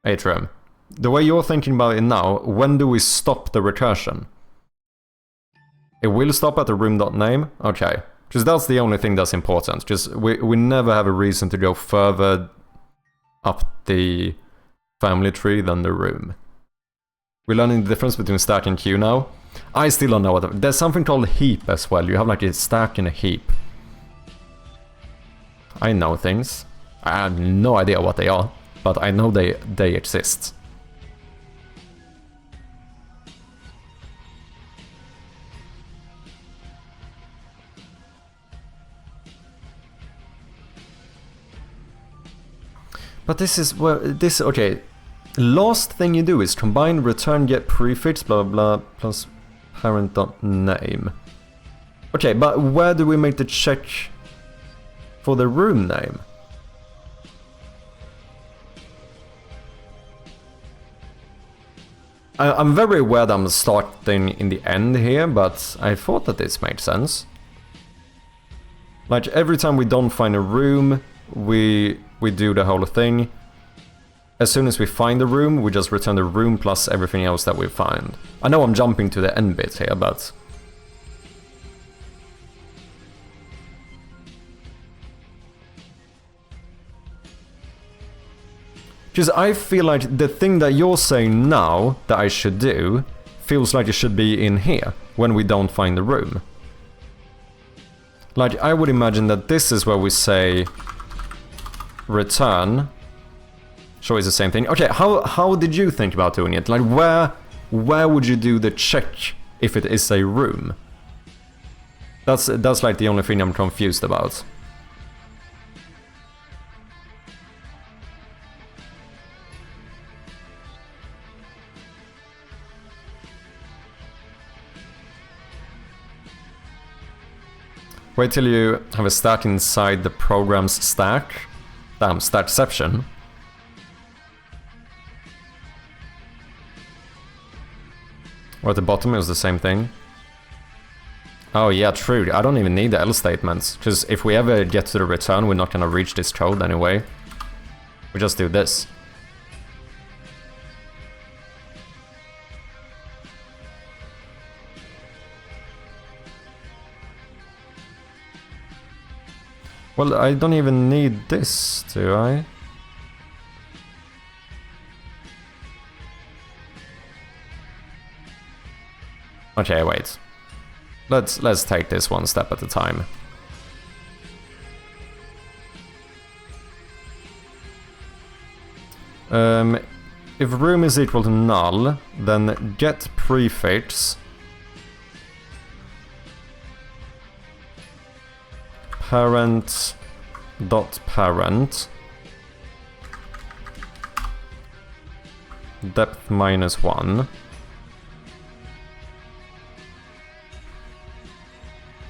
Atrium. The way you're thinking about it now, when do we stop the recursion? It will stop at the room.name? Okay. Because that's the only thing that's important. Just we never have a reason to go further up the family tree than the room. We're learning the difference between stack and queue now. I still don't know what... There's something called heap as well. You have like a stack and a heap. I know things. I have no idea what they are. But I know they exist. But this is where this okay. Last thing you do is combine return get prefix blah blah blah plus parent.name. Okay, but where do we make the check for the room name? I'm very aware that I'm starting in the end here, but I thought that this made sense. Like every time we don't find a room, we do the whole thing. As soon as we find the room, we just return the room plus everything else that we find. I know I'm jumping to the end bit here, but... Because I feel like the thing that you're saying now that I should do feels like it should be in here, when we don't find the room. Like, I would imagine that this is where we say... return. Sure, it's the same thing. Okay, how did you think about doing it? Like, where would you do the check if it is a room? That's like the only thing I'm confused about. Wait till you have a stack inside the program's stack. Damn, stackception. Or at the bottom it was the same thing. Oh yeah, true. I don't even need the else statements. Because if we ever get to the return, we're not gonna reach this code anyway. We just do this. Well, I don't even need this, do I? Okay, wait. Let's take this one step at a time. If room is equal to null, then get prefix parent dot parent depth -1.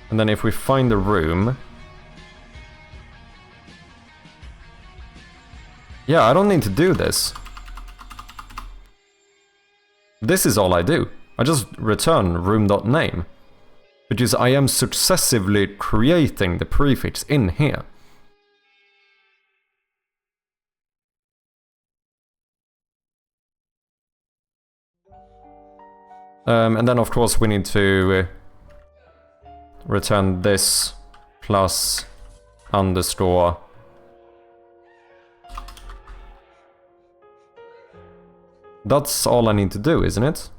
And then if we find the room... Yeah, I don't need to do this. This is all I do. I just return room.name. Because I am successively creating the prefix in here. And then of course we need to return this plus underscore. That's all I need to do, isn't it?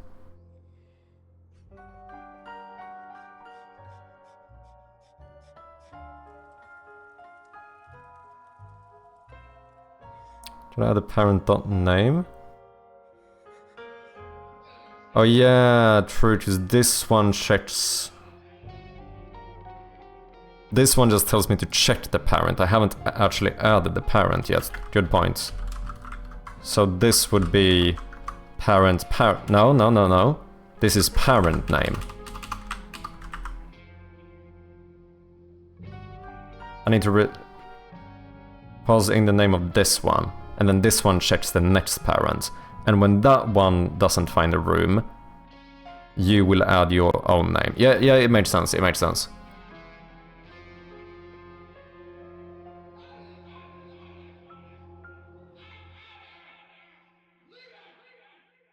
Should I add a parent.name? Oh yeah, true, because this one checks... This one just tells me to check the parent. I haven't actually added the parent yet. Good point. So this would be parent no. This is parent name. I need to pass in the name of this one. And then this one checks the next parent. And when that one doesn't find a room, you will add your own name. Yeah, it makes sense, it makes sense.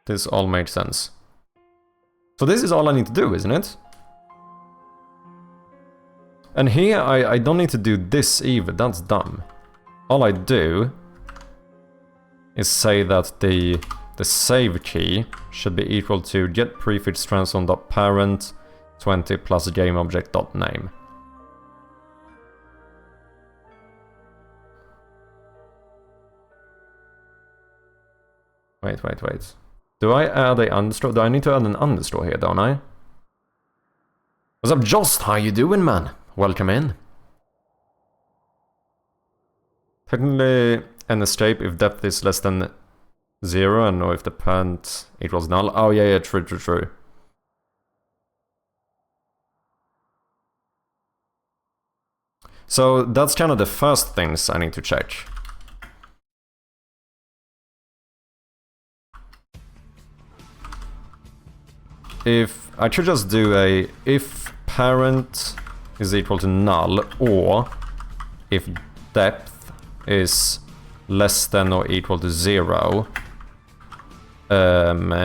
This all makes sense. So this is all I need to do, isn't it? And here I don't need to do this either, that's dumb. All I do is say that the save key should be equal to get prefix transform.parent 20 plus gameObject.name. Wait. Do I add a underscore? Do I need to add an underscore here, don't I? What's up, Jost? How you doing, man? Welcome in. Technically, an escape if depth is less than 0 and or if the parent equals null. Oh yeah, true. So that's kind of the first things I need to check. If I should just do a if parent is equal to null or if depth is less than or equal to 0. Well,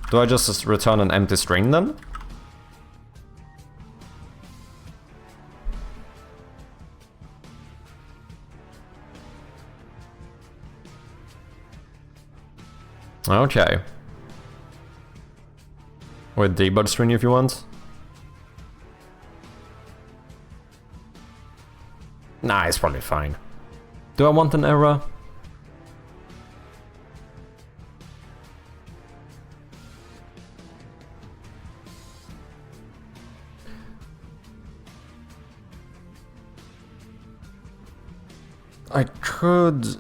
do I just return an empty string then? Okay. Or a debug string if you want. Nah, it's probably fine. Do I want an error? I could...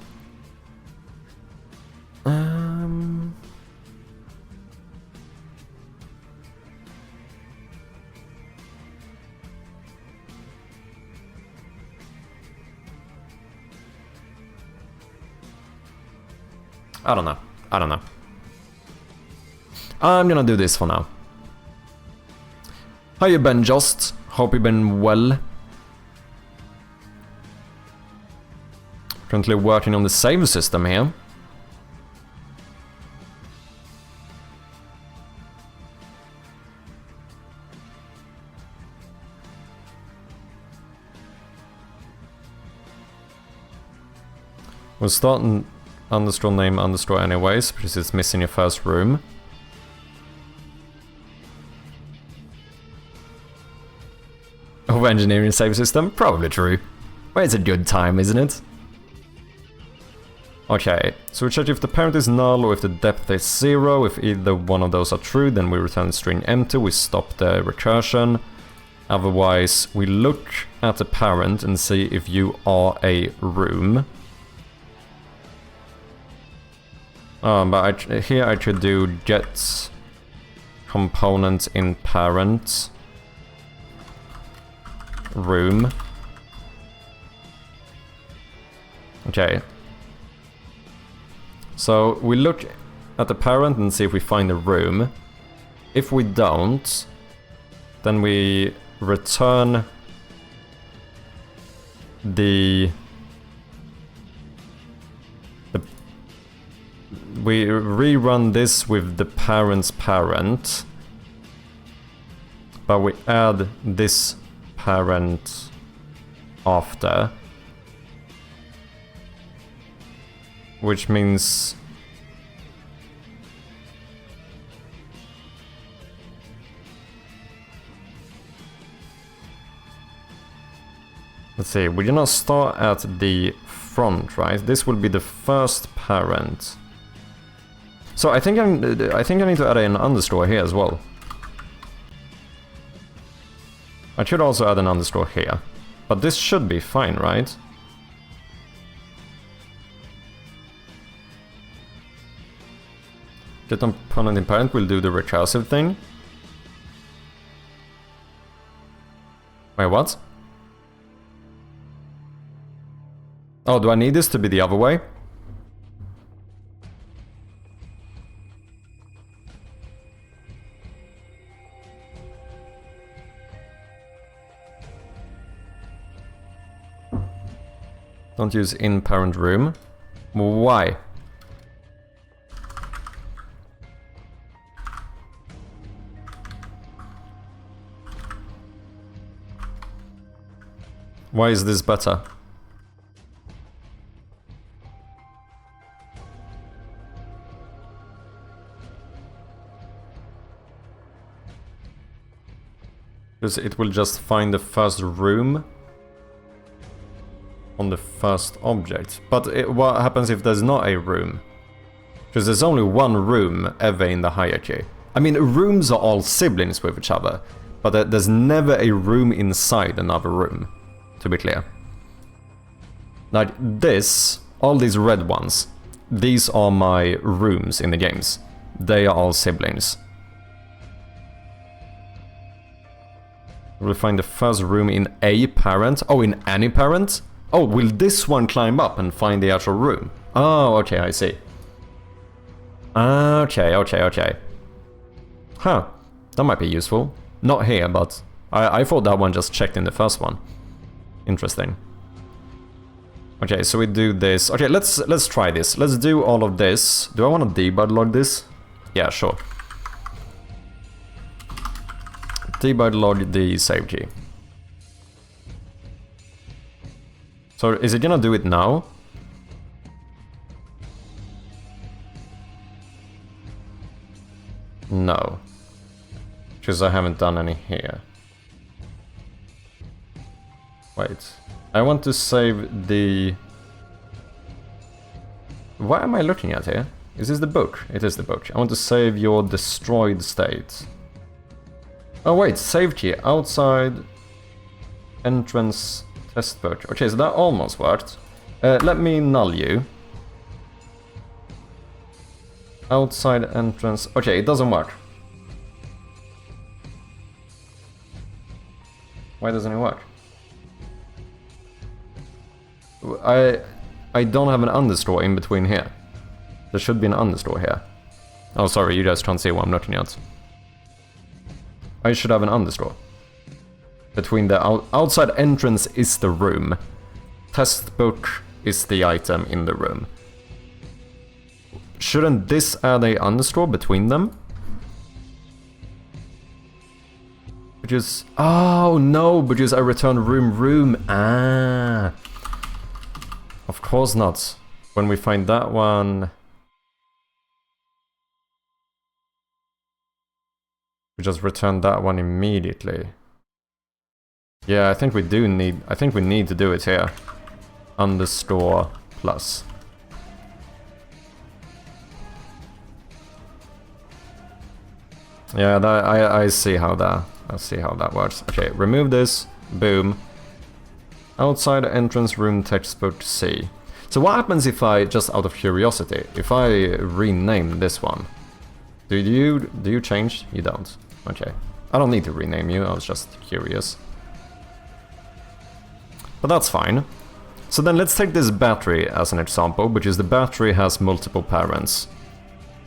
I don't know. I'm gonna do this for now. How you been, Jost? Hope you've been well. Currently working on the save system here. We'll start in underscore name underscore anyways, because it's missing your first room. Over engineering save system? Probably true. But it's a good time, isn't it? Okay, so we check if the parent is null or if the depth is 0. If either one of those are true, then we return the string empty, we stop the recursion. Otherwise, we look at the parent and see if you are a room. But here I should do get component in parent room. Okay. So we look at the parent and see if we find a room. If we don't, then we return we rerun this with the parent's parent, but we add this parent after, which means let's see, we do not start at the front, right? This will be the first parent. So I think I need to add an understore here as well. I should also add an understore here. But this should be fine, right? Get opponent in parent will do the recursive thing. Wait, what? Oh, do I need this to be the other way? Don't use in parent room. Why? Why is this better? Because it will just find the first room on the first object. But what happens if there's not a room? Because there's only one room ever in the hierarchy. I mean, rooms are all siblings with each other, but there's never a room inside another room, to be clear. Like this, all these red ones, these are my rooms in the games. They are all siblings. We'll find the first room in a parent. Oh, in any parent? Oh, will this one climb up and find the actual room? Oh, okay, I see. Okay. Huh, that might be useful. Not here, but I thought that one just checked in the first one. Interesting. Okay, so we do this. Okay, let's try this. Let's do all of this. Do I want to debug log this? Yeah, sure. Debug log the save key. So is it gonna do it now? No. Because I haven't done any here. Wait. I want to save the... What am I looking at here? Is this the book? It is the book. I want to save your destroyed state. Oh wait, save key outside entrance test book. Okay, so that almost worked. Let me null you. Outside entrance. Okay, it doesn't work. Why doesn't it work? I don't have an understore in between here. There should be an understore here. Oh, sorry, you guys can't see what I'm looking at. I should have an understore. Between the outside entrance is the room. Test book is the item in the room. Shouldn't this add a underscore between them? Because... Oh, no, because I return room. Ah. Of course not. When we find that one... We just return that one immediately. Yeah, I think we do need... I think we need to do it here. Underscore plus. Yeah, I see how that works. Okay, remove this. Boom. Outside entrance room textbook C. So what happens if I, just out of curiosity, if I rename this one? Do you change? You don't. Okay. I don't need to rename you, I was just curious. But that's fine. So then let's take this battery as an example, because the battery has multiple parents.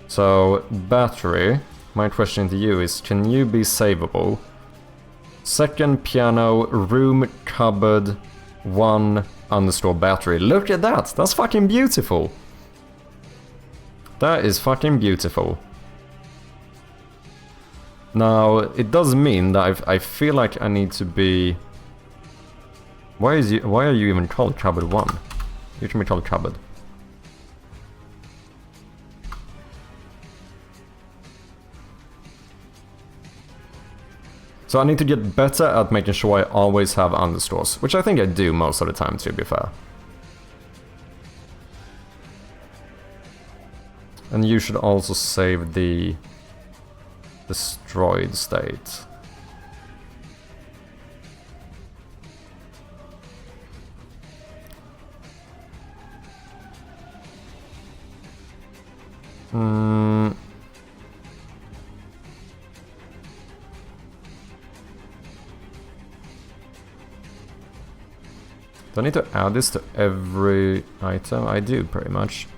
So, battery, my question to you is, can you be savable? Second piano, room, cupboard, 1 underscore battery. Look at that! That's fucking beautiful! That is fucking beautiful. Now, it does mean that I feel like I need to be... Why are you even called cupboard 1? You should be called cupboard. So I need to get better at making sure I always have underscores, which I think I do most of the time, to be fair. And you should also save the destroyed state. Do I need to add this to every item? I do, pretty much.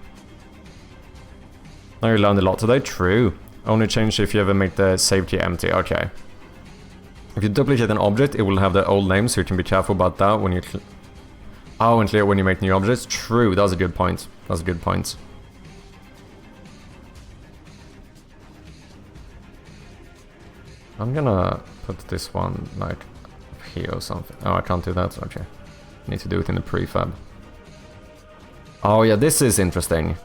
Now you learned a lot today. True. Only change if you ever make the save key empty. Okay. If you duplicate an object, it will have the old name, so you can be careful about that when you... Oh, and clear when you make new objects. True, that's a good point. That's a good point. I'm gonna put this one, like, up here or something. Oh, I can't do that? Okay. Need to do it in the prefab. Oh, yeah, this is interesting.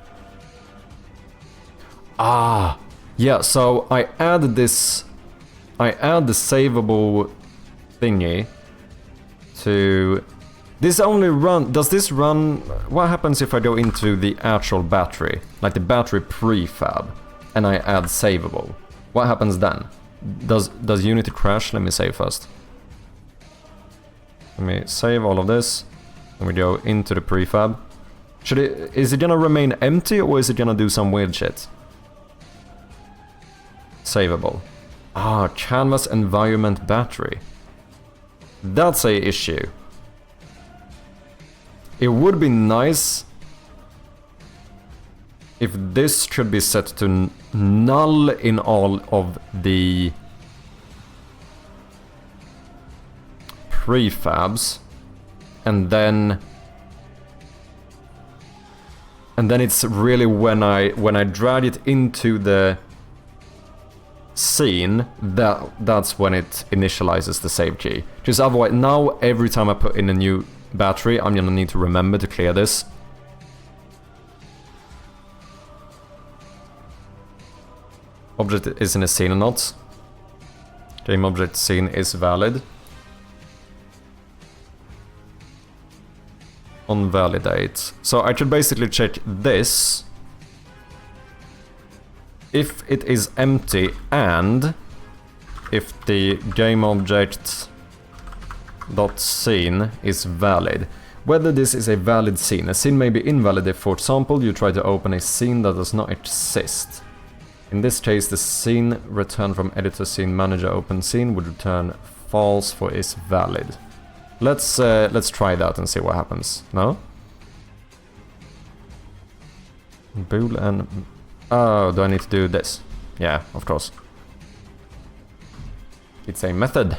Ah! Yeah, so I add this... I add the savable thingy to... This only run... Does this run... What happens if I go into the actual battery? Like the battery prefab. And I add savable. What happens then? Does Unity crash? Let me save first. Let me save all of this. Then we go into the prefab. Is it gonna remain empty or is it gonna do some weird shit? Savable. Ah, canvas environment battery. That's a issue. It would be nice if this could be set to null in all of the prefabs, and then it's really when I drag it into the scene, that's when it initializes the save key. Because otherwise, now every time I put in a new battery, I'm gonna need to remember to clear this. Object is in a scene or not. Game object scene is valid. On validate. So I should basically check this. If it is empty and if the game object dot scene is valid. Whether this is a valid scene. A scene may be invalid if, for example, you try to open a scene that does not exist. In this case, the scene returned from editor scene manager open scene would return false for is valid. Let's try that and see what happens. No? Boolean. Oh, do I need to do this? Yeah, of course. It's a method.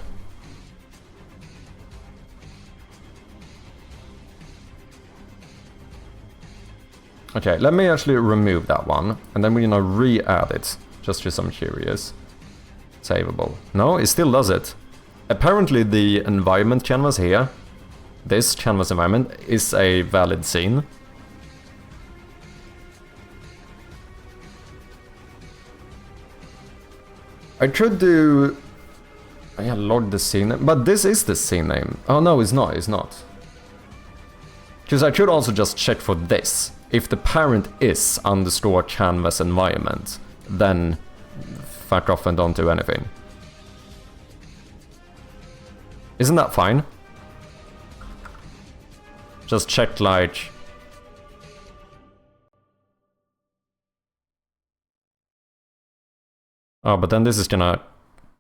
Okay, let me actually remove that one, and then we're gonna re-add it, just because I'm curious. Savable. No, it still does it. Apparently the environment canvas here, this canvas environment, is a valid scene. I could do... Yeah, log the scene, but this is the scene name. Oh no, it's not, Because I could also just check for this. If the parent is underscore canvas environment, then fuck off and don't do anything. Isn't that fine? Just check like... Oh, but then this is gonna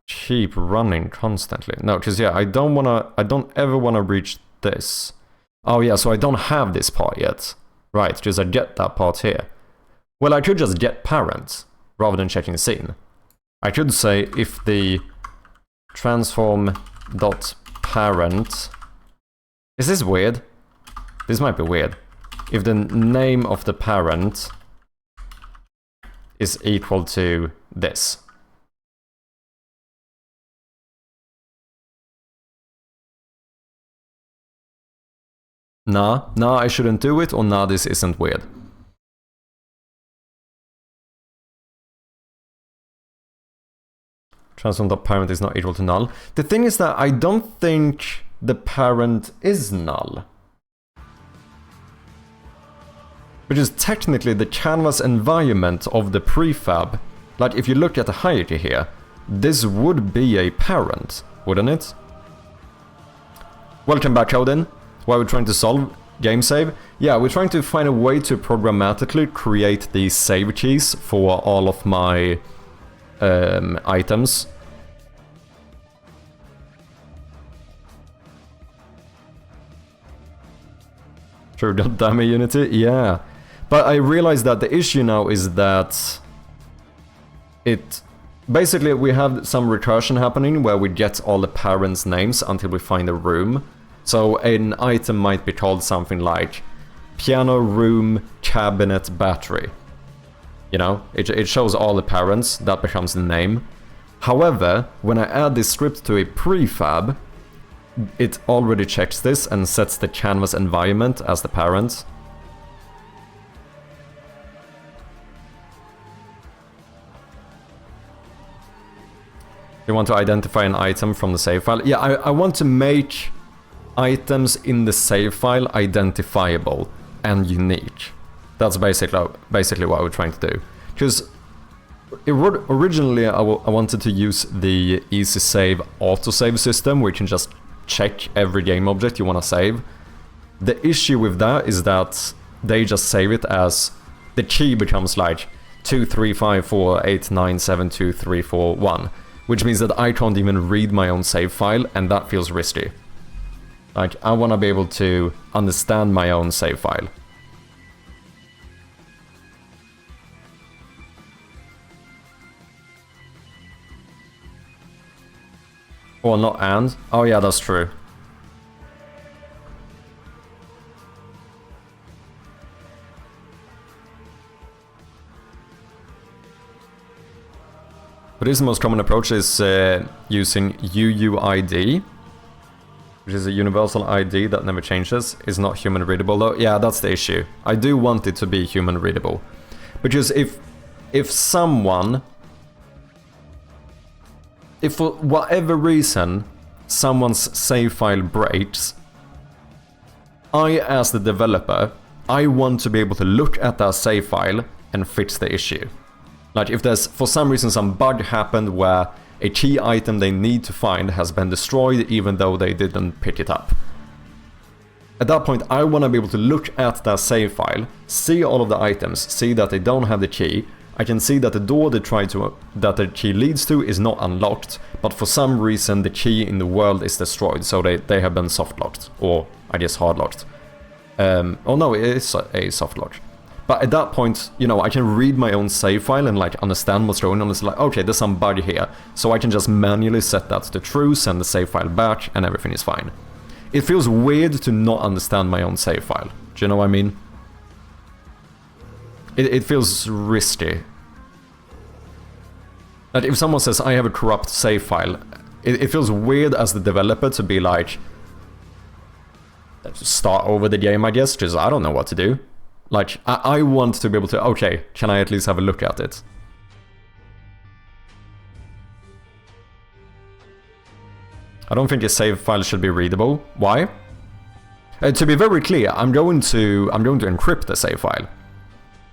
keep running constantly. No, because yeah, I don't ever wanna reach this. Oh yeah, so I don't have this part yet. Right, because I get that part here. Well, I could just get parent, rather than checking scene. I could say if the transform.parent... Is this weird? This might be weird. If the name of the parent is equal to this. Nah, I shouldn't do it, or nah, this isn't weird. Transform.parent is not equal to null. The thing is that I don't think the parent is null. Because technically the canvas environment of the prefab, like if you look at the hierarchy here, this would be a parent, wouldn't it? Welcome back, Odin. Why we're trying to solve game save? Yeah, we're trying to find a way to programmatically create these save keys for all of my items. True, damn Unity, yeah. But I realized that the issue now is that basically we have some recursion happening where we get all the parents' names until we find a room. So an item might be called something like piano, room, cabinet, battery. You know, it shows all the parents, that becomes the name. However, when I add this script to a prefab, it already checks this and sets the canvas environment as the parent. You want to identify an item from the save file? Yeah, I want to make items in the save file identifiable and unique. That's basically what we're trying to do. Because originally I wanted to use the easy save autosave system, where you can just check every game object you want to save. The issue with that is that they just save it as the key becomes like 23548972341, which means that I can't even read my own save file, and that feels risky. Like, I want to be able to understand my own save file. Or not and? Oh yeah, that's true. But this is the most common approach is using UUID, which is a universal ID that never changes. Is not human readable though. Yeah, that's the issue. I do want it to be human readable. Because if for whatever reason someone's save file breaks, I as the developer, I want to be able to look at that save file and fix the issue. Like if there's for some reason some bug happened where a key item they need to find has been destroyed even though they didn't pick it up. At that point I want to be able to look at that save file, see all of the items, see that they don't have the key. I can see that the door that the key leads to is not unlocked, but for some reason the key in the world is destroyed, so they have been soft locked, or I guess hard locked. Oh no, it is a soft lock. But at that point, you know, I can read my own save file and like understand what's going on. It's like, okay, there's some bug here, so I can just manually set that to true, send the save file back, and everything is fine. It feels weird to not understand my own save file. Do you know what I mean? It feels risky. Like if someone says I have a corrupt save file, it feels weird as the developer to be like, start over the game, I guess, because I don't know what to do. Like I want to be able to, okay, can I at least have a look at it? I don't think a save file should be readable. Why? To be very clear, I'm going to encrypt the save file.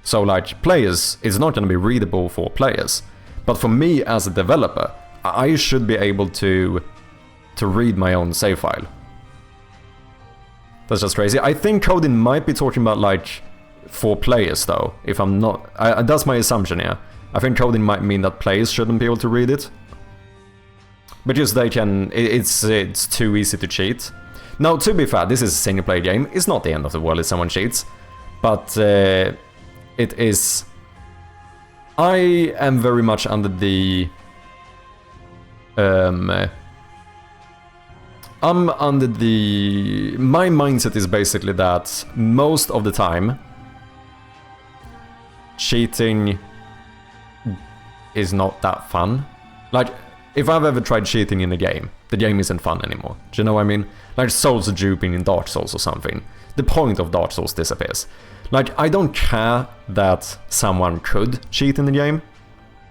So like players, it's not going to be readable for players. But for me as a developer, I should be able to read my own save file. That's just crazy. I think Codin might be talking about like for players though, if I'm not... that's my assumption, yeah. I think Codin might mean that players shouldn't be able to read it. Because they can... It's too easy to cheat. Now, to be fair, this is a single player game. It's not the end of the world if someone cheats. But it is... I am very much under the... I'm under the... My mindset is basically that most of the time, cheating is not that fun. Like, if I've ever tried cheating in a game, the game isn't fun anymore. Do you know what I mean? Like souls duping in Dark Souls or something. The point of Dark Souls disappears. Like, I don't care that someone could cheat in the game,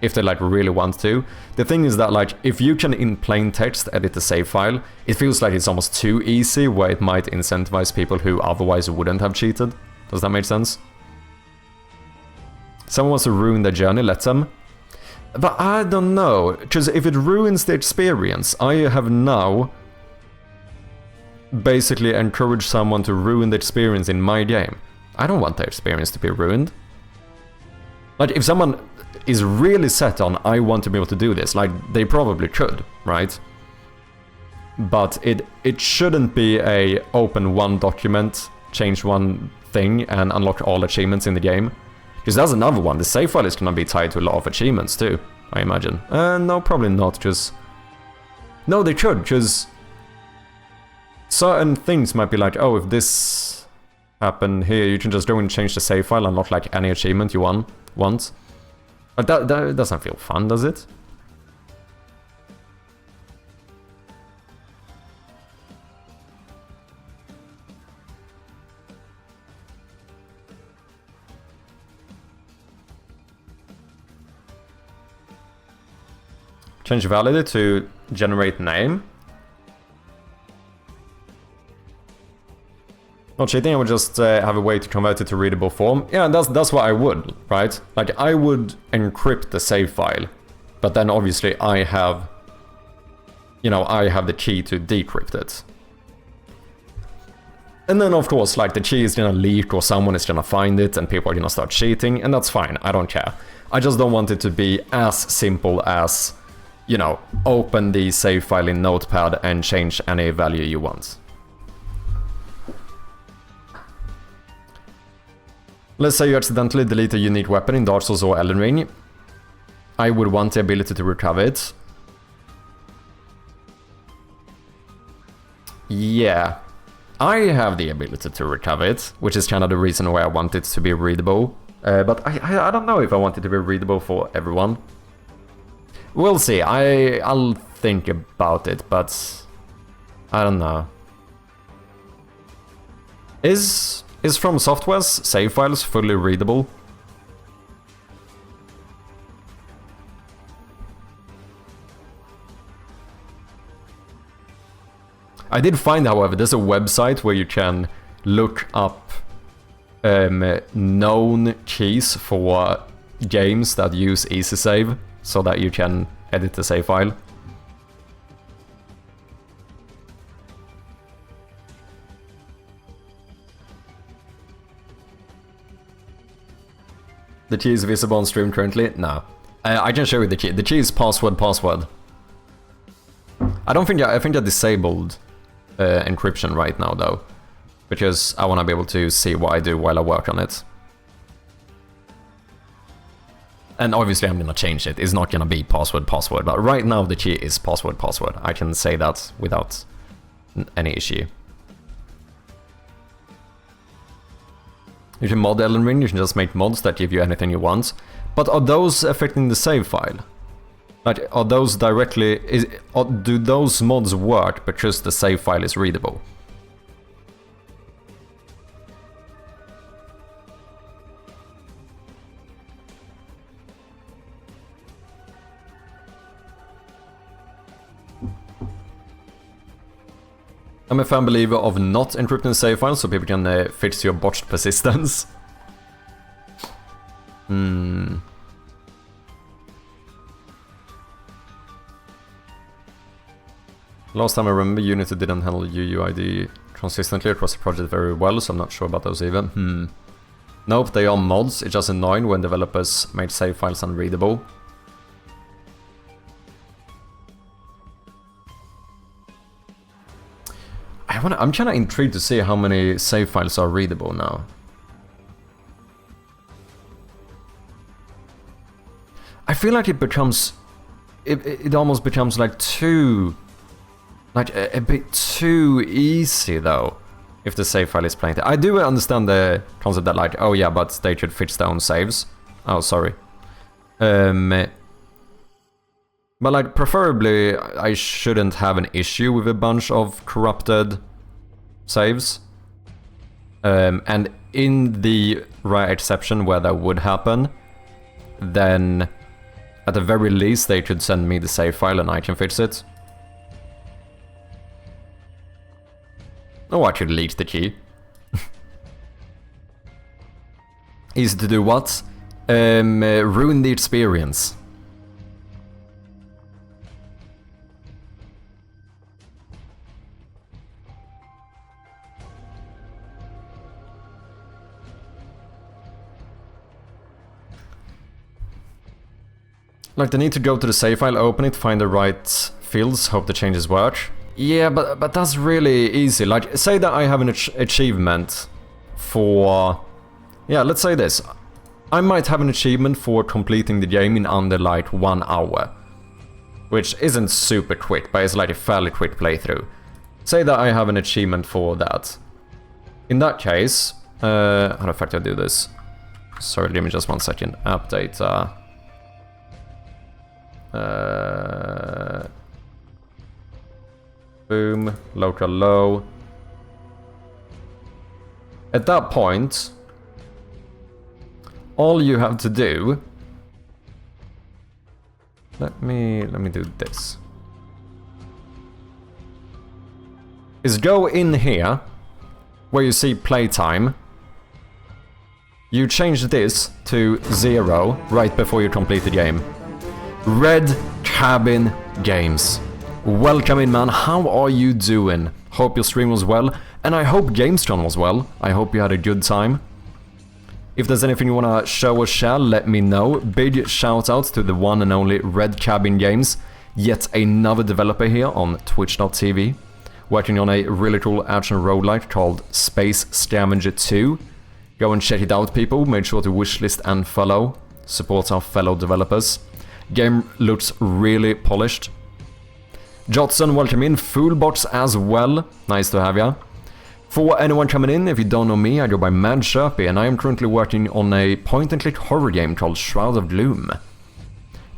if they like really want to. The thing is that like, if you can in plain text edit the save file, it feels like it's almost too easy, where it might incentivize people who otherwise wouldn't have cheated. Does that make sense? Someone wants to ruin their journey, let them. But I don't know, because if it ruins the experience, I have now basically encouraged someone to ruin the experience in my game. I don't want their experience to be ruined. Like, if someone is really set on, I want to be able to do this, like, they probably could, right? But it shouldn't be a open one document, change one thing, and unlock all achievements in the game. Because that's another one, the save file is gonna be tied to a lot of achievements too, I imagine. No, probably not, because... No, they could, because... certain things might be like, oh, if this happened here, you can just go and change the save file and not like any achievement you want. But that doesn't feel fun, does it? Change validity to generate name. Not cheating, I would just have a way to convert it to readable form. Yeah, that's what I would, right? Like, I would encrypt the save file, but then obviously I have, you know, I have the key to decrypt it. And then of course, like, the key is gonna leak or someone is gonna find it and people are gonna start cheating, and that's fine, I don't care. I just don't want it to be as simple as, you know, open the save file in Notepad and change any value you want. Let's say you accidentally delete a unique weapon in Dark Souls or Elden Ring. I would want the ability to recover it. Yeah, I have the ability to recover it, which is kind of the reason why I want it to be readable. But I don't know if I want it to be readable for everyone. We'll see, I'll think about it, but I don't know. Is From Software's save files fully readable? I did find, however, there's a website where you can look up known keys for games that use easy save, so that you can edit the save file. The key is visible on stream currently? No. I can show you the key. The key is password. I think I disabled encryption right now though, because I want to be able to see what I do while I work on it. And obviously I'm gonna change it. It's not gonna be password, but right now the key is password. I can say that without any issue. You can mod Elden Ring, you can just make mods that give you anything you want. But are those affecting the save file? Like, are those directly... do those mods work because the save file is readable? I'm a firm believer of not encrypting save files so people can fix your botched persistence. Last time I remember, Unity didn't handle UUID consistently across the project very well, so I'm not sure about those either. Nope, they are mods, it's just annoying when developers made save files unreadable. I'm kind of intrigued to see how many save files are readable now. I feel like it becomes... It almost becomes like too... Like a bit too easy though, if the save file is plain. I do understand the concept that like, oh yeah, but they should fix their own saves. Oh, sorry. But like, preferably, I shouldn't have an issue with a bunch of corrupted saves. And in the rare exception where that would happen, then at the very least they could send me the save file and I can fix it. Oh, I could leak the key. Easy to do what? Ruin the experience. Like, they need to go to the save file, open it, find the right fields, hope the changes work. Yeah, but that's really easy. Like, say that I have an achievement for... Yeah, let's say this. I might have an achievement for completing the game in under, like, 1 hour. Which isn't super quick, but it's like a fairly quick playthrough. Say that I have an achievement for that. In that case... how the fuck do I do this? Sorry, give me just 1 second. App data... boom, local low. At that point, all you have to do... Let me do this. Is go in here, where you see playtime. You change this to 0 right before you complete the game. Red Cabin Games. Welcome in, man. How are you doing? Hope your stream was well, and I hope GamesCon was well. I hope you had a good time. If there's anything you wanna show or share, let me know. Big shout out to the one and only Red Cabin Games, yet another developer here on Twitch.tv, working on a really cool action roguelike called Space Scavenger 2. Go and check it out, people. Make sure to wishlist and follow. Support our fellow developers. Game looks really polished. Jotson, welcome in. Foolbox as well. Nice to have ya. For anyone coming in, if you don't know me, I go by Mad Sherpy, and I am currently working on a point-and-click horror game called Shroud of Gloom.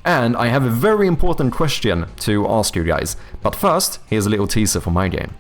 And I have a very important question to ask you guys. But first, here's a little teaser for my game.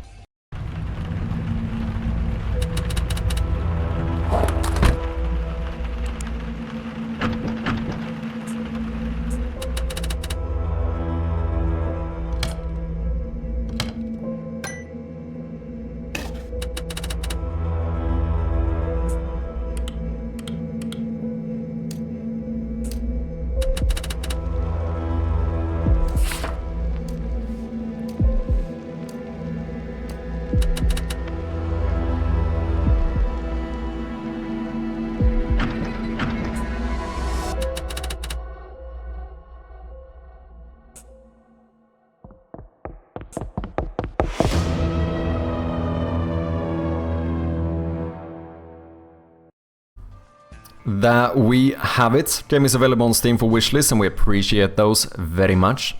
There we have it. Game is available on Steam for wishlist, and we appreciate those very much.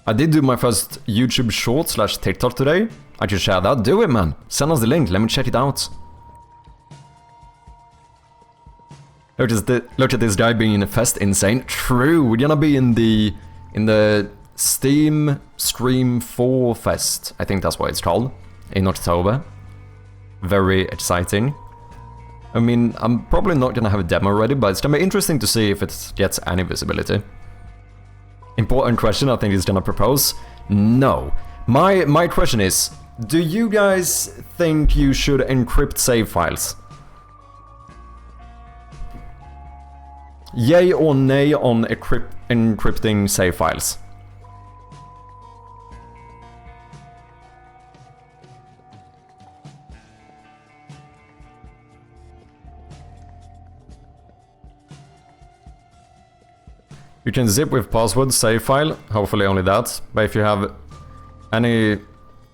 I did do my first YouTube short / TikTok today. I should share that. Do it, man. Send us the link. Let me check it out. Look at this guy being in a fest. Insane. True. We're gonna be in the Steam Stream 4 Fest. I think that's what it's called. In October. Very exciting. I mean, I'm probably not gonna have a demo ready, but it's gonna be interesting to see if it gets any visibility. Important question I think he's gonna propose. No. My question is, do you guys think you should encrypt save files? Yay or nay on encrypting save files? You can zip with password save file, hopefully only that, but if you have any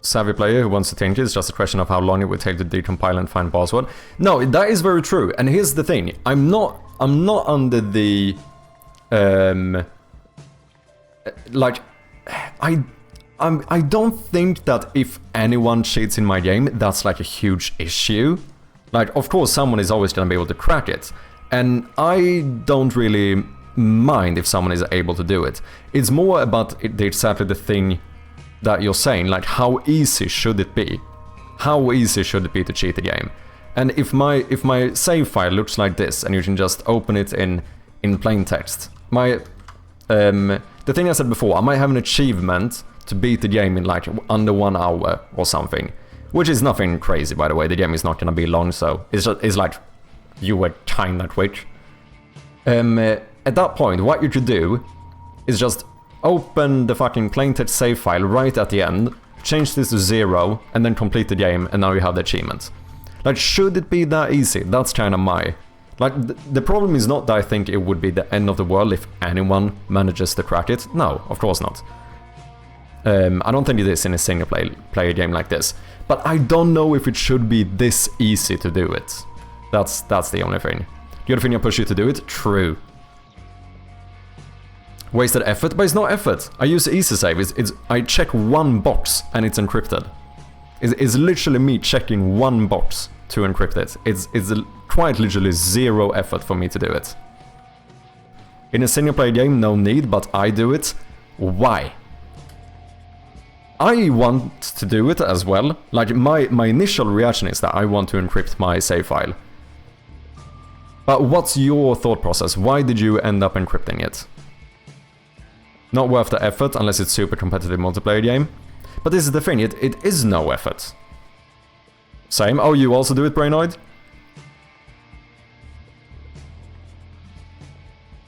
savvy player who wants to change it, it's just a question of how long it would take to decompile and find password. No, that is very true, and here's the thing, I'm not under the... like, I don't think that if anyone cheats in my game, that's like a huge issue. Like, of course someone is always gonna be able to crack it, and I don't really mind if someone is able to do it. It's more about exactly the thing that you're saying, like how easy should it be? How easy should it be to cheat the game? And if my save file looks like this, and you can just open it in plain text, the thing I said before, I might have an achievement to beat the game in like under 1 hour or something, which is nothing crazy, by the way. The game is not gonna be long, so it's like you were kinda quick. At that point, what you could do is just open the fucking plain text save file right at the end, change this to 0, and then complete the game, and now you have the achievement. Like, should it be that easy? That's kind of my... Like, the problem is not that I think it would be the end of the world if anyone manages to crack it. No, of course not. I don't think it is in a single player game like this. But I don't know if it should be this easy to do it. That's the only thing. The other thing I push you to do it? True. Wasted effort? But it's not effort. I use easy save. I check one box and it's encrypted. It's literally me checking one box to encrypt it. It's quite literally 0 effort for me to do it. In a single player game, no need, but I do it. Why? I want to do it as well. Like, my initial reaction is that I want to encrypt my save file. But what's your thought process? Why did you end up encrypting it? Not worth the effort unless it's super competitive multiplayer game. But this is the thing, it is no effort. Same. Oh, you also do it, Brainoid?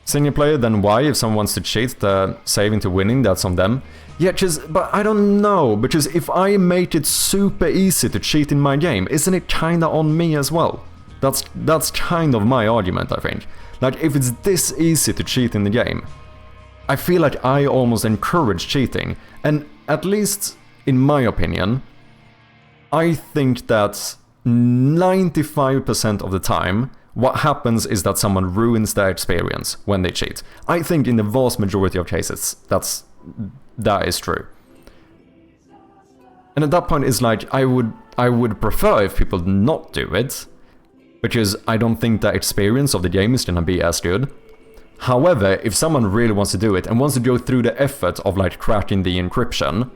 Single player, then why? If someone wants to cheat the saving to winning, that's on them. Yeah, but I don't know, because if I make it super easy to cheat in my game, isn't it kinda on me as well? That's kind of my argument, I think. Like, if it's this easy to cheat in the game, I feel like I almost encourage cheating, and at least in my opinion, I think that 95% of the time, what happens is that someone ruins their experience when they cheat. I think in the vast majority of cases, that is true. And at that point, it's like, I would prefer if people not do it, because I don't think the experience of the game is gonna be as good. However, if someone really wants to do it and wants to go through the effort of like cracking the encryption,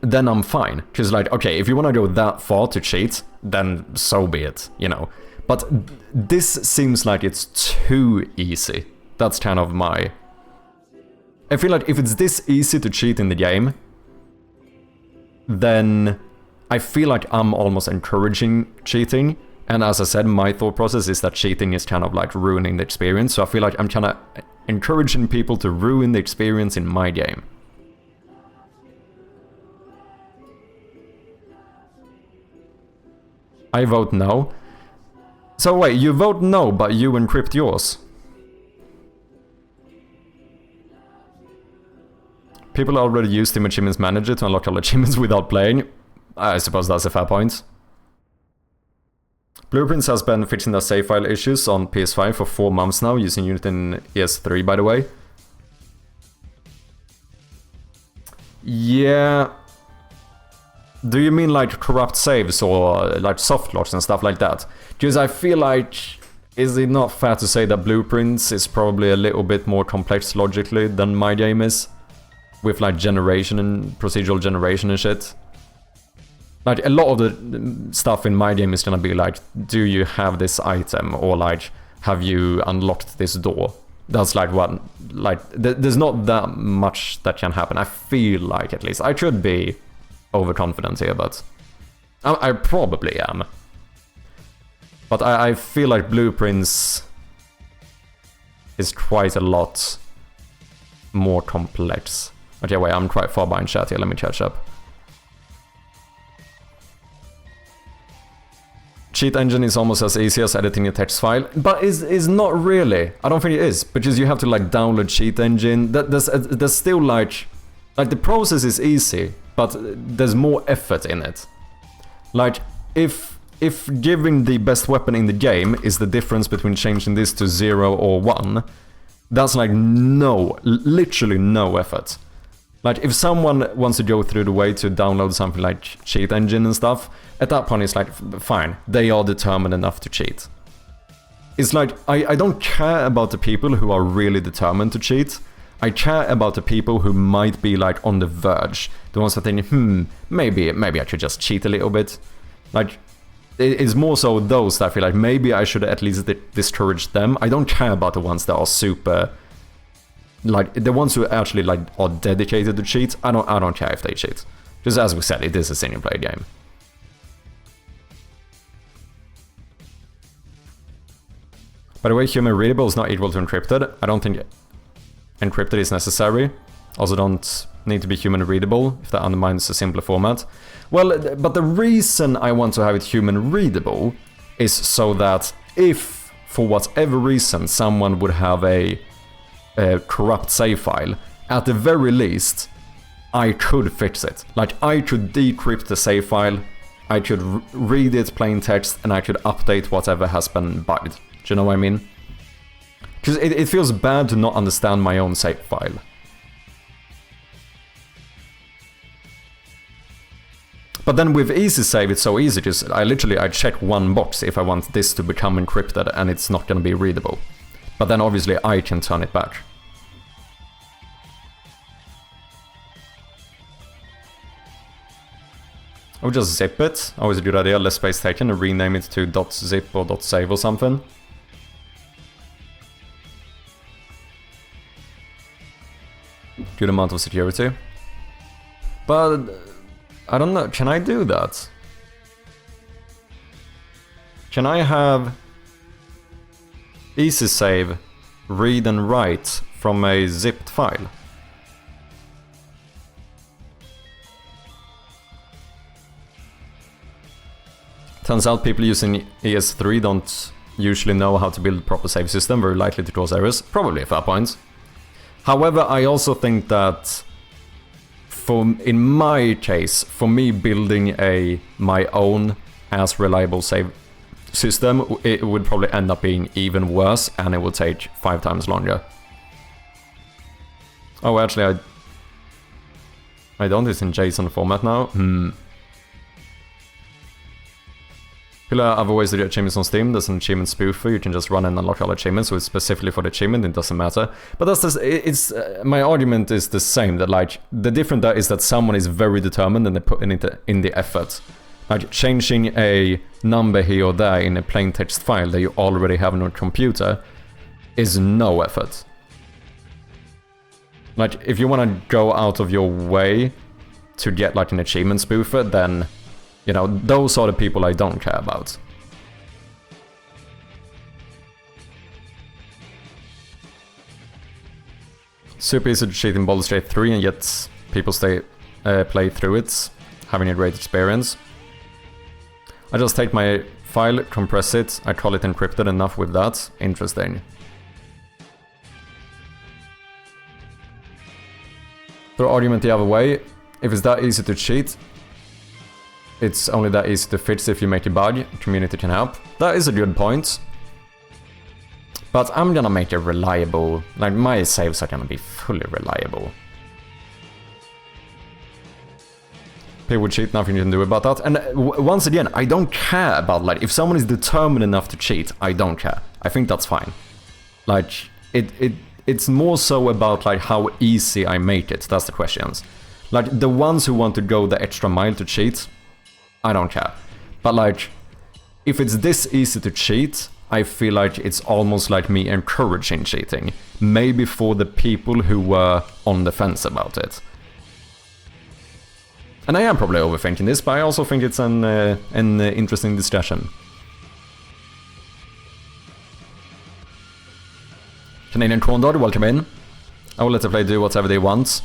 then I'm fine. Because like, okay, if you want to go that far to cheat, then so be it, you know. But this seems like it's too easy. That's kind of my... I feel like if it's this easy to cheat in the game, then I feel like I'm almost encouraging cheating. And as I said, my thought process is that cheating is kind of like ruining the experience. So I feel like I'm kind of encouraging people to ruin the experience in my game. I vote no. So wait, you vote no, but you encrypt yours. People already use Steam Achievements Manager to unlock all achievements without playing. I suppose that's a fair point. Blueprints has been fixing their save file issues on PS5 for 4 months now, using Unity in ES3, by the way. Yeah. Do you mean like corrupt saves or like soft locks and stuff like that? Because I feel like, is it not fair to say that Blueprints is probably a little bit more complex logically than my game is? With like generation and procedural generation and shit. Like, a lot of the stuff in my game is gonna be like, do you have this item? Or like, have you unlocked this door? That's like what, like, there's not that much that can happen. I feel like, at least. I should be overconfident here, but I probably am. But I feel like Blueprints is quite a lot more complex. Okay, wait, I'm quite far behind chat here, let me catch up. Cheat engine is almost as easy as editing a text file, but is not really. I don't think it is, because you have to like download cheat engine. There's still like the process is easy, but there's more effort in it. Like, if giving the best weapon in the game is the difference between changing this to 0 or 1, that's like literally no effort. Like, if someone wants to go through the way to download something like cheat engine and stuff, at that point it's like, fine, they are determined enough to cheat. It's like, I don't care about the people who are really determined to cheat. I care about the people who might be like on the verge. The ones that think, maybe I should just cheat a little bit. Like, it's more so those that I feel like maybe I should at least discourage them. I don't care about the ones that are super, like the ones who actually like are dedicated to cheat. I don't care if they cheat. Just as we said, it is a single player game. By the way, human readable is not equal to encrypted. I don't think encrypted is necessary. Also don't need to be human readable if that undermines a simpler format. Well, but the reason I want to have it human readable is so that if, for whatever reason, someone would have a corrupt save file, at the very least, I could fix it. Like, I could decrypt the save file, I could read it plain text, and I could update whatever has been bugged. Do you know what I mean? Because it feels bad to not understand my own save file. But then with easy save, it's so easy. Just I check one box if I want this to become encrypted, and it's not going to be readable. But then obviously I can turn it back. I would just zip it. Always a good idea. Less space taken, and rename it to .zip or .save or something. Good amount of security. But I don't know, can I do that? Can I have easy save read and write from a zipped file? Turns out people using ES3 don't usually know how to build a proper save system, very likely to cause errors. Probably a fair point. However, I also think that in my case, for me building my own as reliable save system, it would probably end up being even worse, and it would take 5 times longer. Oh, actually, I don't. It's in JSON format now. People have other ways to do achievements on Steam. There's an achievement spoofer. You can just run and unlock all achievements, so it's specifically for the achievement. It doesn't matter. But that's just, my argument is the same. That like the difference there is that someone is very determined and they put in the effort. Like changing a number here or there in a plain text file that you already have on your computer is no effort. Like if you want to go out of your way to get like an achievement spoofer, then you know, those are the people I don't care about. Super easy to cheat in Baldur's Gate 3 and yet people play through it, having a great experience. I just take my file, compress it, I call it encrypted, enough with that. Interesting. The argument the other way, if it's that easy to cheat, it's only that easy to fix if you make a bug, community can help. That is a good point. But I'm gonna make it reliable, like my saves are gonna be fully reliable. People would cheat, nothing you can do about that. And once again, I don't care about, like, if someone is determined enough to cheat, I don't care. I think that's fine. Like, it's more so about, like, how easy I make it, that's the questions. Like, the ones who want to go the extra mile to cheat, I don't care. But like, if it's this easy to cheat, I feel like it's almost like me encouraging cheating. Maybe for the people who were on the fence about it. And I am probably overthinking this, but I also think it's an interesting discussion. Canadian Corn Dog, welcome in. I will let the player do whatever they want.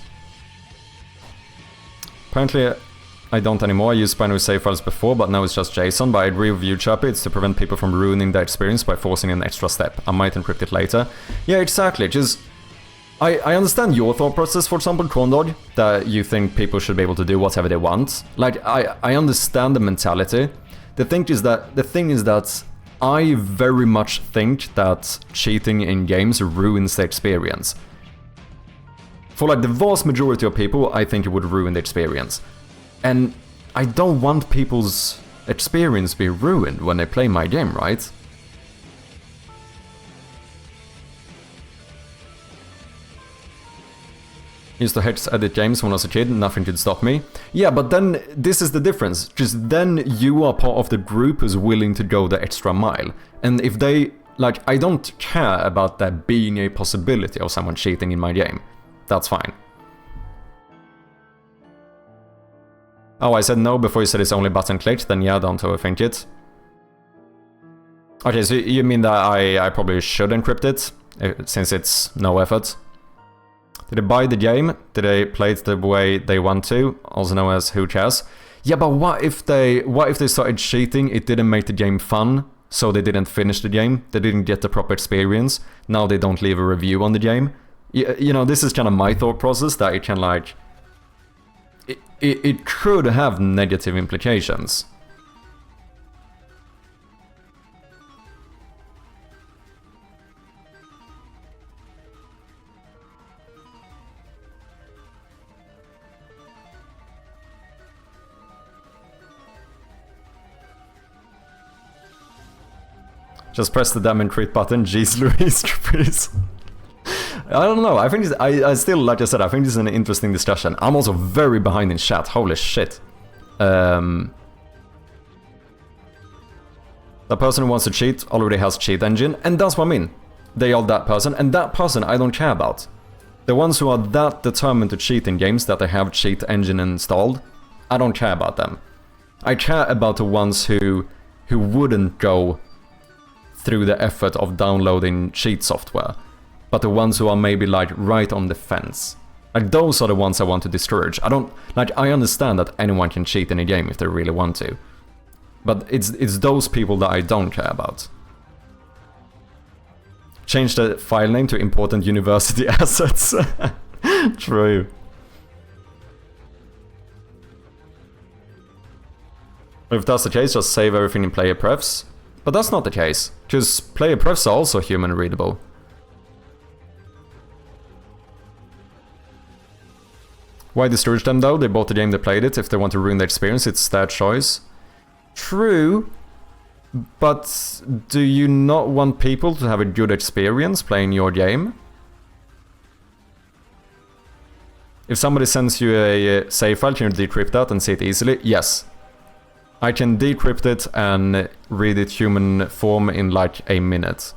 Apparently, I don't anymore. I used binary save files before, but now it's just JSON. But I agree with you, Chappy. It's to prevent people from ruining their experience by forcing an extra step. I might encrypt it later. Yeah, exactly. Just I understand your thought process, for example, Corndog, that you think people should be able to do whatever they want. Like, I understand the mentality. The thing is that I very much think that cheating in games ruins the experience. For like the vast majority of people, I think it would ruin the experience. And I don't want people's experience to be ruined when they play my game, right? Used to hex edit games when I was a kid, nothing could stop me. Yeah, but then this is the difference. Just then you are part of the group who's willing to go the extra mile. And if they, like, I don't care about that being a possibility of someone cheating in my game. That's fine. Oh, I said no before you said it's only button clicked, then yeah, don't overthink it. Okay, so you mean that I probably should encrypt it, since it's no effort? Did they buy the game? Did they play it the way they want to? Also known as who cares? Yeah, but what if they started cheating, it didn't make the game fun, so they didn't finish the game, they didn't get the proper experience, now they don't leave a review on the game? You know, this is kind of my thought process, that it can like... It could have negative implications. Just press the damn encrypt button, jeez Louise, please. I don't know, I think it's, I still, like I said, I think this is an interesting discussion. I'm also very behind in chat, holy shit. The person who wants to cheat already has cheat engine, and that's what I mean. They are that person, and that person I don't care about. The ones who are that determined to cheat in games that they have cheat engine installed, I don't care about them. I care about the ones who wouldn't go through the effort of downloading cheat software, but the ones who are maybe like right on the fence. Like those are the ones I want to discourage. I understand that anyone can cheat in a game if they really want to, but it's those people that I don't care about. Change the file name to important university assets. True. If that's the case, just save everything in player prefs. But that's not the case, because player prefs are also human readable. Why discourage them though? They bought the game, they played it. If they want to ruin the experience, it's their choice. True, but do you not want people to have a good experience playing your game? If somebody sends you a save file, can you decrypt that and see it easily? Yes. I can decrypt it and read it human form in like a minute.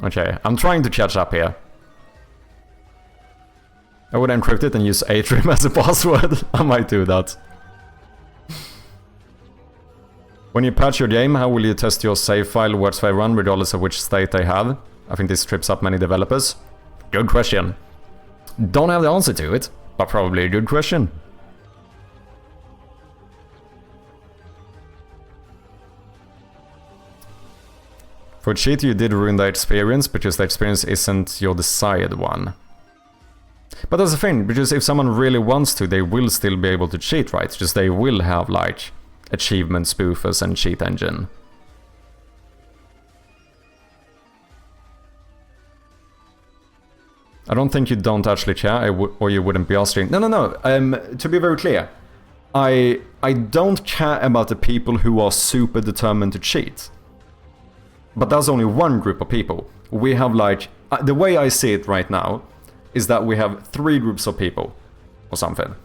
Okay, I'm trying to catch up here. I would encrypt it and use Atrium as a password. I might do that. When you patch your game, how will you test your save file works for everyone, regardless of which state they have? I think this trips up many developers. Good question. Don't have the answer to it, but probably a good question. For cheat, you did ruin the experience, because the experience isn't your desired one. But that's the thing, because if someone really wants to, they will still be able to cheat, right? Just they will have, like, achievement spoofers and cheat engine. I don't think you don't actually care, or you wouldn't be asking. No. To be very clear, I don't care about the people who are super determined to cheat. But that's only one group of people. We have like... the way I see it right now is that we have 3 groups of people, or something.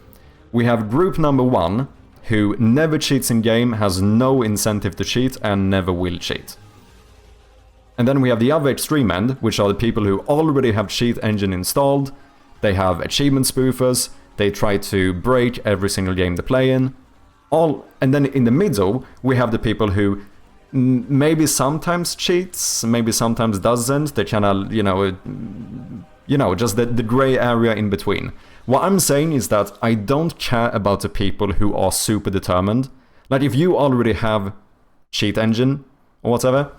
We have group number 1, who never cheats in game, has no incentive to cheat, and never will cheat. And then we have the other extreme end, which are the people who already have cheat engine installed, they have achievement spoofers, they try to break every single game they play in. And then in the middle, we have the people who maybe sometimes cheats, maybe sometimes doesn't, they kind of, you know, just the gray area in between. What I'm saying is that I don't care about the people who are super determined. Like, if you already have cheat engine or whatever,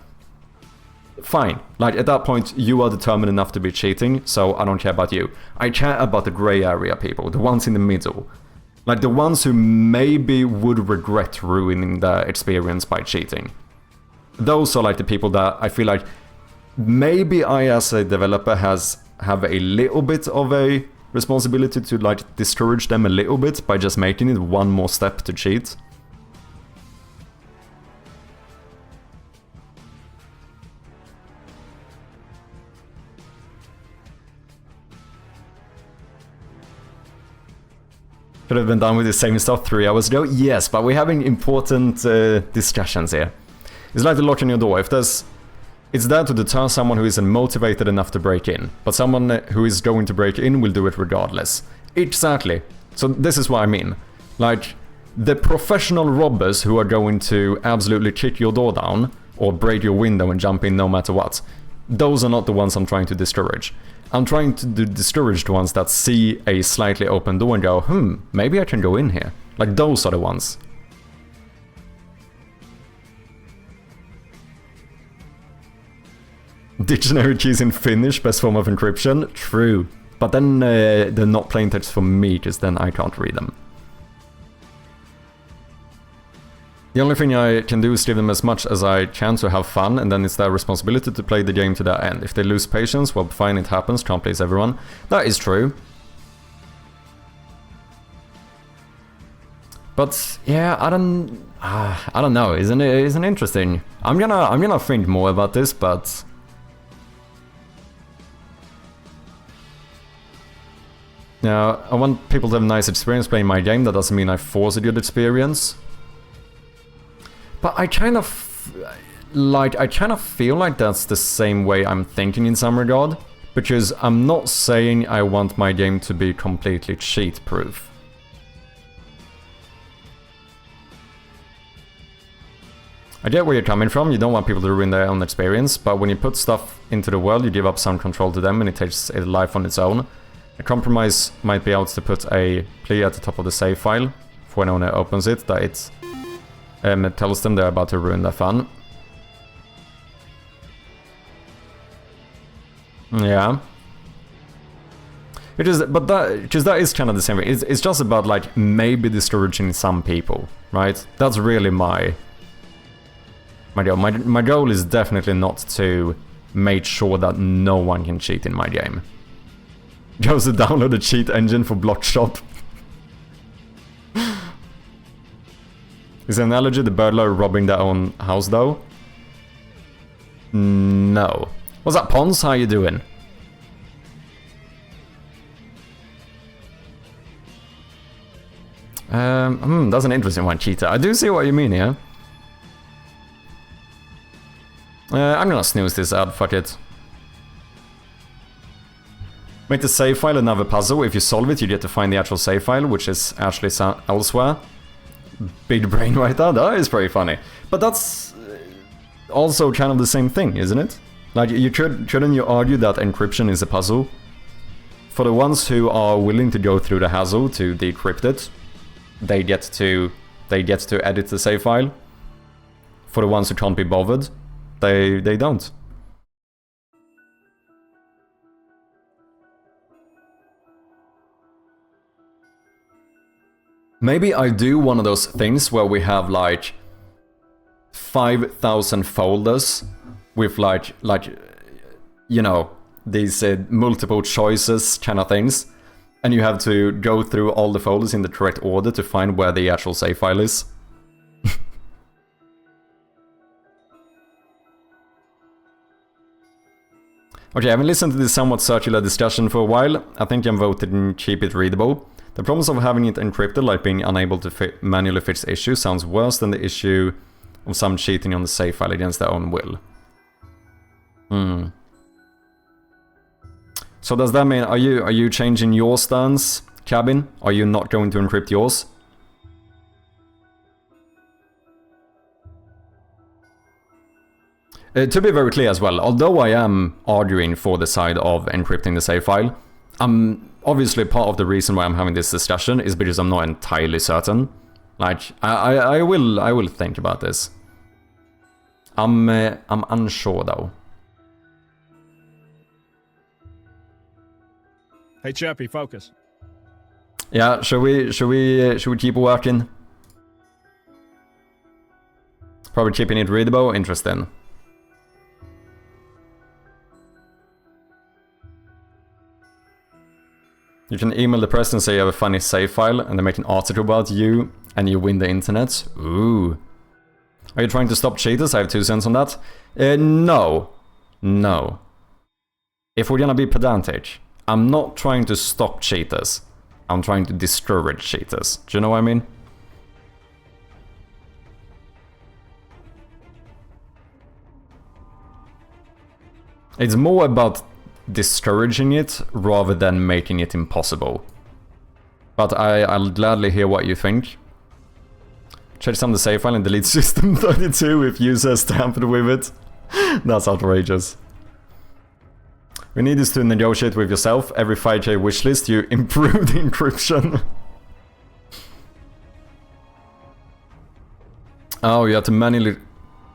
fine. Like, at that point, you are determined enough to be cheating, so I don't care about you. I care about the gray area people, the ones in the middle. Like, the ones who maybe would regret ruining their experience by cheating. Those are like the people that I feel like maybe I as a developer have a little bit of a responsibility to like discourage them a little bit by just making it one more step to cheat. Could have been done with the same stuff 3 hours ago. Yes, but we're having important discussions here. It's like the lock on your door. If there's... It's there to deter someone who isn't motivated enough to break in. But someone who is going to break in will do it regardless. Exactly. So this is what I mean. Like, the professional robbers who are going to absolutely kick your door down or break your window and jump in no matter what. Those are not the ones I'm trying to discourage. I'm trying to discourage the ones that see a slightly open door and go, maybe I can go in here. Like, those are the ones. Dictionary keys in Finnish, best form of encryption? True. But then they're not plain text for me, because then I can't read them. The only thing I can do is give them as much as I can to have fun, and then it's their responsibility to play the game to their end. If they lose patience, well, fine, it happens, can't please everyone. That is true. But yeah, I don't know. Isn't it interesting? I'm gonna think more about this, but now I want people to have a nice experience playing my game. That doesn't mean I force a good experience. But I kind of feel like that's the same way I'm thinking in some regard, because I'm not saying I want my game to be completely cheat-proof. I get where you're coming from, you don't want people to ruin their own experience, but when you put stuff into the world, you give up some control to them and it takes a life on its own. A compromise might be out to put a plea at the top of the save file for when owner opens it, that it tells them they're about to ruin their fun. Yeah. But that is kind of the same thing. It's just about like maybe discouraging some people, right? That's really my goal. My goal is definitely not to make sure that no one can cheat in my game. Goes to download the cheat engine for Block Shop. Is the analogy the burglar robbing their own house though? No. What's up, Pons? How you doing? That's an interesting one, Cheetah. I do see what you mean here. I'm gonna snooze this ad, fuck it. Make the save file another puzzle. If you solve it, you get to find the actual save file, which is actually elsewhere. Big brain right there, that is pretty funny. But that's also kind of the same thing, isn't it? Like, shouldn't you argue that encryption is a puzzle? For the ones who are willing to go through the hassle to decrypt it, they get to edit the save file. For the ones who can't be bothered, they don't. Maybe I do one of those things where we have like 5,000 folders with like you know, these multiple choices kind of things, and you have to go through all the folders in the correct order to find where the actual save file is. Okay, I haven't listened to this somewhat circular discussion for a while. I think I'm voted in keep it readable. The problems of having it encrypted, like being unable to manually fix issues, sounds worse than the issue of some cheating on the save file against their own will. So does that mean, are you changing your stance, Cabin? Are you not going to encrypt yours? To be very clear as well, although I am arguing for the side of encrypting the save file, obviously part of the reason why I'm having this discussion is because I'm not entirely certain. Like, I will think about this. I'm unsure though. Hey Chappie, focus. Yeah, should we keep working? Probably keeping it readable. Interesting. You can email the press and say you have a funny save file, and they make an article about you, and you win the internet. Ooh. Are you trying to stop cheaters? I have 2 cents on that. No. No. If we're gonna be pedantic, I'm not trying to stop cheaters. I'm trying to discourage cheaters. Do you know what I mean? It's more about discouraging it rather than making it impossible. But I'll gladly hear what you think. Change some of the save file and delete system 32 if users tampered with it. That's outrageous. We need this to negotiate with yourself. Every 5k wishlist, you improve the encryption. Oh, you have to manually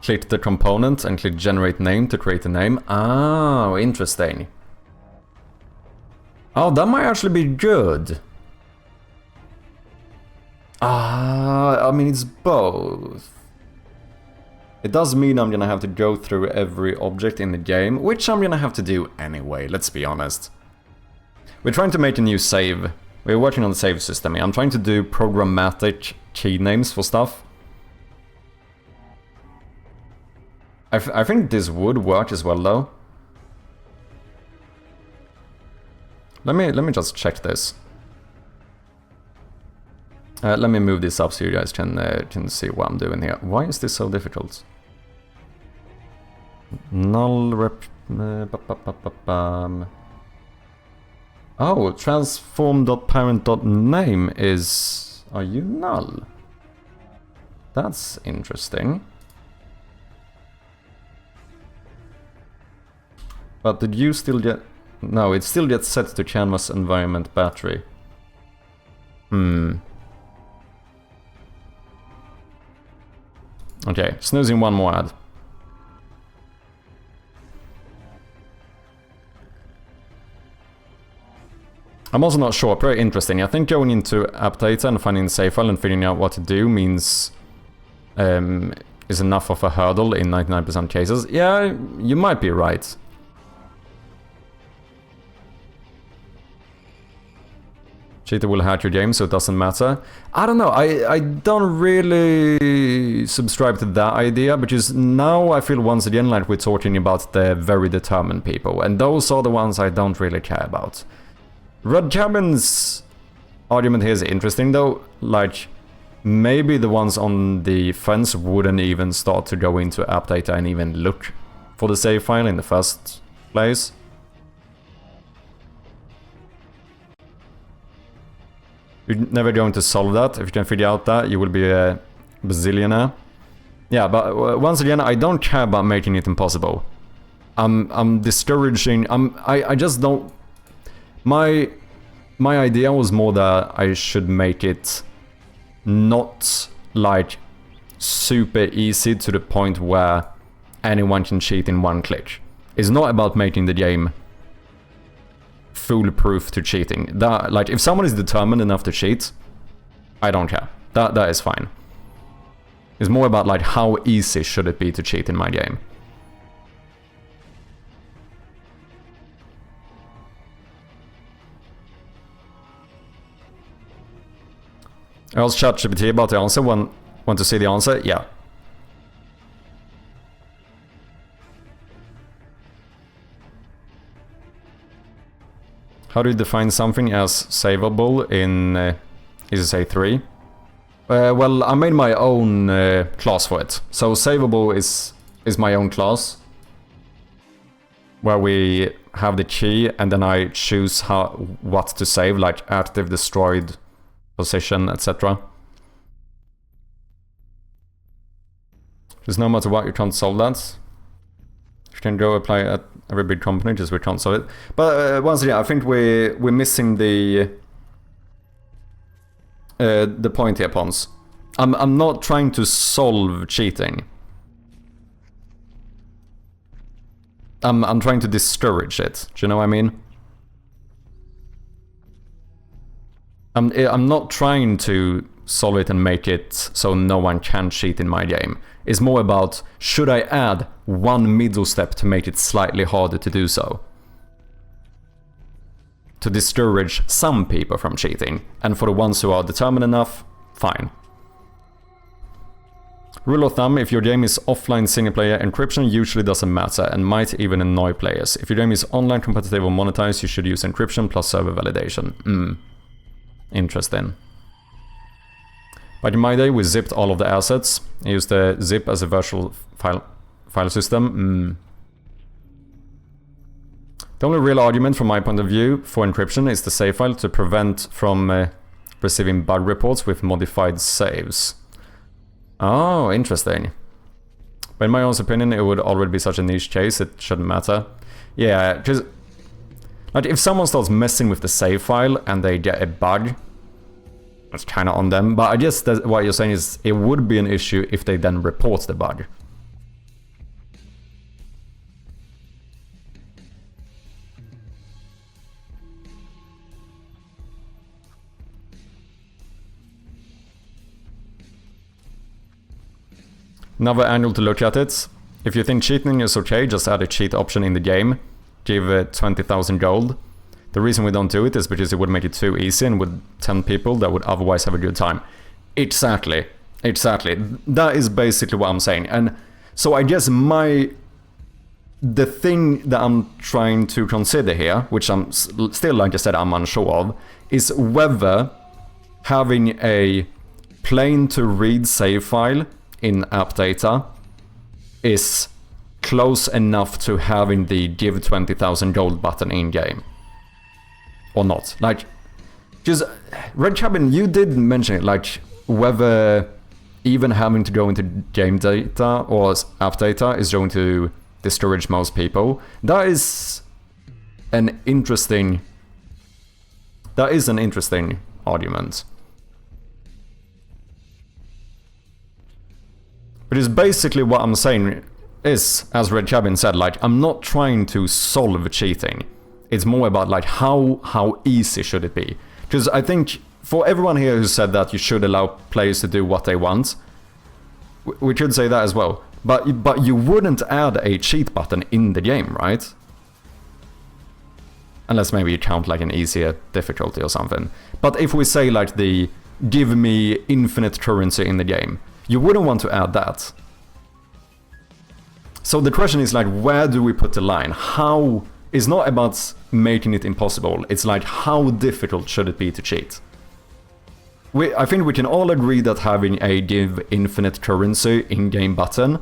click the component and click generate name to create a name. Oh, interesting. Oh, that might actually be good. I mean, it's both. It does mean I'm gonna have to go through every object in the game, which I'm gonna have to do anyway, let's be honest. We're trying to make a new save. We're working on the save system here. I'm trying to do programmatic key names for stuff. I think this would work as well, though. Let me just check this. Let me move this up so you guys can see what I'm doing here. Why is this so difficult? Null rep... Oh, transform.parent.name is... Are you null? That's interesting. But did you still get... No, it still gets set to canvas environment battery. Okay, snoozing one more ad. I'm also not sure, very interesting. I think going into app data and finding the save file and figuring out what to do means is enough of a hurdle in 99% cases. Yeah, you might be right. Cheater will hack your game, so it doesn't matter. I don't know, I don't really subscribe to that idea, because now I feel once again like we're talking about the very determined people, and those are the ones I don't really care about. Red Cabin's argument here is interesting though, like, maybe the ones on the fence wouldn't even start to go into app data and even look for the save file in the first place. You're never going to solve that. If you can figure out that, you will be a bazillionaire. Yeah, but once again, I don't care about making it impossible. I'm discouraging. I just don't. My idea was more that I should make it not like super easy to the point where anyone can cheat in one click. It's not about making the game foolproof to cheating. That, like, if someone is determined enough to cheat, I don't care. That is fine. It's more about like how easy should it be to cheat in my game. I asked ChatGPT about the answer. Want to see the answer? Yeah. How do you define something as savable in ESA3? Well, I made my own class for it. So savable is my own class, where we have the key and then I choose what to save, like active, destroyed, position, etc. Just no matter what, you can't solve that. You can go apply at every big company, just we can't solve it. But once again, I think we're missing the point here, Pons. I'm not trying to solve cheating. I'm trying to discourage it. Do you know what I mean? I'm not trying to solve it and make it so no one can cheat in my game. It's more about, should I add one middle step to make it slightly harder to do so? to discourage some people from cheating, and for the ones who are determined enough, fine. Rule of thumb, if your game is offline single-player, encryption usually doesn't matter and might even annoy players. If your game is online competitive or monetized, you should use encryption plus server validation. Interesting. Back in my day, we zipped all of the assets. I used the zip as a virtual file system. The only real argument from my point of view for encryption is the save file to prevent from receiving bug reports with modified saves. Oh, interesting. But in my own opinion, it would already be such a niche case, it shouldn't matter. Yeah, just... like, if someone starts messing with the save file and they get a bug, that's kinda on them. But I guess that what you're saying is it would be an issue if they then report the bug. Another angle to look at it. If you think cheating is okay, just add a cheat option in the game. Give 20,000 gold. The reason we don't do it is because it would make it too easy and with 10 people that would otherwise have a good time. Exactly. Exactly. That is basically what I'm saying. And so I guess the thing that I'm trying to consider here, which I'm still, like I said, I'm unsure of, is whether having a plain to read save file in app data is close enough to having the give 20,000 gold button in game or not. Like, just Red Cabin, you did mention it, like whether even having to go into game data or app data is going to discourage most people. That is an interesting argument. But it's basically what I'm saying is, as Red Cabin said, like, I'm not trying to solve cheating. It's more about, like, how easy should it be? Because I think for everyone here who said that you should allow players to do what they want, we could say that as well. But you wouldn't add a cheat button in the game, right? Unless maybe you count like an easier difficulty or something. But if we say like the give me infinite currency in the game, you wouldn't want to add that. So the question is like, where do we put the line? How... It's not about making it impossible, it's like how difficult should it be to cheat? I think we can all agree that having a give infinite currency in-game button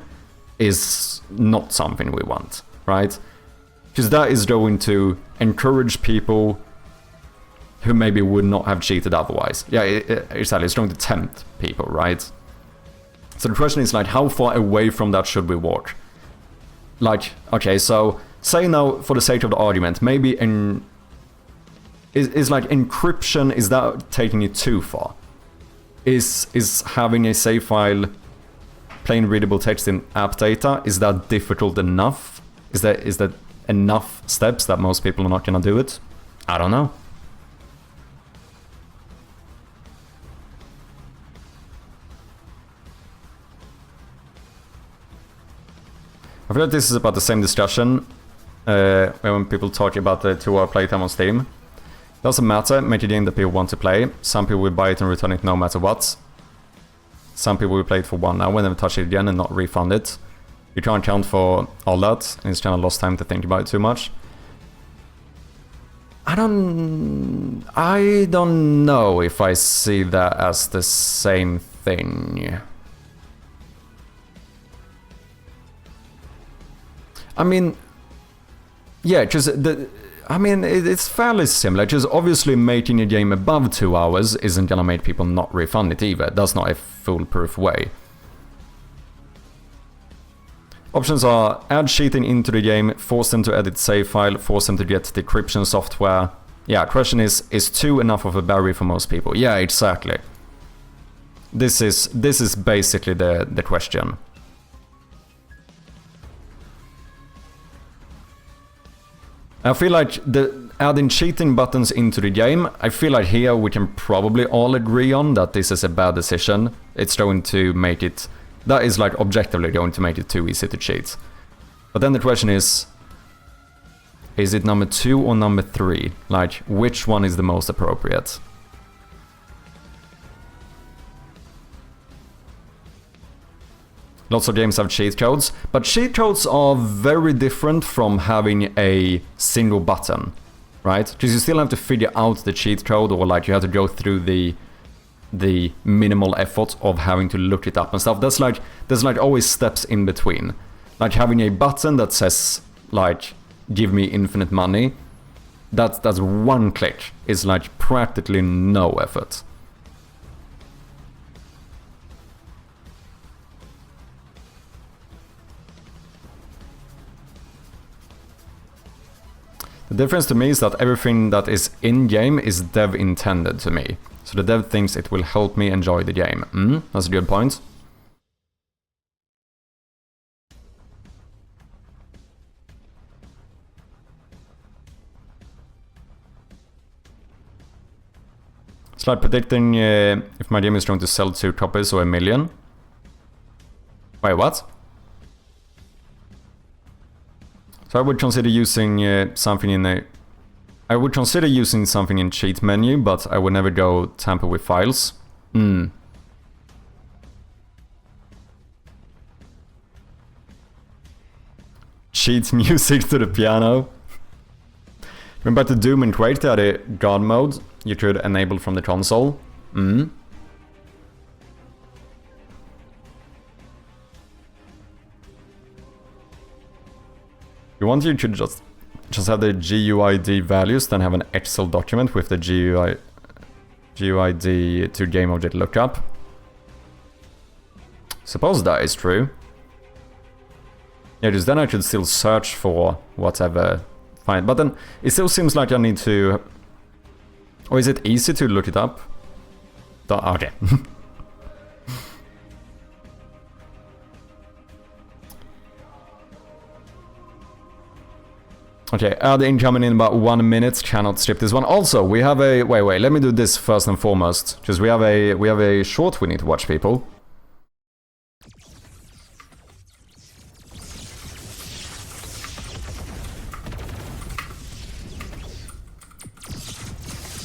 is not something we want, right? Because that is going to encourage people who maybe would not have cheated otherwise. Yeah, exactly, it's going to tempt people, right? So the question is like, how far away from that should we walk? Like, okay, so say now, for the sake of the argument, maybe is like encryption, is that taking it too far? Is having a save file, plain readable text in app data, is that difficult enough? Is that enough steps that most people are not gonna do it? I don't know. I feel like this is about the same discussion when people talk about the 2-hour playtime on Steam. Doesn't matter, make a game that people want to play. Some people will buy it and return it no matter what. Some people will play it for 1 hour and never touch it again and not refund it. You can't count for all that, and it's kind of lost time to think about it too much. I don't know if I see that as the same thing. I mean, yeah, because it's fairly similar, because obviously making a game above 2 hours isn't gonna make people not refund it either. That's not a foolproof way. Options are add cheating into the game, force them to edit save file, force them to get decryption software. Yeah, question is 2 enough of a barrier for most people? Yeah, exactly. This is basically the question. I feel like adding cheating buttons into the game, I feel like here we can probably all agree on that this is a bad decision. It's going to make it... That is like objectively going to make it too easy to cheat. But then the question is, Is it number 2 or number 3? Like, which one is the most appropriate? Lots of games have cheat codes, but cheat codes are very different from having a single button, right? Because you still have to figure out the cheat code, or like you have to go through the minimal effort of having to look it up and stuff. There's like always steps in between. Like having a button that says like give me infinite money, that's one click. It's like practically no effort. The difference to me is that everything that is in-game is dev intended to me. So the dev thinks it will help me enjoy the game. That's a good point. It's like predicting if my game is going to sell 2 copies or 1 million. Wait, what? So I would consider using something in a... I would consider using something in cheat menu, but I would never go tamper with files. Cheat music to the piano. Remember to Doom and Quake, they had a God mode you could enable from the console. You want, you could just have the GUID values, then have an Excel document with the GUID to game object lookup. Suppose that is true. Yeah, because then I could still search for whatever. Fine, but then it still seems like I need to... Or is it easy to look it up? Okay. Okay, ad incoming in about 1 minute. Cannot skip this one. Also, we have a... Wait, let me do this first and foremost. Because we have a short we need to watch, people.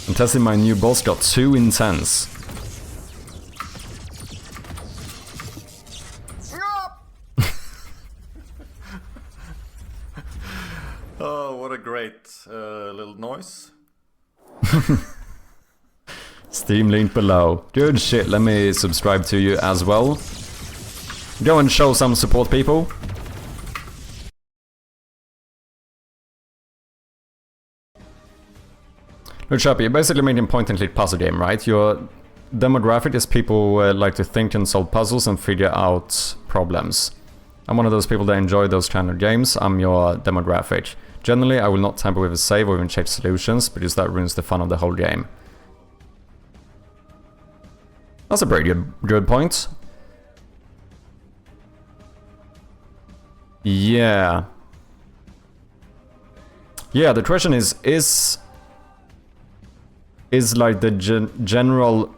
I'm testing my new boss, got too intense. Oh, what a great little noise. Steam link below. Good shit, let me subscribe to you as well. Go and show some support, people. Look, Chappy, you're basically making point-and-click puzzle game, right? Your demographic is people like to think and solve puzzles and figure out problems. I'm one of those people that enjoy those kind of games. I'm your demographic. Generally, I will not tamper with a save or even check solutions, because that ruins the fun of the whole game. That's a pretty good point. Yeah. Yeah, the question is like the general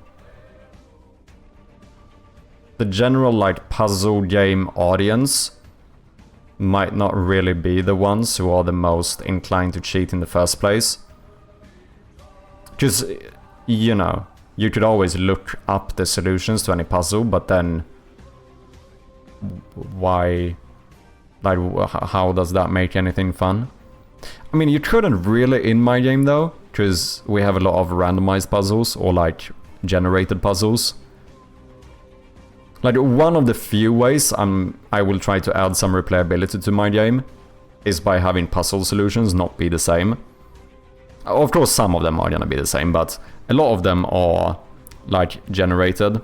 like puzzle game audience might not really be the ones who are the most inclined to cheat in the first place. Because, you know, you could always look up the solutions to any puzzle, but then why, like, how does that make anything fun? I mean, you couldn't really in my game though, because we have a lot of randomized puzzles or like generated puzzles. Like, one of the few ways I will try to add some replayability to my game is by having puzzle solutions not be the same. Of course, some of them are gonna be the same, but a lot of them are like generated.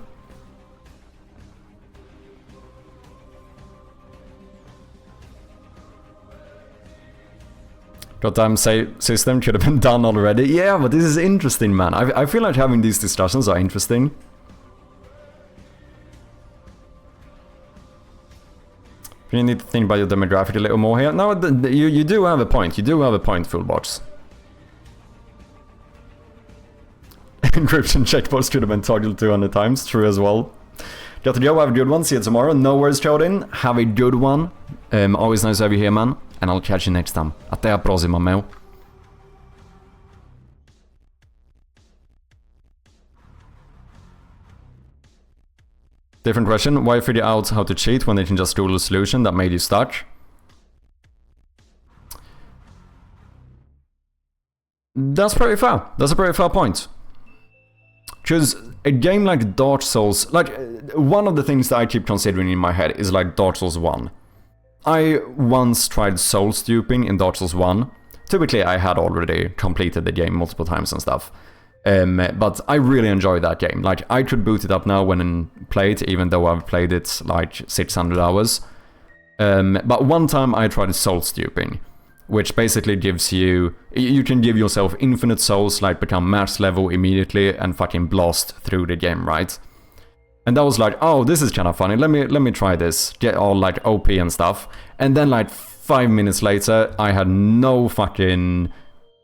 Goddamn save system could have been done already. Yeah, but this is interesting, man. I feel like having these discussions are interesting. You need to think about your demographic a little more here. No, you do have a point. You do have a point, Fullbox. Encryption checkbox could have been toggled 200 times. True as well. Got to go. Have a good one. See you tomorrow. No worries, Chodin. Have a good one. Always nice to have you here, man. And I'll catch you next time. Até a próxima, meu. Different question. Why figure out how to cheat when they can just do the solution that made you stuck? That's pretty fair. That's a pretty fair point. Because a game like Dark Souls, like, one of the things that I keep considering in my head is like Dark Souls 1. I once tried soul duping in Dark Souls 1. Typically, I had already completed the game multiple times and stuff. But I really enjoyed that game. Like, I could boot it up now when I play it, even though I've played it like 600 hours. But one time I tried soul duping, which basically gives you... You can give yourself infinite souls, like become max level immediately and fucking blast through the game, right? And that was like, oh, this is kind of funny, let me try this. Get all like OP and stuff. And then like 5 minutes later, I had no fucking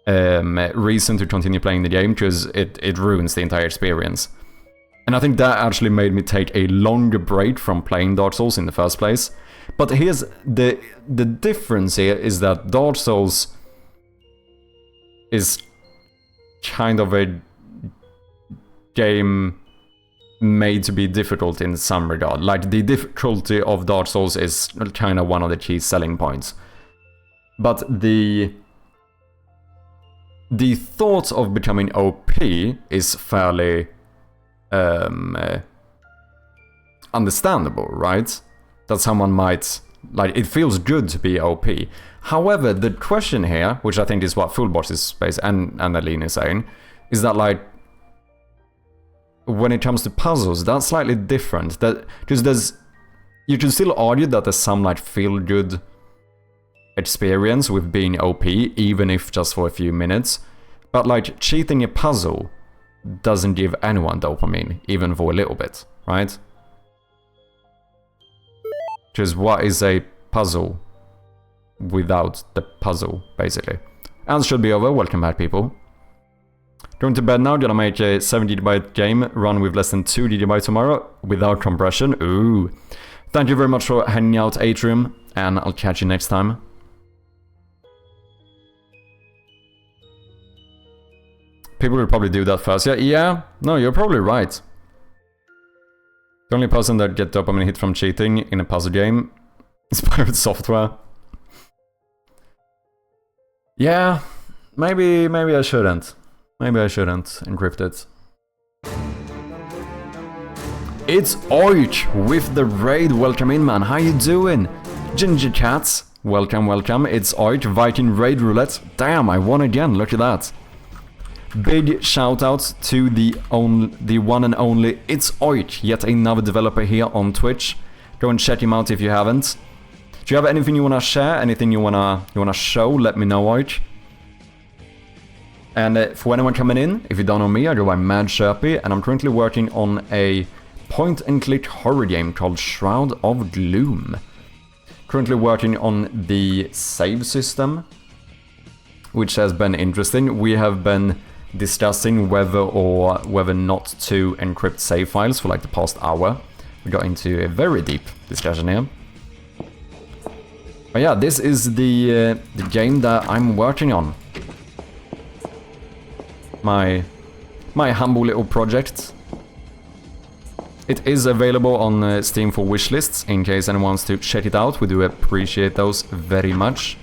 reason to continue playing the game, because it ruins the entire experience. And I think that actually made me take a longer break from playing Dark Souls in the first place. But here's the difference here is that Dark Souls is kind of a game made to be difficult in some regard. Like, the difficulty of Dark Souls is kind of one of the key selling points. But the thought of becoming OP is fairly understandable, right? That someone might... Like, it feels good to be OP. However, the question here, which I think is what Fullbox is based and Aline is saying, is that, like, when it comes to puzzles, that's slightly different. That because you can still argue that there's some like feel-good experience with being OP, even if just for a few minutes. But like cheating a puzzle doesn't give anyone dopamine, even for a little bit, right? Because what is a puzzle without the puzzle, basically? And should be over. Welcome back, people. Going to bed now, gonna make a 7 GB game run with less than 2 GB tomorrow without compression. Ooh. Thank you very much for hanging out, Atrium, and I'll catch you next time. People will probably do that first. Yeah, no, you're probably right. The only person that gets dopamine hit from cheating in a puzzle game is Pirate Software. Yeah, maybe I shouldn't. Maybe I shouldn't encrypt it. It's Oich with the raid. Welcome in, man. How you doing? Ginger Cats. Welcome, welcome. It's Oich, Viking Raid Roulette. Damn, I won again. Look at that. Big shout out to the one and only It's Oich, yet another developer here on Twitch. Go and check him out if you haven't. Do you have anything you wanna share? Anything you wanna show? Let me know, Oich. And for anyone coming in, if you don't know me, I go by Mad Sherpy, and I'm currently working on a point-and-click horror game called Shroud of Gloom. Currently working on the save system, which has been interesting. We have been discussing whether not to encrypt save files for like the past hour. We got into a very deep discussion here. But yeah, this is the game that I'm working on. My humble little project. It is available on Steam for wishlists, in case anyone wants to check it out. We do appreciate those very much.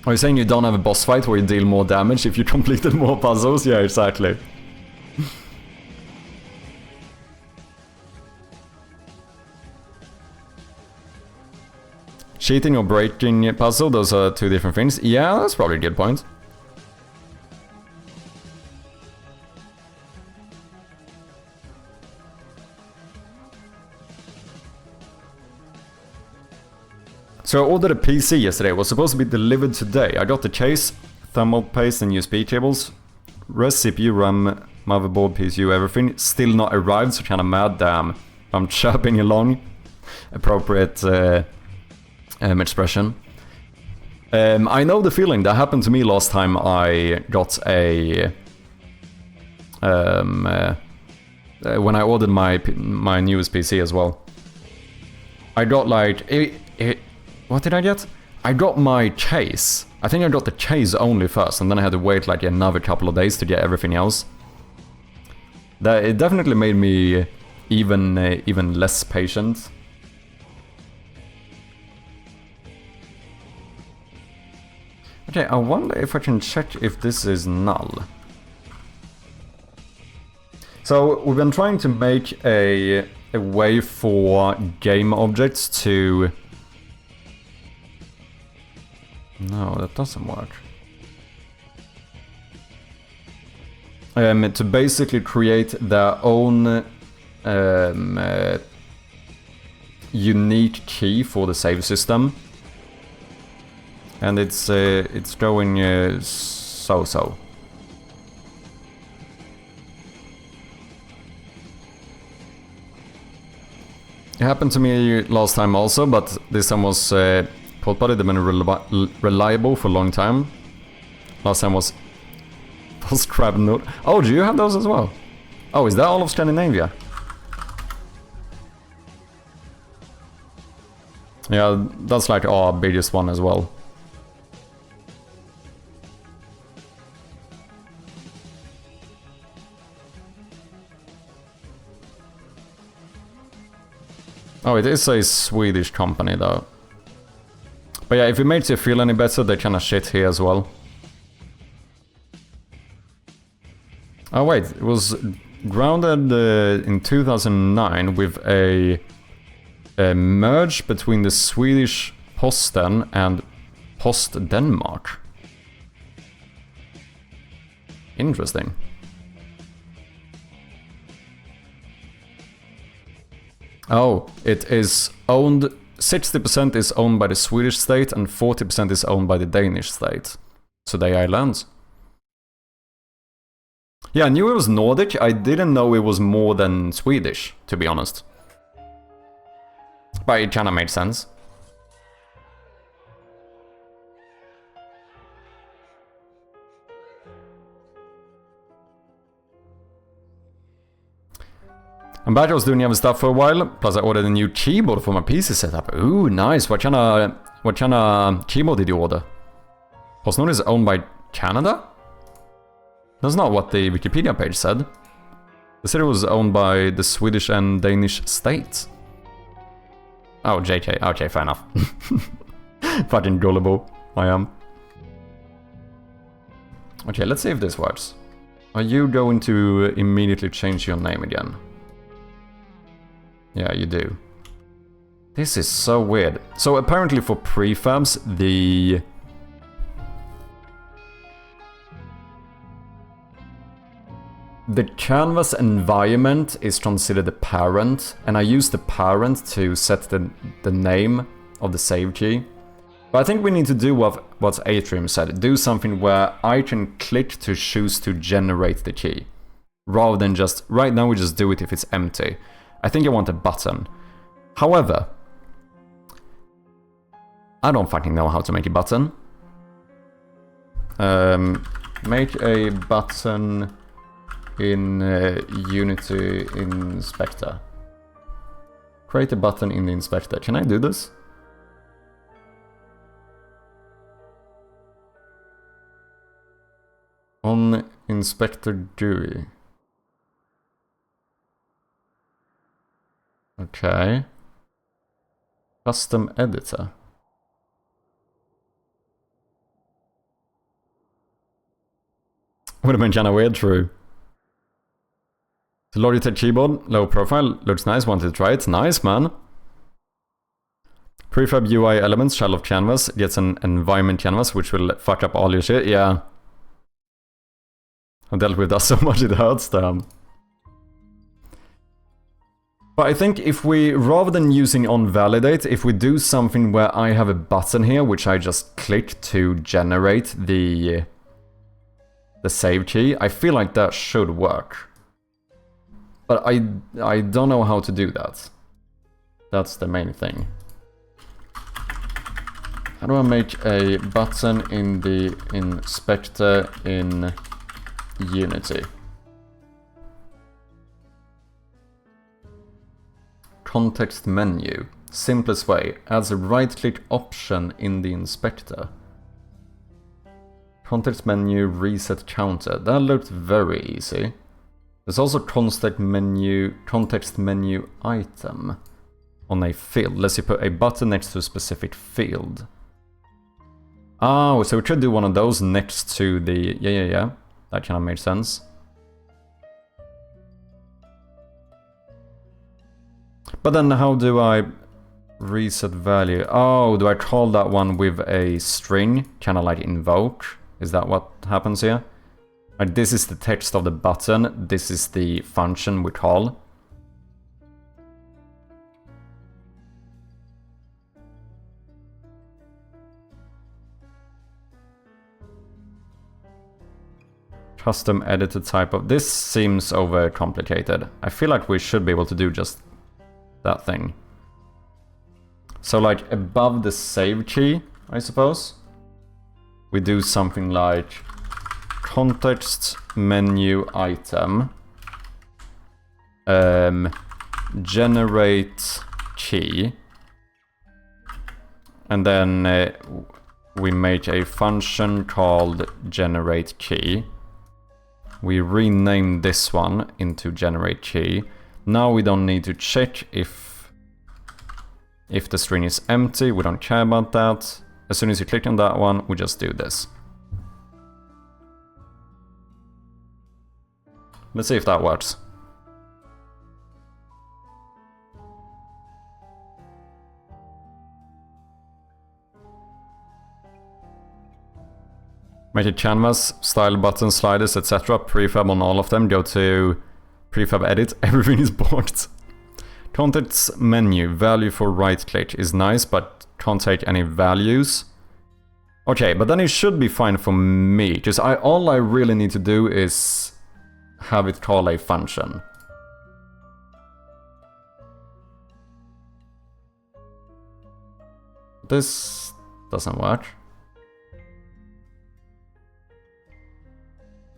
Are you saying you don't have a boss fight where you deal more damage if you completed more puzzles? Yeah, exactly. Cheating or breaking a puzzle, those are two different things. Yeah, that's probably a good point. So I ordered a PC yesterday. It was supposed to be delivered today. I got the case, thermal paste and USB cables. Rest, CPU, RAM, motherboard, PSU, everything. Still not arrived, so kind of mad. Damn. I'm chirping along. Appropriate expression. I know the feeling. That happened to me last time I got a when I ordered my newest PC as well. I got like what did I get? I got my case. I think I got the case only first, and then I had to wait like another couple of days to get everything else. It definitely made me even less patient. Okay, I wonder if I can check if this is null. So we've been trying to make a way for game objects to... No, that doesn't work. To basically create their own unique key for the save system. And it's going so-so. It happened to me last time also, but this time was Port Buddy. They've been reliable for a long time. Last time was Crab Note. Oh, do you have those as well? Oh, is that all of Scandinavia? Yeah, that's like our biggest one as well. Oh, it is a Swedish company though. But yeah, if it makes you feel any better, they kinda shit here as well. Oh wait, it was grounded in 2009 with a merge between the Swedish Posten and Post Denmark. Interesting. Oh, it is owned... 60% is owned by the Swedish state and 40% is owned by the Danish state. So they are lands. Yeah, I knew it was Nordic. I didn't know it was more than Swedish, to be honest. But it kinda made sense. I'm back, I was doing other stuff for a while, plus I ordered a new keyboard for my PC setup. Ooh, nice. What kind of keyboard did you order? PostNord is owned by Canada? That's not what the Wikipedia page said. They said it was owned by the Swedish and Danish states. Oh, JK. Okay, fair enough. Fucking gullible. I am. Okay, let's see if this works. Are you going to immediately change your name again? Yeah, you do. This is so weird. So apparently for prefabs, the canvas environment is considered the parent, and I use the parent to set the name of the save key. But I think we need to do what Atrium said. Do something where I can click to choose to generate the key. Rather than just... Right now we just do it if it's empty. I think I want a button. However, I don't fucking know how to make a button. Make a button in Unity Inspector. Create a button in the inspector. Can I do this? On Inspector GUI. Okay. Custom editor. Would have been kinda weird, true. The Logitech keyboard, low profile, looks nice, wanted to try it. Nice, man. Prefab UI elements, shell of canvas, gets an environment canvas, which will fuck up all your shit. Yeah. I dealt with that so much it hurts, damn. But I think if we, rather than using onValidate, if we do something where I have a button here, which I just click to generate the save key, I feel like that should work. But I don't know how to do that. That's the main thing. How do I make a button in the inspector in Unity? context menu. Simplest way, adds a right-click option in the inspector. Context menu, reset counter. That looked very easy. There's also context menu item on a field. Let's see, put a button next to a specific field. Oh, so we could do one of those next to the... Yeah. That kind of made sense. But then how do I reset value? Oh, do I call that one with a string? Kind of like invoke? Is that what happens here? Like, this is the text of the button. This is the function we call. Custom editor type of... This seems overcomplicated. I feel like we should be able to do just that thing. So like above the save key, I suppose, we do something like context menu item generate key, and then we make a function called generate key. We rename this one into generate key. Now we don't need to check if the string is empty. We don't care about that. As soon as you click on that one, we just do this. Let's see if that works. Make a canvas, style buttons, sliders, etc. Prefab on all of them. Go to prefab edit. Everything is blocked. Context menu, value for right click is nice, but can't take any values. Okay, but then it should be fine for me, because all I really need to do is have it call a function. This doesn't work.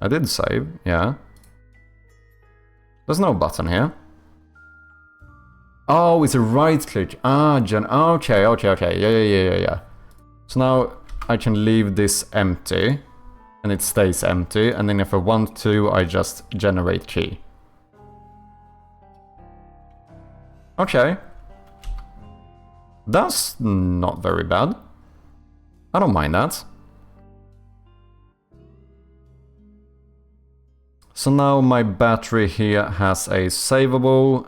I did save, yeah. There's no button here. Oh, it's a right click. Ah, okay. Yeah. So now I can leave this empty, and it stays empty, and then if I want to, I just generate key. Okay. That's not very bad. I don't mind that. So now my battery here has a savable,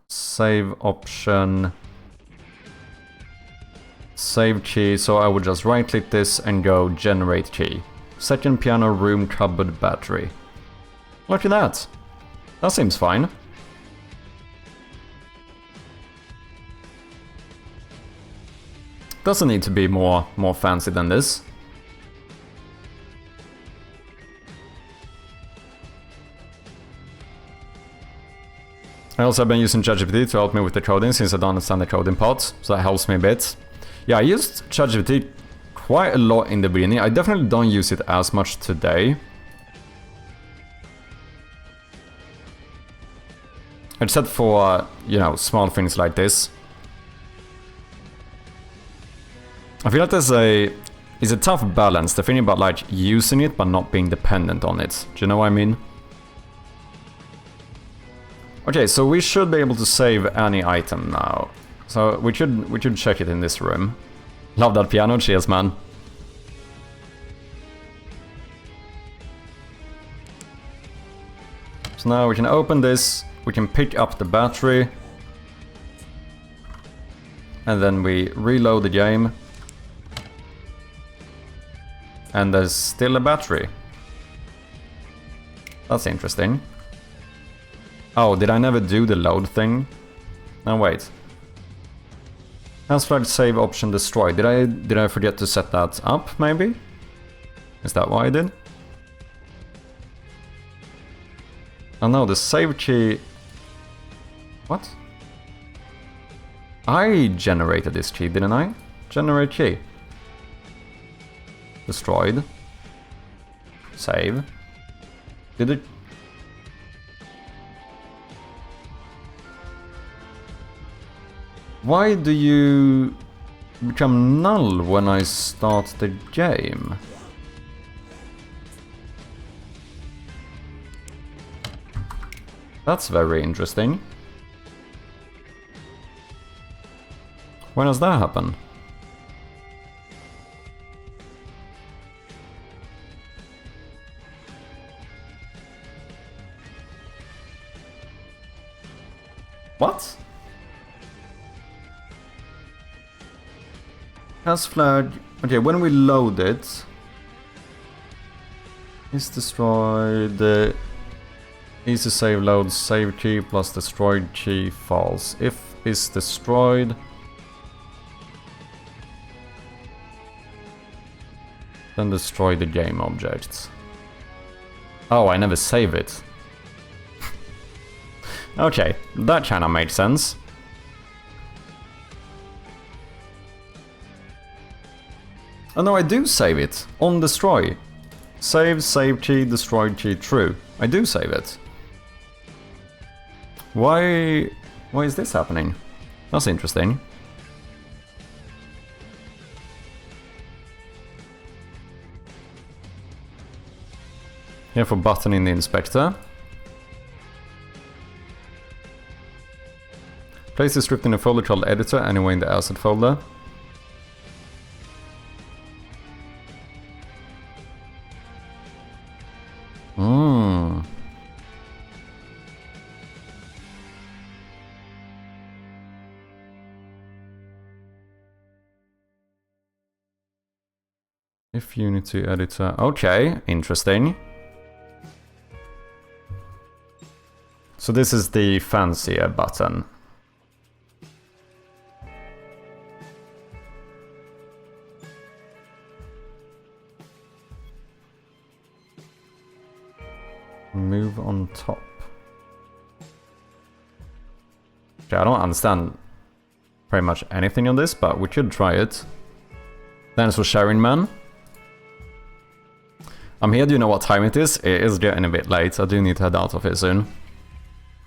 save option, save key, so I would just right click this and go generate key. Second piano room cupboard battery. Look at that. That seems fine. Doesn't need to be more fancy than this. I also have been using ChatGPT to help me with the coding since I don't understand the coding part, so that helps me a bit. Yeah, I used ChatGPT quite a lot in the beginning. I definitely don't use it as much today. Except for, you know, small things like this. I feel like it's a tough balance, the thing about like using it but not being dependent on it. Do you know what I mean? Okay, so we should be able to save any item now. So we should check it in this room. Love that piano, cheers man. So now we can open this, we can pick up the battery. And then we reload the game. And there's still a battery. That's interesting. Oh, did I never do the load thing? No, wait. Has flag save option destroyed. Did I forget to set that up, maybe? Is that why I did? Oh no, the save key... What? I generated this key, didn't I? Generate key. Destroyed. Save. Did it... Why do you become null when I start the game? That's very interesting. When does that happen? What? Has flag... Okay, when we load it... Is destroyed... Easy save load, save key plus destroyed key false. If is destroyed... Then destroy the game object. Oh, I never save it. Okay, that kinda made sense. Oh no, I do save it. On destroy. Save key, destroyed key, true. I do save it. Why is this happening? That's interesting. Here for button in the inspector. Place the script in a folder called editor, anyway in the asset folder. If Unity editor, okay, interesting. So this is the fancier button. Move on top. Okay, I don't understand pretty much anything on this, but we could try it. Thanks for sharing, man. I'm here, do you know what time it is? It is getting a bit late, I do need to head out of here soon.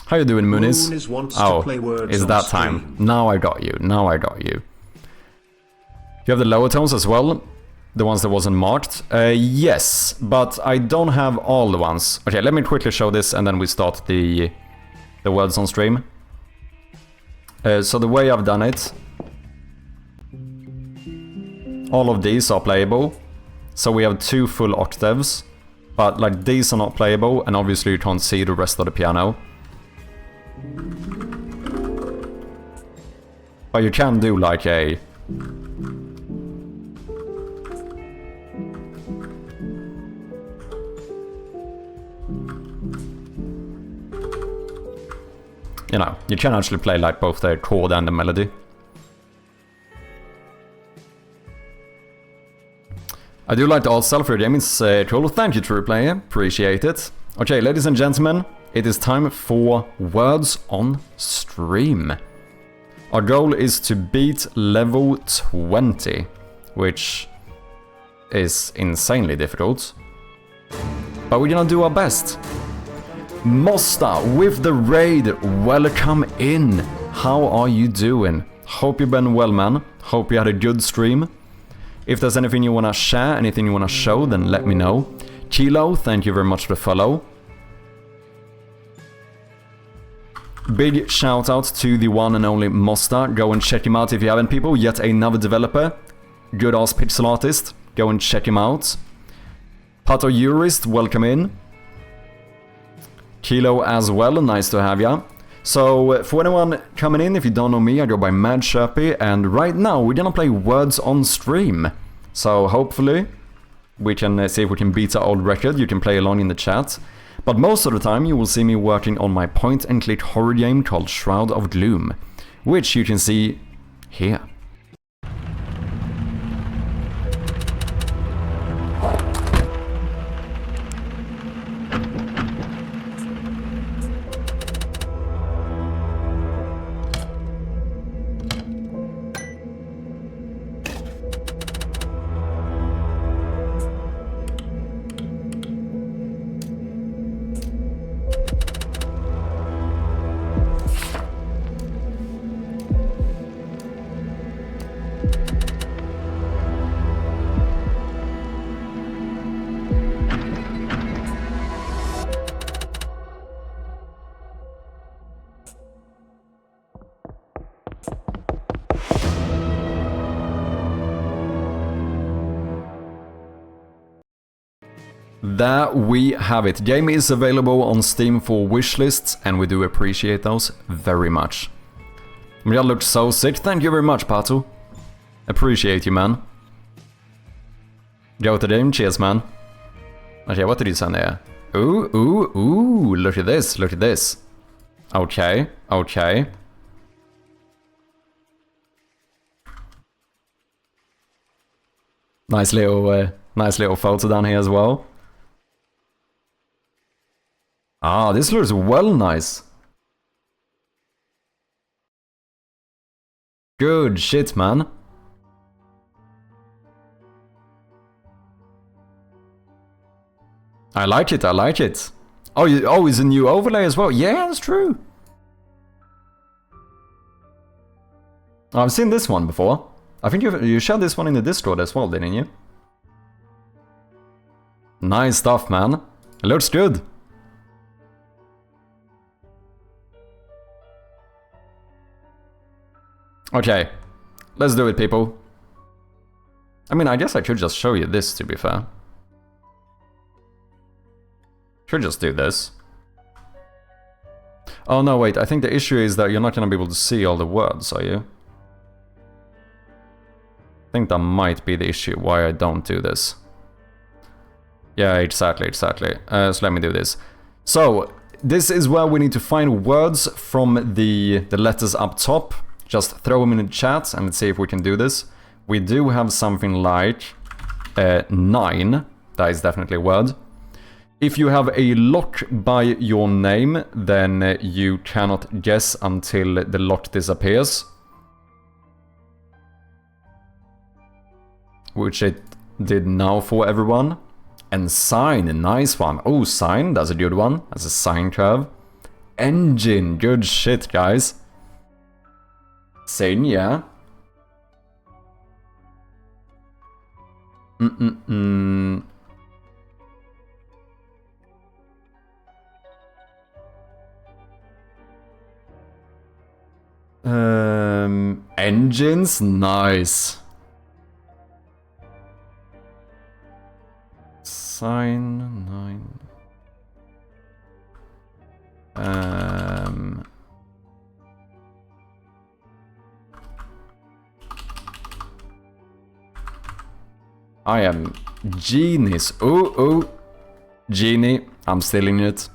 How you doing, Muniz? Oh, is that time? Now I got you, now I got you. You have the lower tones as well? The ones that wasn't marked? Yes, but I don't have all the ones. Okay, let me quickly show this and then we start the words on stream. So the way I've done it... All of these are playable. So we have 2 full octaves. But like these are not playable and obviously you can't see the rest of the piano. But you can do like a... You know, you can actually play like both the chord and the melody. I do like the art style for your game, it's cool. Thank you, true player. Appreciate it. Okay, ladies and gentlemen, it is time for words on stream. Our goal is to beat level 20, which is insanely difficult. But we're gonna do our best. Mosta with the raid, welcome in. How are you doing? Hope you've been well, man. Hope you had a good stream. If there's anything you wanna share, anything you wanna show, then let me know. Kilo, thank you very much for the follow. Big shout out to the one and only Mosta. Go and check him out if you haven't, people. Yet another developer. Good ass pixel artist. Go and check him out. Pato Jurist, welcome in. Kilo as well, nice to have ya. So, for anyone coming in, if you don't know me, I go by Mad Sherpy, and right now we're gonna play words on stream. So, hopefully, we can see if we can beat our old record. You can play along in the chat. But most of the time, you will see me working on my point-and-click horror game called Shroud of Gloom, which you can see here. there we have it. Game is available on Steam for wishlists, and we do appreciate those very much. That looked so sick. Thank you very much, Pato. Appreciate you, man. Go to them. Cheers, man. Okay, what did you send there? Ooh, ooh, ooh. Look at this. Look at this. Okay, okay. Nice little photo down here as well. Ah, this looks well nice. Good shit, man. I like it, I like it. Oh, it's a new overlay as well. Yeah, that's true. I've seen this one before. I think you shared this one in the Discord as well, didn't you? Nice stuff, man. It looks good. Okay, let's do it, people. I mean, I guess I could just show you this, to be fair. Should just do this. Oh no, wait, I think the issue is that you're not gonna be able to see all the words, are you? I think that might be the issue, why I don't do this. Yeah, exactly. So let me do this. So, this is where we need to find words from the letters up top. Just throw them in the chat and let's see if we can do this. We do have something like 9. That is definitely a word. If you have a lock by your name, then you cannot guess until the lock disappears. Which it did now for everyone. And sign, a nice one. Oh, sign, that's a good one. That's a sine curve. Engine, good shit, guys. Sane, yeah. Engines, nice. Sign 9. I am genius. Oh, genie. I'm stealing it.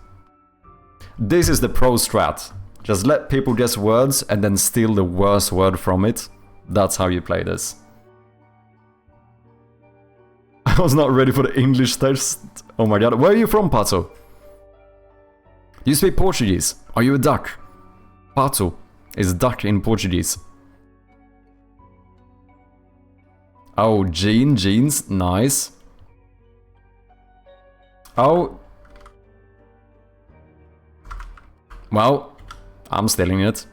This is the pro strat. Just let people guess words and then steal the worst word from it. That's how you play this. I was not ready for the English test. Oh my god. Where are you from, Pato? Do you speak Portuguese? Are you a duck? Pato is duck in Portuguese. Oh, jeans, nice. Oh. Well, I'm stealing it.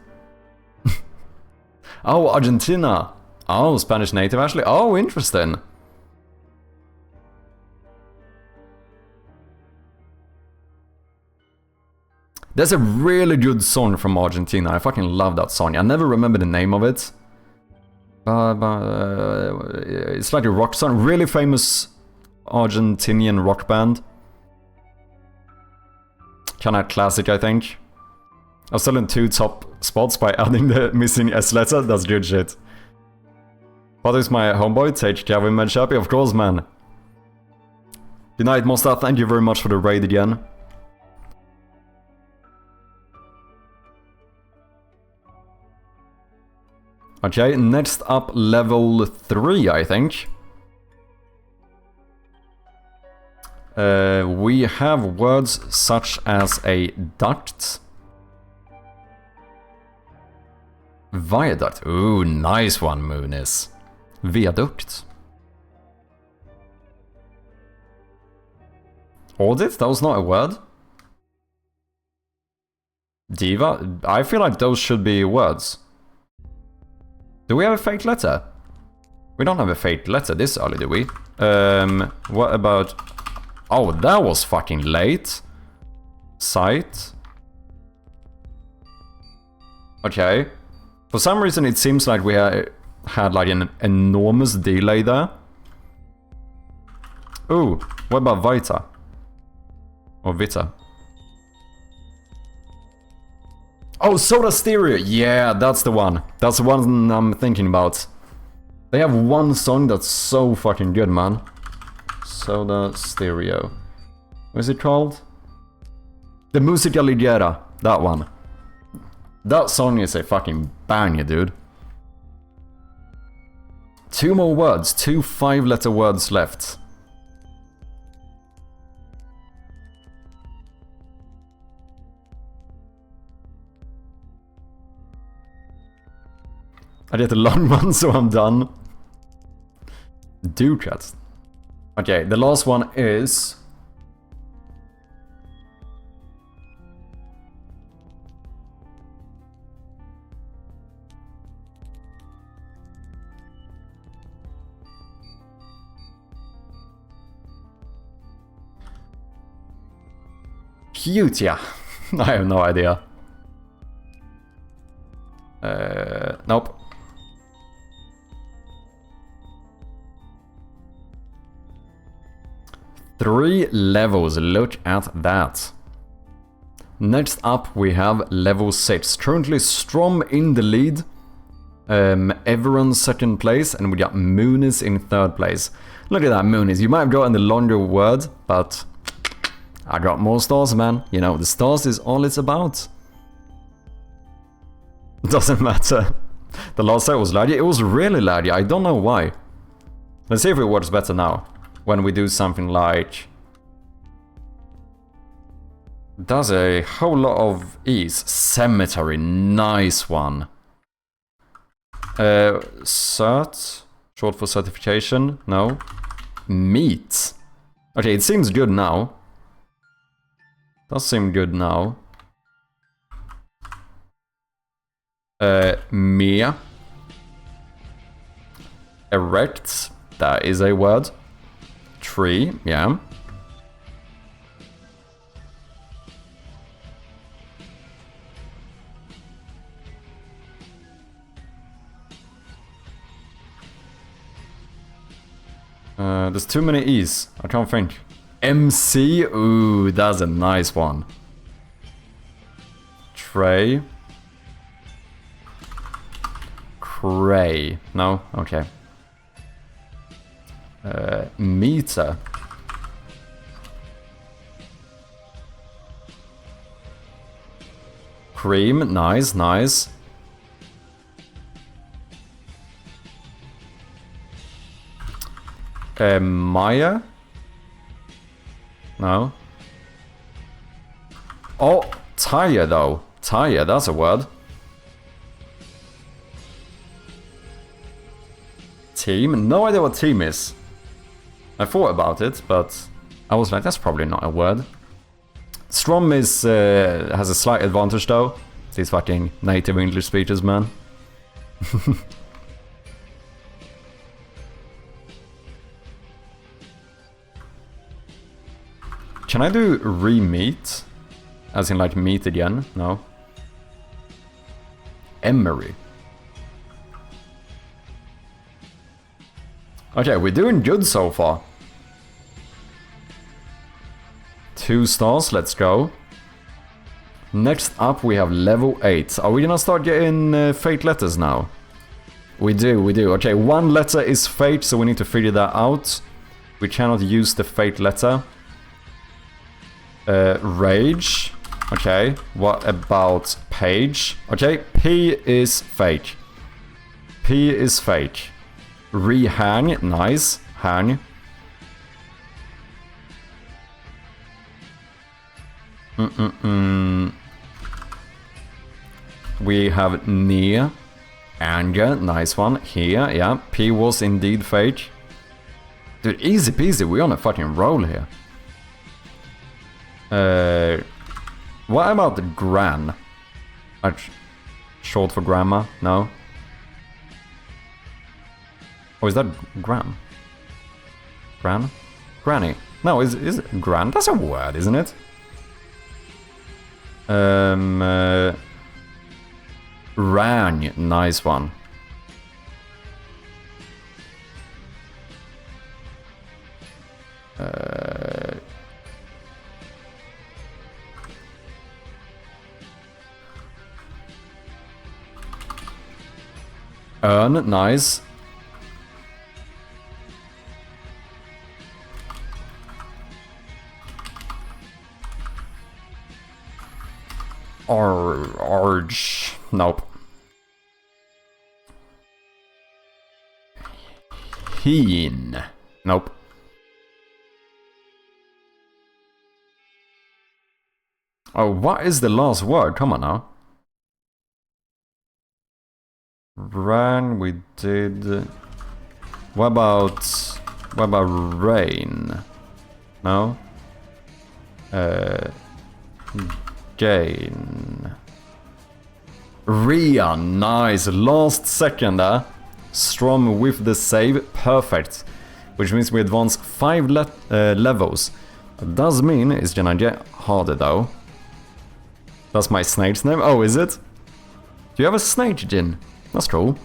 Oh, Argentina. Oh, Spanish native actually. Oh, interesting. There's a really good song from Argentina. I fucking love that song. I never remember the name of it. It's like a rock song. Really famous Argentinian rock band. Kinda classic, I think. I was still in 2 top spots by adding the missing S letter. That's good shit. What is my homeboy? Take care of him, man. Chappy. Of course, man. Good night, Monster. Thank you very much for the raid again. Okay, next up, level 3, I think. We have words such as a duct. Viaduct. Ooh, nice one, Moonis. Viaduct. Audit? That was not a word. Diva? I feel like those should be words. Do we have a fake letter? We don't have a fake letter this early, do we? What about... Oh, that was fucking late. Site. Okay. For some reason it seems like we had like an enormous delay there. Ooh, what about Vita? Or Vita. Oh, Soda Stereo! Yeah, that's the one. That's the one I'm thinking about. They have one song that's so fucking good, man. Soda Stereo. What is it called? The Musica Leggera. That one. That song is a fucking banger, dude. 2 more words. 2 5-letter words left. I did a long one, so I'm done. Ducat. Okay, the last one is... Hutia. I have no idea. Nope. Three levels, look at that. Next up we have level 6. Currently Strom in the lead. Everon second place, and we got Moonis in third place. Look at that, Moonis. You might have gotten the longer word, but I got more stars, man. You know, the stars is all it's about. Doesn't matter. The last set was laggy. It was really laggy. I don't know why. Let's see if it works better now. When we do something like... Does a whole lot of ease. Cemetery. Nice one. Cert. Short for certification. No. Meat. Okay, it seems good now. Does seem good now. Mia. Erect. That is a word. Tree, yeah. There's too many E's. I can't think. MC, ooh, that's a nice one. Tray. Cray. No? Okay. Meter. Cream, nice, nice. Maya? No. Oh, tire though. Tire, that's a word. Team? No idea what team is. I thought about it, but I was like, that's probably not a word. Strom is has a slight advantage though. These fucking native English speakers, man. Can I do re-meet? As in like meet again? No. Emery. Okay, we're doing good so far. 2 stars, let's go. Next up we have level 8. Are we gonna start getting fate letters now? We do. Okay, 1 letter is fate, so we need to figure that out. We cannot use the fate letter. Rage. Okay, what about page? Okay, P is fake. P is fake. Rehang, nice. Hang. We have near. Anger, nice one. Here, yeah. P was indeed fake. Dude, easy peasy, we're on a fucking roll here. What about the gran? Short for grandma? No? Or is that gran? Gran? Granny? No, is it gran? That's a word, isn't it? Rang, nice one. Earn, nice. Arge. Nope. Heen. Nope. Oh, what is the last word? Come on now. Ran, we did... What about rain? No? Gain. Ria, nice. Last second there. Strom with the save, perfect. Which means we advance 5 levels. It does mean it's gonna get harder though. That's my snake's name? Oh, is it? Do you have a snake, Jin? That's cool.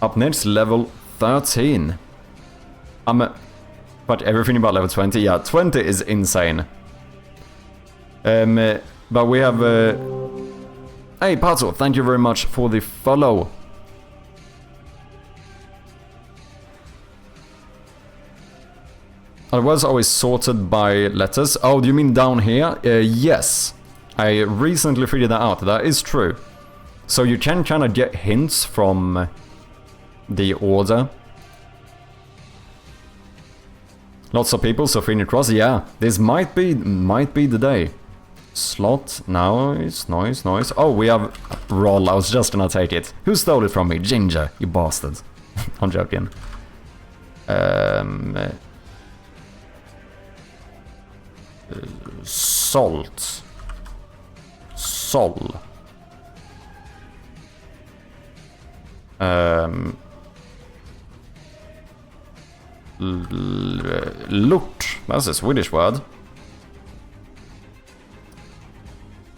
Up next, level 13. But everything about level 20? Yeah, 20 is insane. But we have... Hey, Pato, thank you very much for the follow. I was always sorted by letters. Oh, do you mean down here? Yes. I recently figured that out. That is true. So you can kind of get hints from the order. Lots of people, so fingers crossed. Yeah, this might be the day. Slot, nice. Oh, we have roll. I was just gonna take it. Who stole it from me? Ginger, you bastard. I'm joking. Salt. Sol. Lort. That's a Swedish word.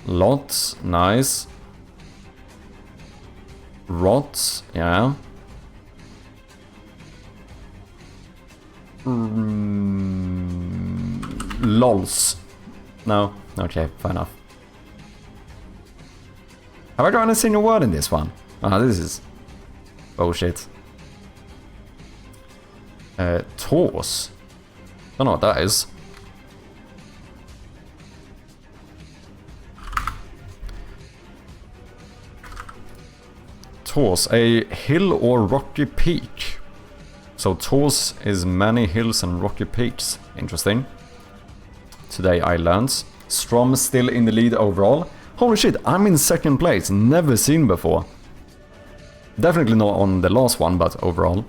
Lot. Nice. Rot. Yeah. Lols. No. Okay, fair enough. Have I got a single word in this one? Ah, this is bullshit. Tors. Don't know what that is. Tors, a hill or rocky peak. So Tors is many hills and rocky peaks. Interesting. Today I learned. Strom still in the lead overall. Holy shit, I'm in second place. Never seen before. Definitely not on the last one, but overall.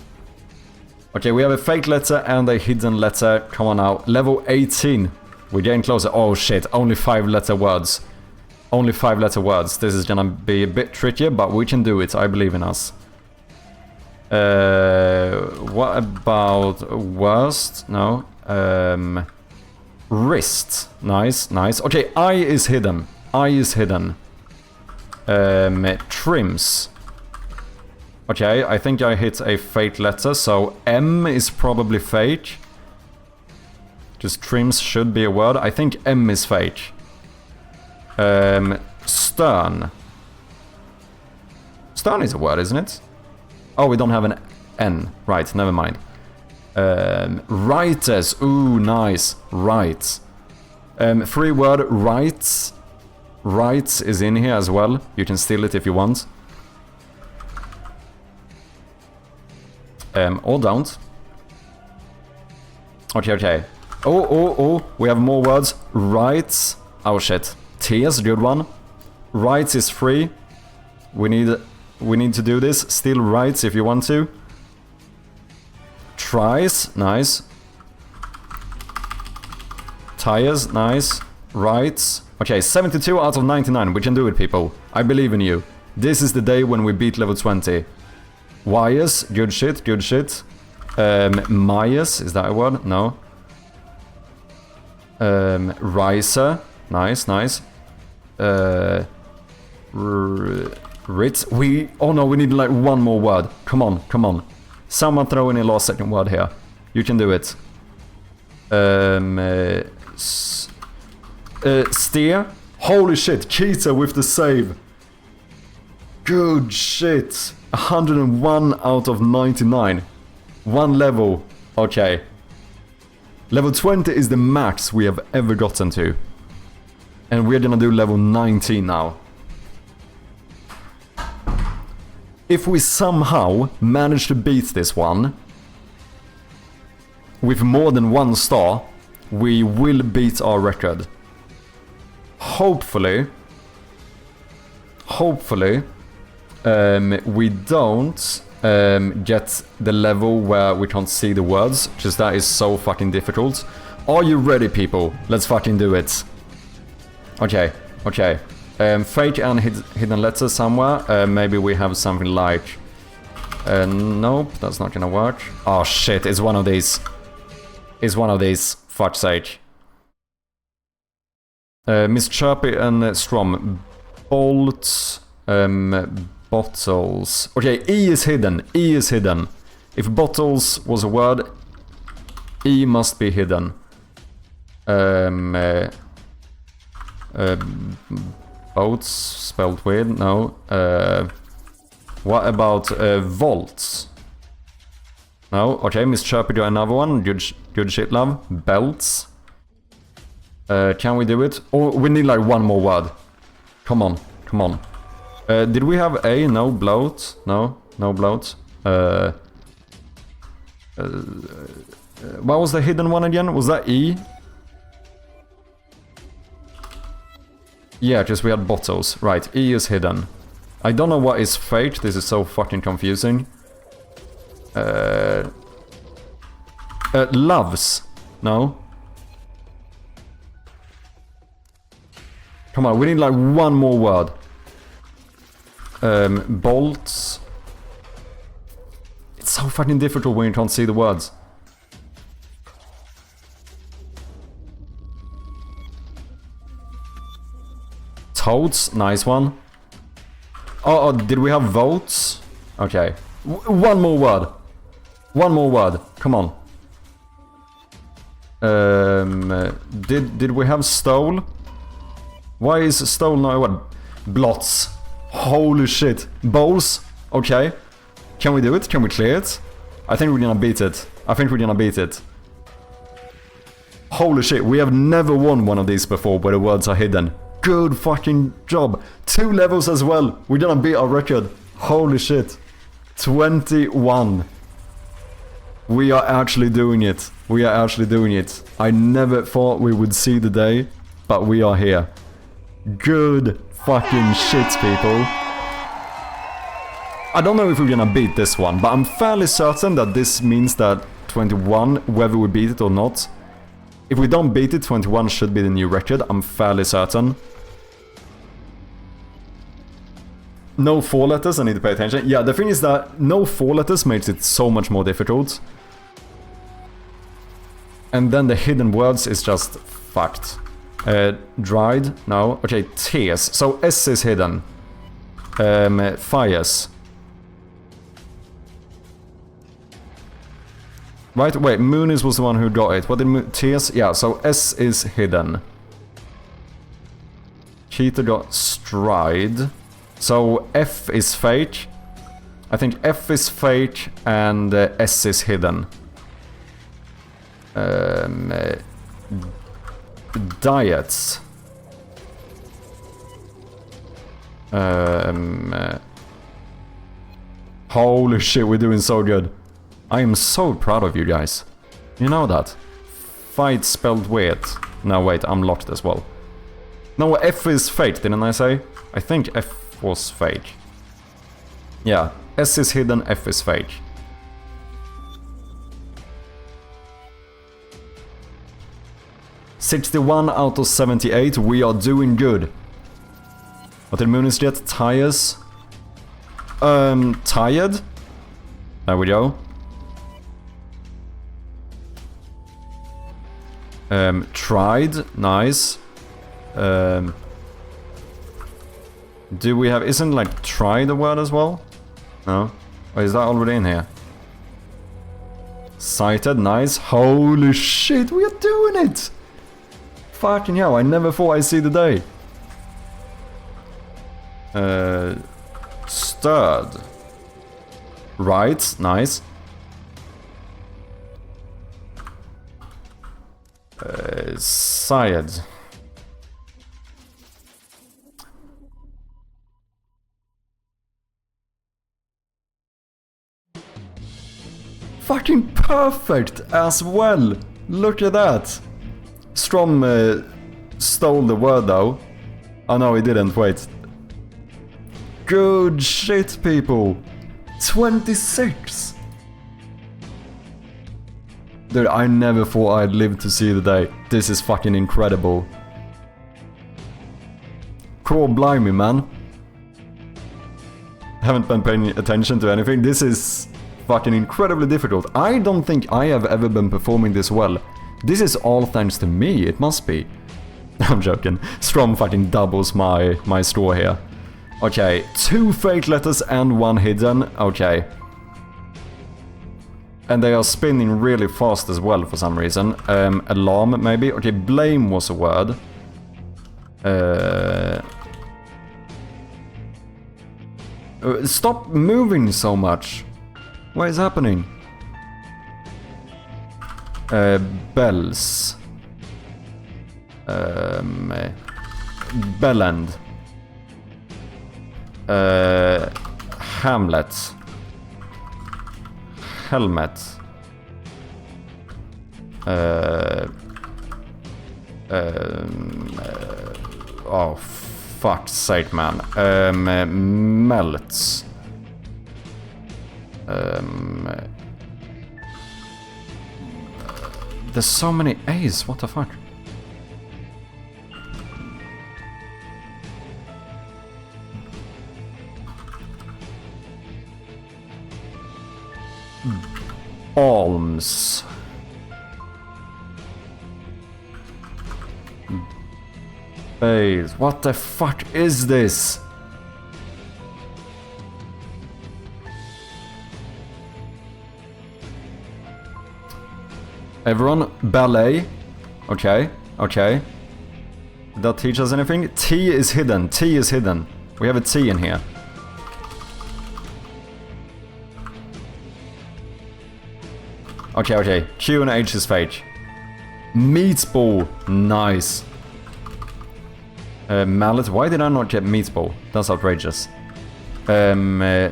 Okay, we have a fake letter and a hidden letter. Come on now. Level 18. We're getting closer. Oh shit, only 5-letter words. Only 5-letter words. This is gonna be a bit trickier, but we can do it. I believe in us. What about worst? No. Wrist. Nice. Okay, I is hidden. Trims. Okay, I think I hit a fake letter, so M is probably fake. Just trims should be a word. I think M is fake. Stern. Stern is a word, isn't it? Oh, we don't have an N. Right, never mind. Writers. Ooh, nice. Right. 3-word rights. Rights is in here as well. You can steal it if you want. Or don't. Okay. Oh. We have more words. Rights. Oh shit. Tears, good one. Rights is free. We need to do this. Steal rights if you want to. Tries, nice. Tires, nice. Rights. Okay, 72 out of 99. We can do it, people. I believe in you. This is the day when we beat level 20. Wires, good shit. Myers, is that a word? No. Riser, nice. Ritz, oh no, we need like one more word. Come on. Someone throw in a last second word here. You can do it. Steer. Holy shit, Keita with the save. Good shit. 101 out of 99. One level. Okay. Level 20 is the max we have ever gotten to. And we're gonna do level 19 now. If we somehow manage to beat this one with more than 1 star, we will beat our record. Hopefully, we don't get the level where we can't see the words, because that is so fucking difficult. Are you ready, people? Let's fucking do it. Okay. Fake and hidden letters somewhere. Maybe we have something like... nope, that's not gonna work. Oh shit, it's one of these. It's one of these. Fuck's sake. Miss Chirpy and Strom. Bolts. Bottles. Okay, E is hidden. E is hidden. If bottles was a word, E must be hidden. Boats spelled weird. No. What about volts? No. Okay, Miss Chirpy do another one. Good shit, love. Belts. Can we do it? Or we need like one more word. Come on. Did we have A? No. Bloat? No bloat. What was the hidden one again? Was that E? Yeah, just we had bottles. Right, E is hidden. I don't know what is fake. This is so fucking confusing. Loves. No. Come on, we need like one more word. Bolts. It's so fucking difficult when you can't see the words. Toads, nice one. Oh, did we have votes? Okay. One more word. One more word. Come on. Did we have stole? Why is stole not a word? Blots. Holy shit. Bowls. Okay. Can we do it? Can we clear it? I think we're gonna beat it. Holy shit. We have never won one of these before where the words are hidden. Good fucking job. 2 levels as well. We're gonna beat our record. Holy shit. 21. We are actually doing it. I never thought we would see the day, but we are here. Good fucking shit, people. I don't know if we're gonna beat this one, but I'm fairly certain that this means that 21, whether we beat it or not. If we don't beat it, 21 should be the new record. I'm fairly certain. No 4 letters, I need to pay attention. Yeah, the thing is that no 4 letters makes it so much more difficult. And then the hidden words is just fucked. Dried? No. Okay, tears. So S is hidden. Fires. Right, wait, Moonis was the one who got it. What did tears? Yeah, so S is hidden. Cheetah got stride. So F is fake. I think F is fake and S is hidden. Diets. Holy shit, we're doing so good. I am so proud of you guys. You know that. Fight spelled weird. No, wait, I'm locked as well. No, F is fake, didn't I say? I think F was fake. Yeah, S is hidden, F is fake. "61 out of 78, we are doing good." What did Moonis get? Tires? Tired? There we go. Tried, nice. Do we have... Isn't like try the word as well? No? Or is that already in here? Sighted, nice. Holy shit, we are doing it! Fucking hell, I never thought I'd see the day. Stirred. Right, nice. Sired. Fucking perfect as well! Look at that! Strom stole the word though. Oh no, he didn't, wait. Good shit, people! 26! Dude, I never thought I'd live to see the day. This is fucking incredible. Cool, blimey, man. Haven't been paying attention to anything. This is fucking incredibly difficult. I don't think I have ever been performing this well. This is all thanks to me, it must be. I'm joking. Strom fucking doubles my score here. Okay, 2 fake letters and 1 hidden. Okay. And they are spinning really fast as well for some reason. Alarm, maybe? Okay, blame was a word. Stop moving so much. What is happening? Bells. Bellend. Hamlet. Helmet. Oh, fuck's sake, man. Melts. There's so many A's, what the fuck? Alms. Bays. What the fuck is this? Everyone, ballet. Okay, okay. Did that teach us anything? T is hidden. T is hidden. We have a T in here. Okay, okay. Q and H is fake. Meatball. Nice. Mallet. Why did I not get meatball? That's outrageous. Lamb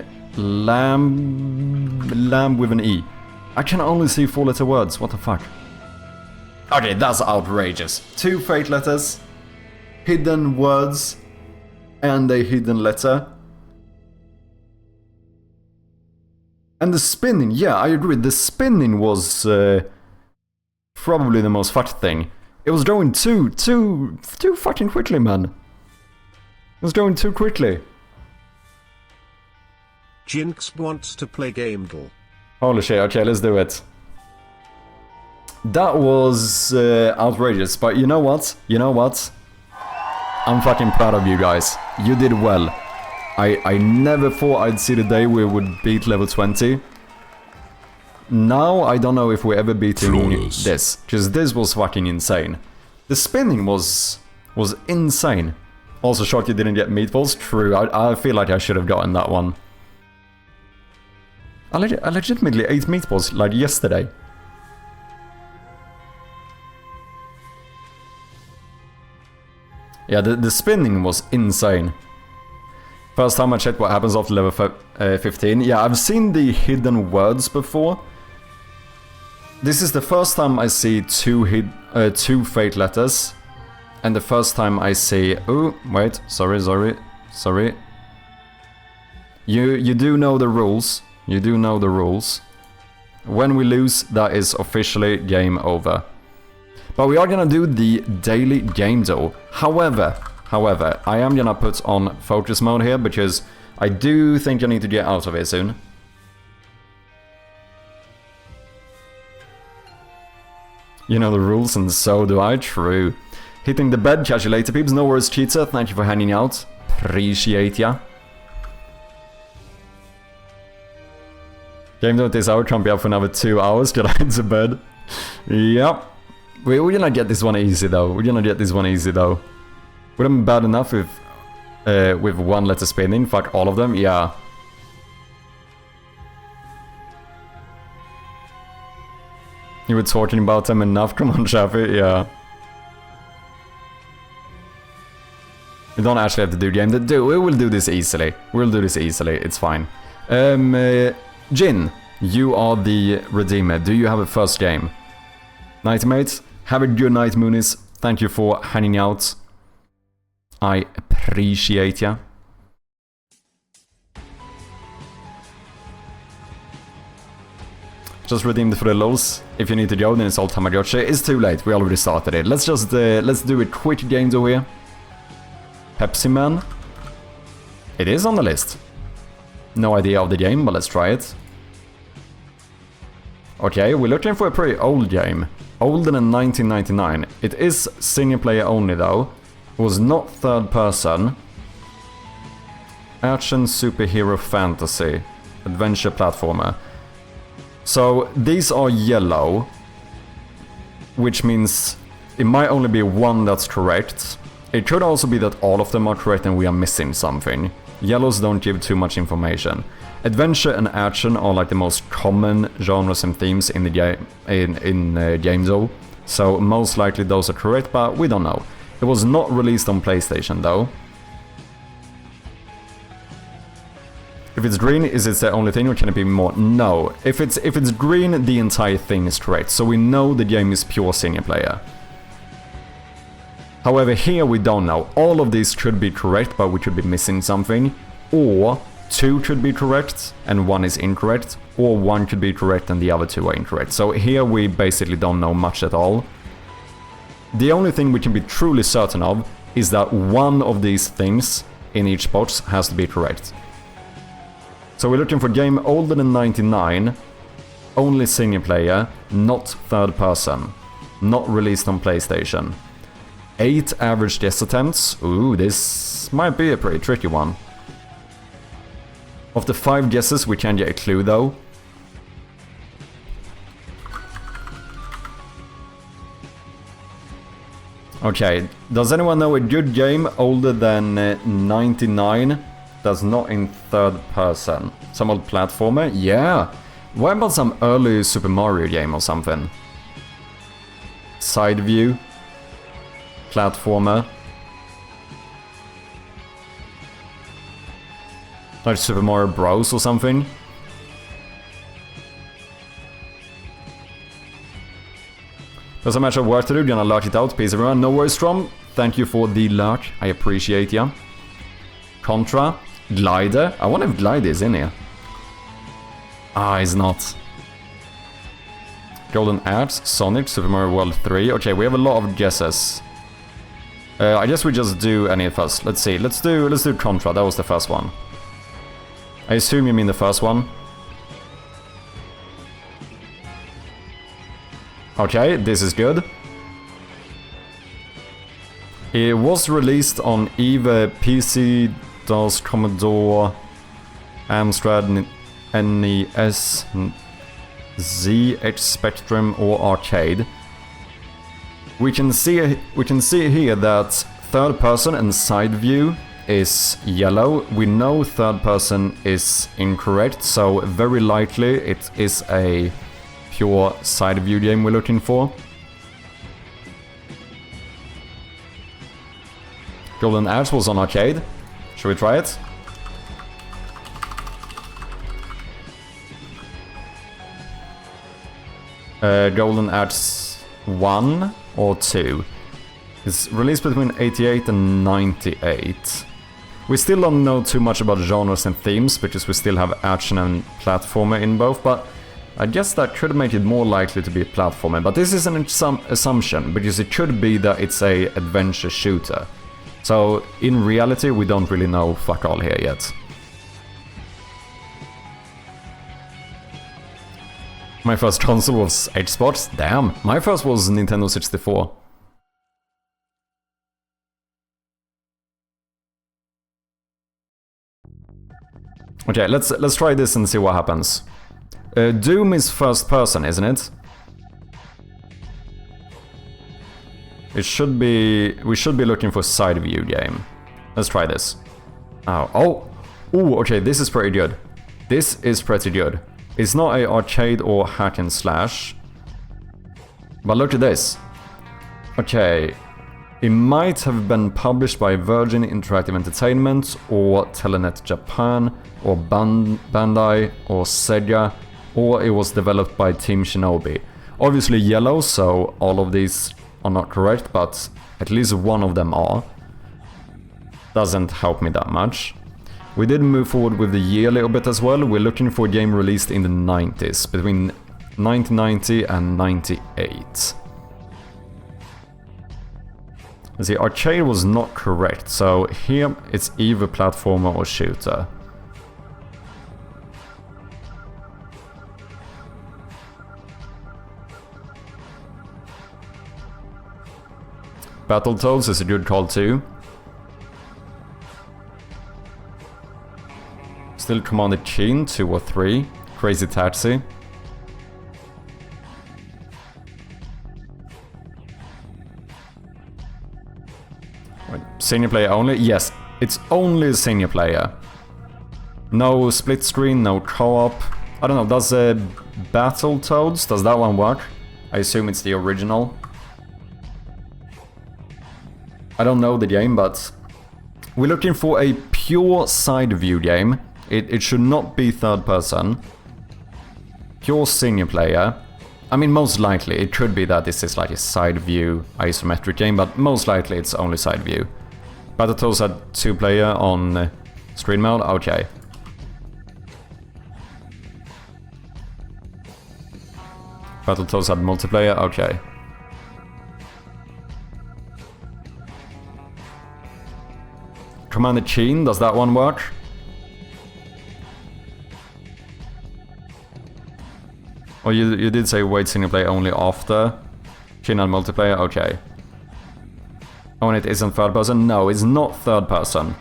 with an E. I can only see 4-letter words. What the fuck? Okay, that's outrageous. 2 fake letters, hidden words, and a hidden letter. And the spinning, yeah, I agree. The spinning was probably the most fucked thing. It was going too fucking quickly, man. It was going too quickly. Jinx wants to play gamedev. Holy shit, okay, let's do it. That was outrageous, but you know what? You know what? I'm fucking proud of you guys. You did well. I never thought I'd see the day we would beat level 20. Now I don't know if we're ever beating this, because this was fucking insane. The spinning was insane. Also shocked you didn't get meatballs. True, I feel like I should have gotten that one. I legitimately ate meatballs like yesterday. Yeah, the spinning was insane. First time I checked what happens after level 15. Yeah, I've seen the hidden words before. This is the first time I see 2 fake letters. And the first time I see... Oh, wait, sorry. You do know the rules. You do know the rules. When we lose, that is officially game over. But we are gonna do the daily game though. However, I am gonna put on focus mode here because I do think I need to get out of here soon. You know the rules and so do I, true. Hitting the bed, catch you later peeps. No worries, cheater, thank you for hanging out. Appreciate ya. Game note this hour, can't be up for another 2 hours, get out to bed. Yep. We're gonna get this one easy though. Would have been bad enough if with one letter spinning. Fuck all of them, yeah. You were talking about them enough, come on, Shafi, yeah. We don't actually have to do game. We will do this easily. We'll do this easily, it's fine. Jin, you are the redeemer. Do you have a first game? Night mates, have a good night, Moonies. Thank you for hanging out. I appreciate ya. Just redeemed for the lols. If you need to go, then it's all Tamagotchi. It's too late, we already started it. Let's just, let's do a quick game over here. Pepsi Man. It is on the list. No idea of the game, but let's try it. Okay, we're looking for a pretty old game. Older than 1999. It is single player only though. It was not third person. Action, superhero, fantasy. Adventure platformer. So these are yellow. Which means it might only be one that's correct. It could also be that all of them are correct and we are missing something. Yellows don't give too much information. Adventure and action are like the most common genres and themes in the game games though. So most likely those are correct, but we don't know. It was not released on PlayStation though. If it's green, is it the only thing or can it be more? No. If it's green, the entire thing is correct. So we know the game is pure single player. However, here we don't know. All of these could be correct, but we could be missing something. Or 2 could be correct and 1 is incorrect. Or 1 could be correct and the other 2 are incorrect. So here we basically don't know much at all. The only thing we can be truly certain of is that one of these things in each box has to be correct. So we're looking for game older than 99, only single player, not third person, not released on PlayStation. 8 average guess attempts. Ooh, this might be a pretty tricky one. Of the 5 guesses, we can get a clue though. Okay, does anyone know a good game older than 99 that's not in third person? Some old platformer? Yeah! What about some early Super Mario game or something? Side view? Platformer? Like Super Mario Bros or something? There's a match of work to do, gonna lock it out, peace everyone. No worries, Strom. Thank you for the luck, I appreciate ya. Contra, Glider. I wonder if Glider is in here. Ah, he's not. Golden Axe, Sonic, Super Mario World 3. Okay, we have a lot of guesses. I guess we just do any first. Let's see. Let's do Contra. That was the first one. I assume you mean the first one. Okay, this is good. It was released on either PC, DOS, Commodore, Amstrad, NES, ZX Spectrum, or Arcade. We can see here that third person and side view is yellow. We know third person is incorrect, so very likely it is a pure side view game we're looking for. Golden Axe was on Arcade. Should we try it? Golden Axe 1 or 2. It's released between 88 and 98. We still don't know too much about genres and themes, because we still have action and platformer in both, but I guess that could make it more likely to be a platformer. But this is an assumption, because it could be that it's a adventure shooter. So, in reality, we don't really know fuck all here yet. My first console was Xbox? Damn, my first was Nintendo 64. Okay, let's try this and see what happens. Doom is first person, isn't it? We should be looking for side view game. Let's try this. Oh, okay, this is pretty good. This is pretty good. It's not a arcade or hack and slash. But look at this. Okay. It might have been published by Virgin Interactive Entertainment, or Telenet Japan, or Bandai, or Sega, or it was developed by Team Shinobi. Obviously yellow, so all of these are not correct, but at least one of them are. Doesn't help me that much. We did move forward with the year a little bit as well. We're looking for a game released in the 90s, between 1990 and 98. The arcade was not correct, so here it's either platformer or shooter. Battletoads is a good call too. Still Commander Keen 2 or 3. Crazy Taxi. Senior player only? Yes, it's only senior player. No split screen, no co-op. I don't know, does Battletoads, does that one work? I assume it's the original. I don't know the game, but we're looking for a pure side view game. It should not be third person. Pure senior player. I mean, most likely it could be that this is like a side view isometric game, but most likely it's only side view. Battletoads had 2 player on screen mode? Okay. Battletoads had multiplayer? Okay. Commander Keen, does that one work? Oh, you did say wait single player only after Keen and multiplayer? Okay. Oh, and it isn't third person? No, it's not third person.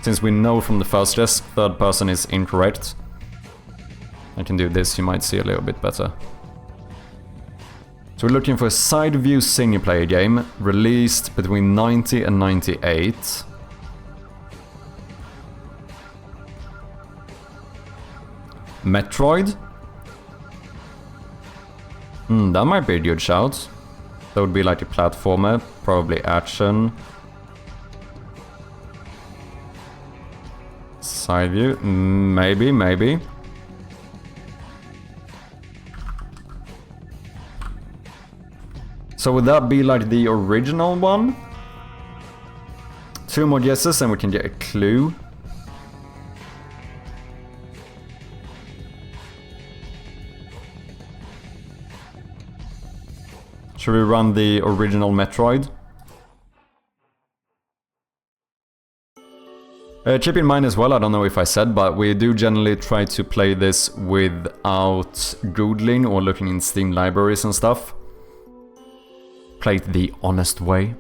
Since we know from the first test, third person is incorrect. I can do this, you might see a little bit better. So we're looking for a side view single player game, released between 90 and 98. Metroid? That might be a good shout. That would be like a platformer, probably action. Side view? Maybe. So would that be like the original one? 2 more guesses and we can get a clue. Should we run the original Metroid? Keep in mind as well, I don't know if I said, but we do generally try to play this without Googling or looking in Steam libraries and stuff. Play it the honest way.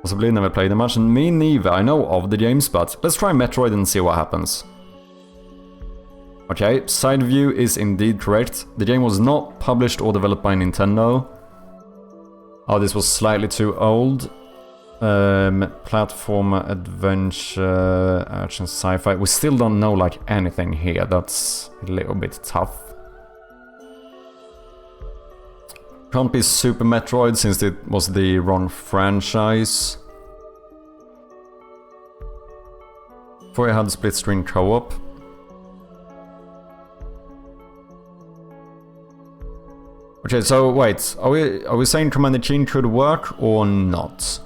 Possibly never played them much, and me neither. I know of the games, but let's try Metroid and see what happens. Okay, side view is indeed correct. The game was not published or developed by Nintendo. Oh, this was slightly too old. Platformer, adventure, action, sci-fi. We still don't know like anything here. That's a little bit tough. Can't be Super Metroid since it was the wrong franchise. Before I had split screen co-op. Okay, so wait, are we saying Commander Keen could work or not?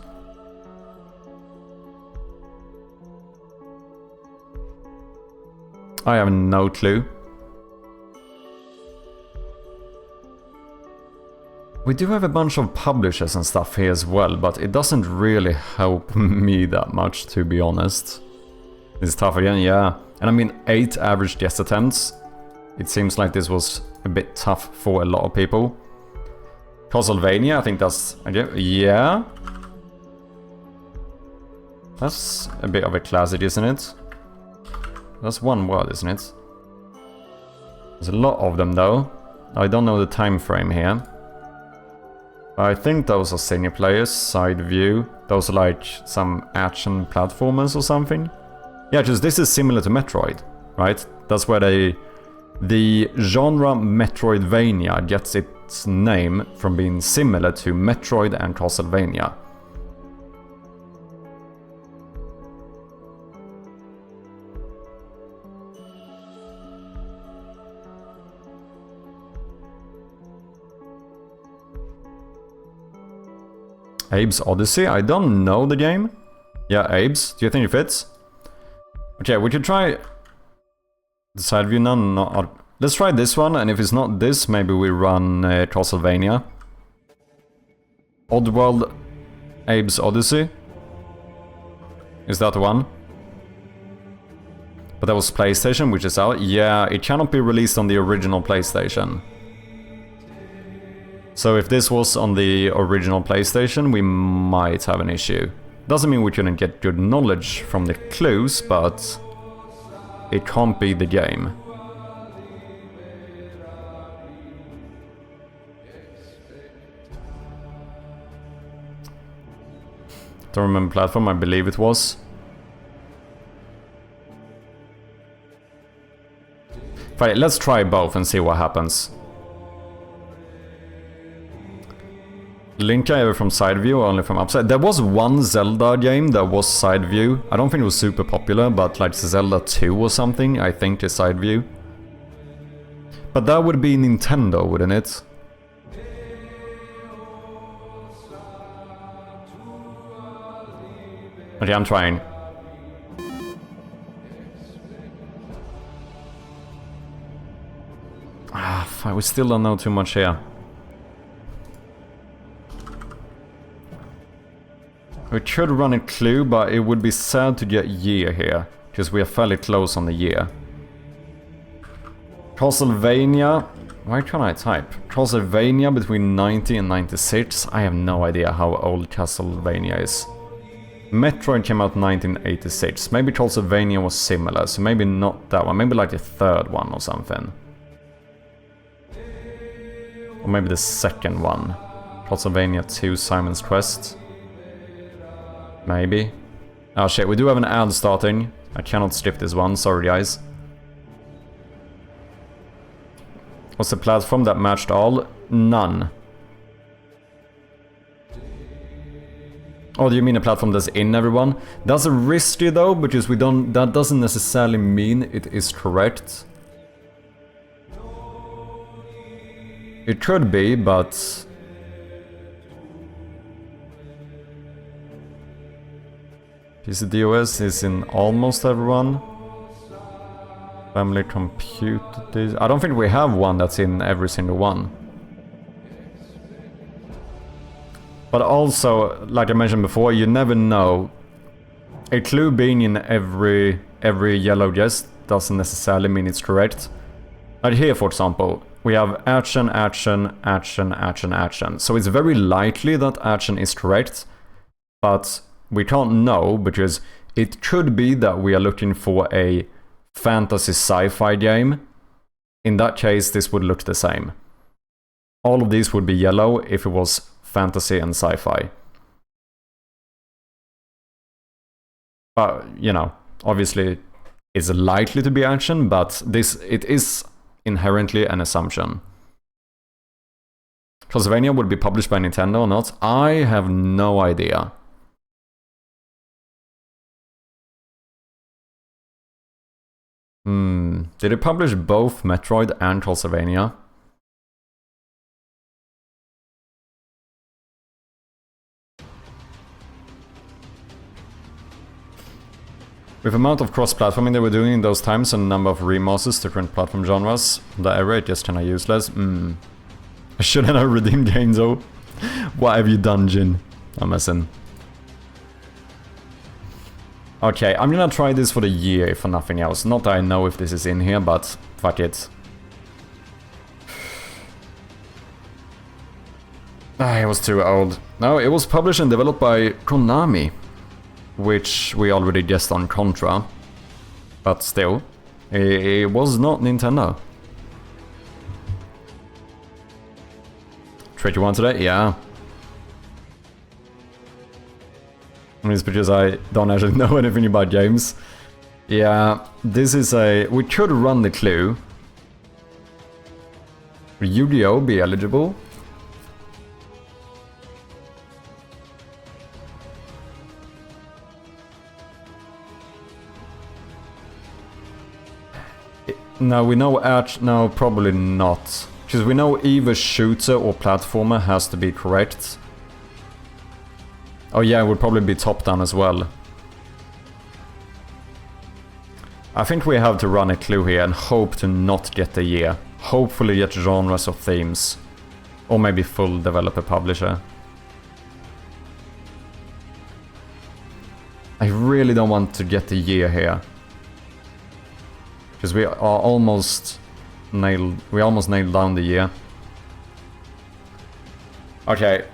I have no clue. We do have a bunch of publishers and stuff here as well, but it doesn't really help me that much, to be honest. It's tough again, yeah. And I mean, 8 average guess attempts. It seems like this was a bit tough for a lot of people. Castlevania, I think that's... yeah. That's a bit of a classic, isn't it? That's one word, isn't it? There's a lot of them, though. I don't know the time frame here. I think those are senior players, side view. Those are like some action platformers or something. Yeah, because this is similar to Metroid, right? That's where the genre Metroidvania gets its name from being similar to Metroid and Castlevania. Abe's Odyssey? I don't know the game. Yeah, Abe's. Do you think it fits? Okay, we could try the side view. No. Let's try this one, and if it's not this, maybe we run Castlevania. Oddworld Abe's Odyssey. Is that the one? But that was PlayStation, which is out. Yeah, it cannot be released on the original PlayStation. So if this was on the original PlayStation, we might have an issue. Doesn't mean we couldn't get good knowledge from the clues, but it can't be the game. Don't remember platform, I believe it was. Fine, let's try both and see what happens. Link ever from side view or only from upside? There was one Zelda game that was side view. I don't think it was super popular, but like Zelda 2 or something, I think is side view. But that would be Nintendo, wouldn't it? Okay, I'm trying. Fine, we still don't know too much here. We could run a clue, but it would be sad to get year here, because we are fairly close on the year. Castlevania... Why can't I type? Castlevania between 90 and 96? I have no idea how old Castlevania is. Metroid came out 1986. Maybe Castlevania was similar, so maybe not that one. Maybe like the third one or something. Or maybe the second one. Castlevania 2 Simon's Quest. Maybe. Oh shit, we do have an ad starting. I cannot skip this one, sorry guys. What's the platform that matched all? None. Oh, do you mean a platform that's in everyone? That's a risky though, because we don't... That doesn't necessarily mean it is correct. It could be, but... PCDOS is in almost everyone. Family computer... I don't think we have one that's in every single one. But also, like I mentioned before, you never know. A clue being in every yellow guess doesn't necessarily mean it's correct. Like here, for example, we have action, action, action, action, action. So it's very likely that action is correct, but we can't know because it could be that we are looking for a fantasy sci-fi game. In that case, this would look the same. All of these would be yellow if it was fantasy and sci-fi. But, you know, obviously it's likely to be action, but it is inherently an assumption. Castlevania would be published by Nintendo or not? I have no idea. Did it publish both Metroid and Castlevania? With the amount of cross-platforming they were doing in those times and the number of remasters to different platform genres, the era is just kinda useless. Shouldn't I redeem games though? What have you done, Jin? I'm messing. Okay, I'm gonna try this for the year for nothing else. Not that I know if this is in here, but fuck it. It was too old. No, it was published and developed by Konami, which we already guessed on Contra. But still, it was not Nintendo. Tricky one today? Yeah. It's because I don't actually know anything about games. Yeah, this is a... We could run the clue. Will Yu-Gi-Oh! Be eligible? No, we know no, probably not. Because we know either shooter or platformer has to be correct. Oh yeah, it would probably be top-down as well. I think we have to run a clue here and hope to not get the year. Hopefully get genres or themes. Or maybe full developer publisher. I really don't want to get the year here. Because we almost nailed down the year. Okay.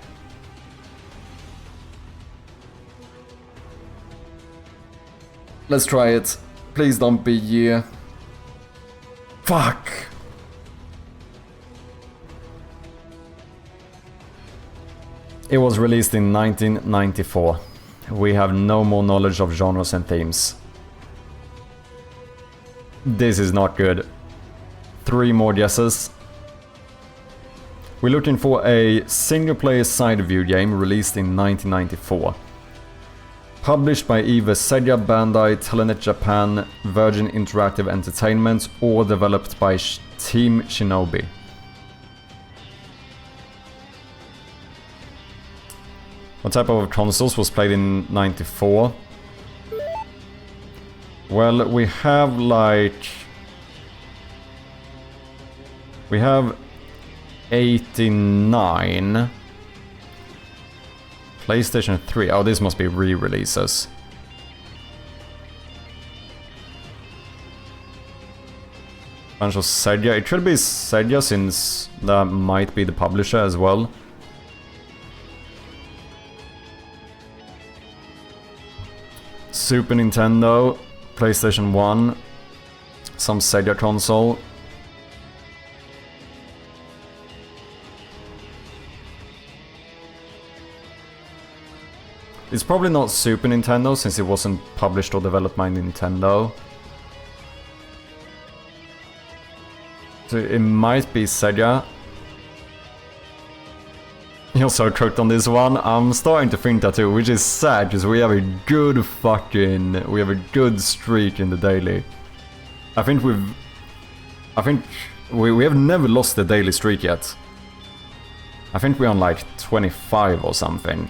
Let's try it. Please don't be year. Fuck! It was released in 1994. We have no more knowledge of genres and themes. This is not good. 3 more guesses. We're looking for a single-player side-view game released in 1994. Published by either Sega, Bandai, Telenet Japan, Virgin Interactive Entertainment, or developed by Team Shinobi. What type of consoles was played in 94? Well, we have like... We have 89. PlayStation 3. Oh, this must be re-releases. Bunch of Sega. It should be Sega since that might be the publisher as well. Super Nintendo, PlayStation 1, some Sega console. It's probably not Super Nintendo since it wasn't published or developed by Nintendo. So it might be Sega. You're so cooked on this one. I'm starting to think that too, which is sad because we have a good streak in the daily. I think we have never lost the daily streak yet. I think we're on like 25 or something.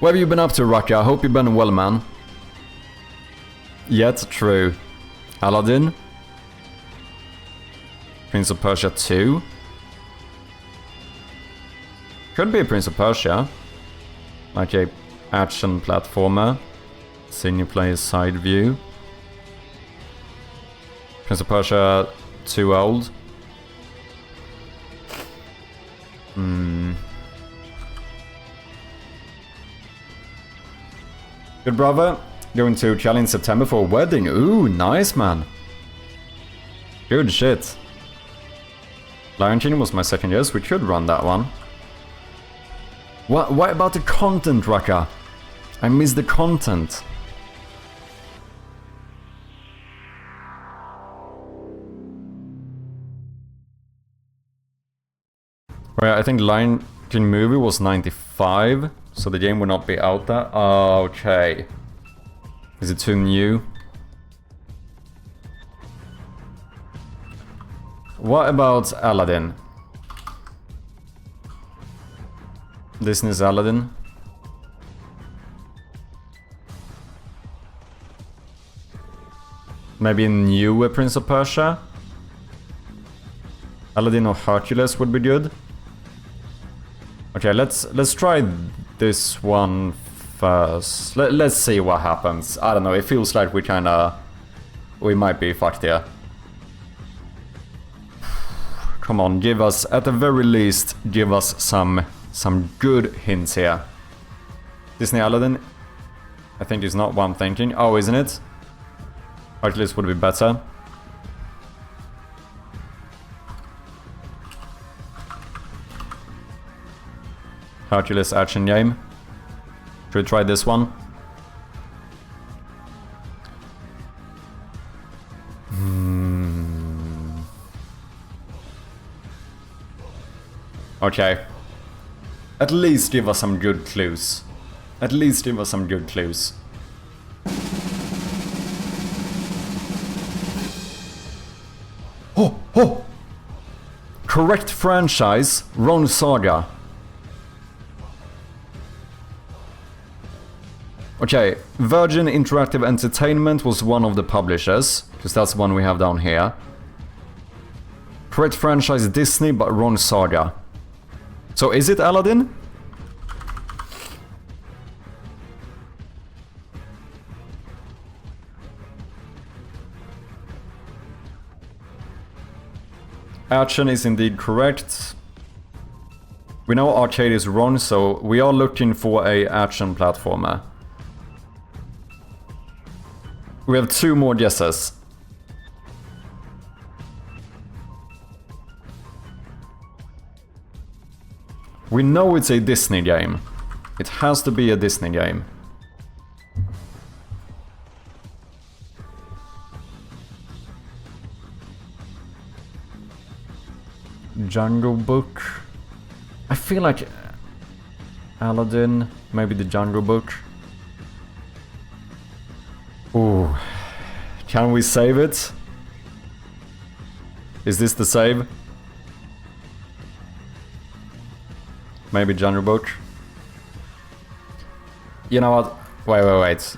What have you been up to, Raka? I hope you've been well, man. Yet, true. Aladdin? Prince of Persia 2? Could be a Prince of Persia. Like a action platformer. Single player side view. Prince of Persia too old. Good brother. Going to Chile in September for a wedding. Ooh, nice man. Good shit. Lion King was my second guess. We could run that one. What about the content, Raka? I miss the content. Well, I think Lion King movie was 95, so the game would not be out there. Okay. Is it too new? What about Aladdin? Disney's Aladdin. Maybe a newer Prince of Persia? Aladdin or Hercules would be good. Okay, let's try this one first. Let's see what happens. I don't know, it feels like we might be fucked here. Come on, give us, at the very least, give us some good hints here. Disney Aladdin, I think is not what I'm thinking. Oh, isn't it? Hercules would be better. Hercules action game. Should we try this one? Okay. At least give us some good clues. At least give us some good clues. Oh, oh! Correct franchise, wrong saga. Okay, Virgin Interactive Entertainment was one of the publishers, because that's the one we have down here. Correct franchise Disney, but wrong saga. So is it Aladdin? Action is indeed correct. We know arcade is wrong, so we are looking for a action platformer. We have 2 more guesses. We know it's a Disney game. It has to be a Disney game. Jungle Book. I feel like Aladdin, maybe the Jungle Book. Ooh. Can we save it? Is this the save? Maybe Jungle Book. You know what? Wait.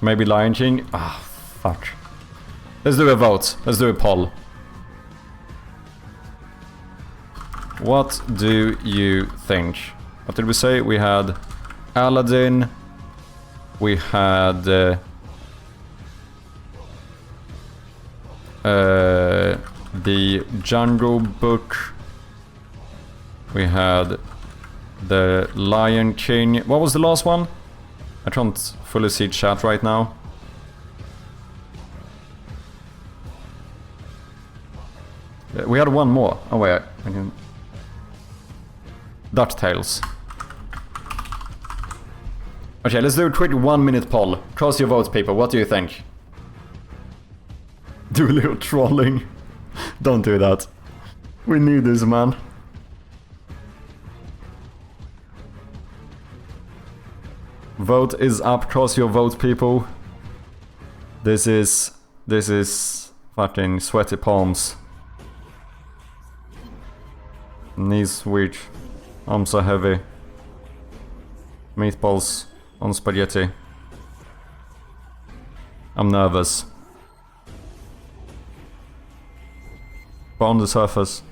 Maybe Lion King? Ah, fuck. Let's do a vote. Let's do a poll. What do you think? What did we say? We had Aladdin. We had... the Jungle Book. We had the Lion King. What was the last one? I can't fully see chat right now. We had one more. Oh wait, I can... DuckTales. Okay, let's do a quick 1-minute poll. Cast your votes, people. What do you think? Do a little trolling. Don't do that. We need this, man. Vote is up. Cast your vote, people. This is fucking sweaty palms. Knees weak. Arms are heavy. Meatballs on spaghetti. I'm nervous. But on the surface,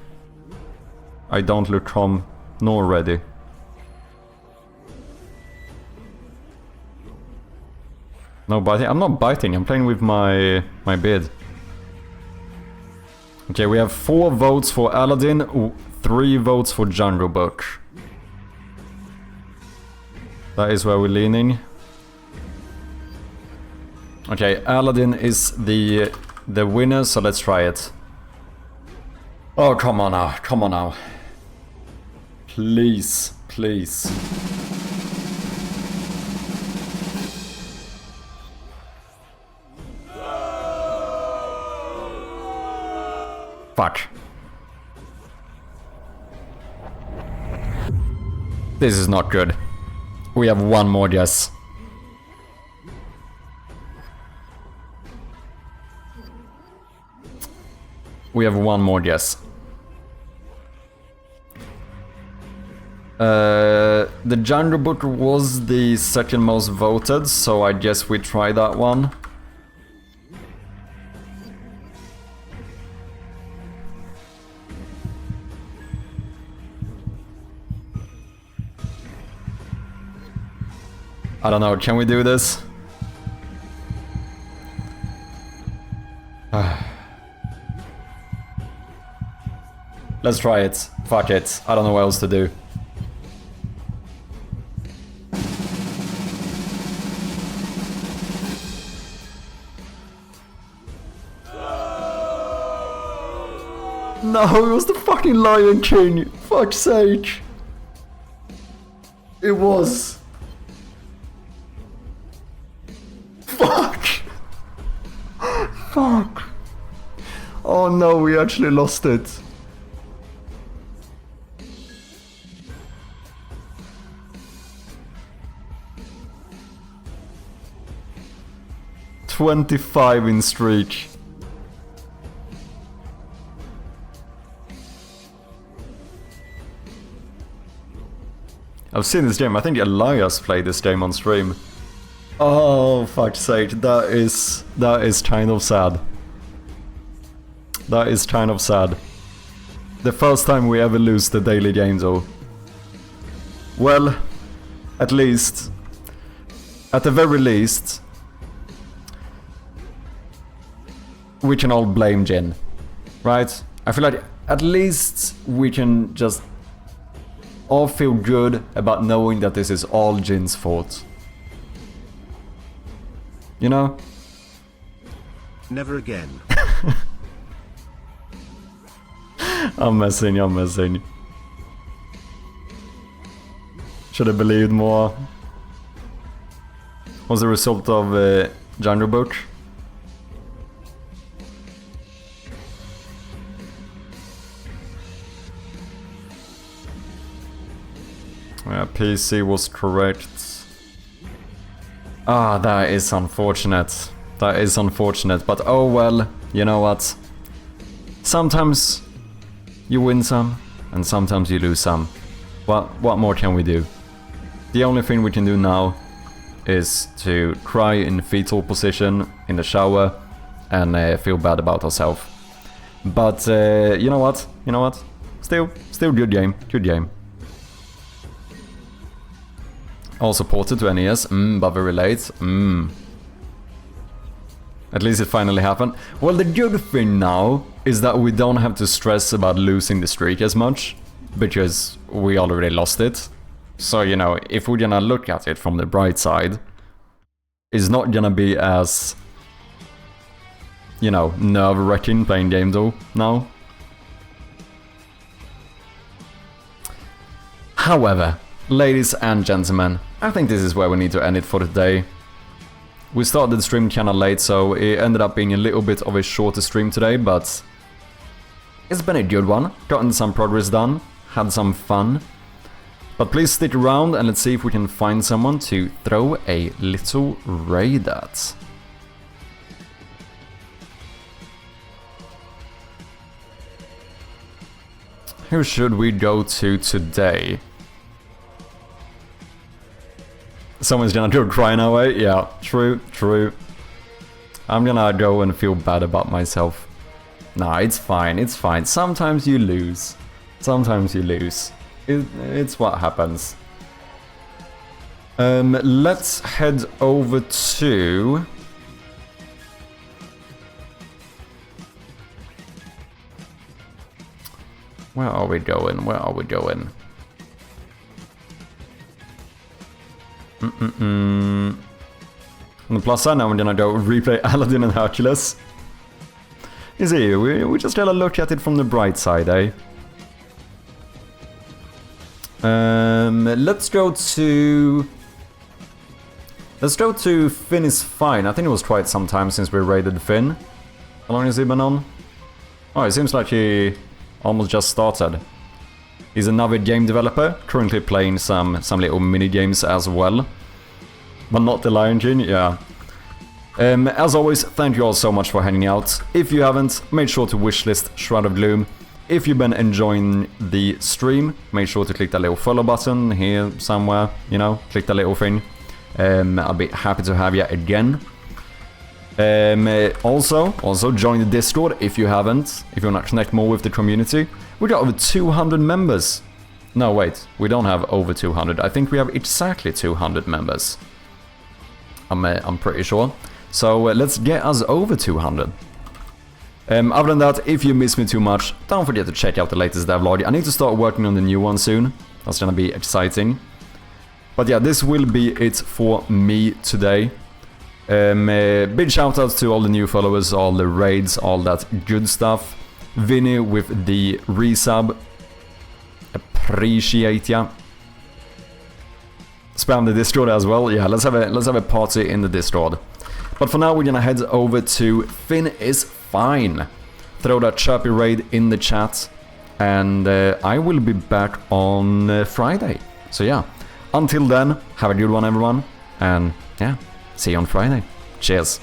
I don't look calm nor ready. No biting. I'm not biting. I'm playing with my beard. Okay, we have 4 votes for Aladdin, 3 votes for Jungle Book. That is where we're leaning. Okay, Aladdin is the winner, so let's try it. Oh, come on now, come on now. Please, please. Fuck. This is not good. We have 1 more guess. We have 1 more guess. The Jungle Book was the second most voted, so I guess we try that one. I don't know, can we do this? Let's try it. Fuck it. I don't know what else to do. No, it was the fucking Lion King. Fuck's sake. It was. Fuck. Fuck. Oh no, we actually lost it. $25 in streak. I've seen this game. I think Elias played this game on stream. Oh, fuck's sake. That is kind of sad. That is kind of sad. The first time we ever lose the daily game though. Well, at the very least, we can all blame Jin, right? I feel like at least we can just all feel good about knowing that this is all Jin's fault. You know? Never again. I'm messing. Should have believed more. What's the result of Jungle Book? Yeah, PC was correct. Ah, that is unfortunate. That is unfortunate, but oh well, you know what? Sometimes you win some, and sometimes you lose some. What more can we do? The only thing we can do now is to cry in fetal position in the shower and feel bad about ourselves. But you know what? Still good game. Also ported to NES, but very late. At least it finally happened. Well, the good thing now is that we don't have to stress about losing the streak as much, because we already lost it. So, you know, if we're gonna look at it from the bright side, it's not gonna be as, you know, nerve-wracking playing game though now. However, ladies and gentlemen, I think this is where we need to end it for today. We started the stream kinda late, so it ended up being a little bit of a shorter stream today, but it's been a good one. Gotten some progress done, had some fun. But please stick around and let's see if we can find someone to throw a little raid at. Who should we go to today? Someone's gonna go cry now, eh? Yeah, true. I'm gonna go and feel bad about myself. Nah, it's fine. Sometimes you lose. It's what happens. Let's head over to... Where are we going? On the plus side now, we're gonna go replay Aladdin and Hercules. You see, we just gotta look at it from the bright side, eh? Let's go to Finn is fine. I think it was quite some time since we raided Finn. How long has he been on? Oh, it seems like he almost just started. He's another game developer, currently playing some little mini games as well. But not the Lion King, yeah. As always, thank you all so much for hanging out. If you haven't, make sure to wishlist Shroud of Gloom. If you've been enjoying the stream, make sure to click that little follow button here somewhere, you know, click that little thing. I'll be happy to have you again. Also join the Discord if you haven't, if you want to connect more with the community. We got over 200 members. No, wait, we don't have over 200. I think we have exactly 200 members. I'm pretty sure. So let's get us over 200. Other than that, if you miss me too much, don't forget to check out the latest devlog. I need to start working on the new one soon. That's gonna be exciting. But yeah, this will be it for me today. Big shout outs to all the new followers, all the raids, all that good stuff. Vinny with the resub. Appreciate ya. Spam the Discord as well. Yeah, let's have a party in the Discord. But for now, we're gonna head over to Finn is fine. Throw that chirpy raid in the chat, and I will be back on Friday. So yeah, until then, have a good one, everyone, and yeah, see you on Friday. Cheers.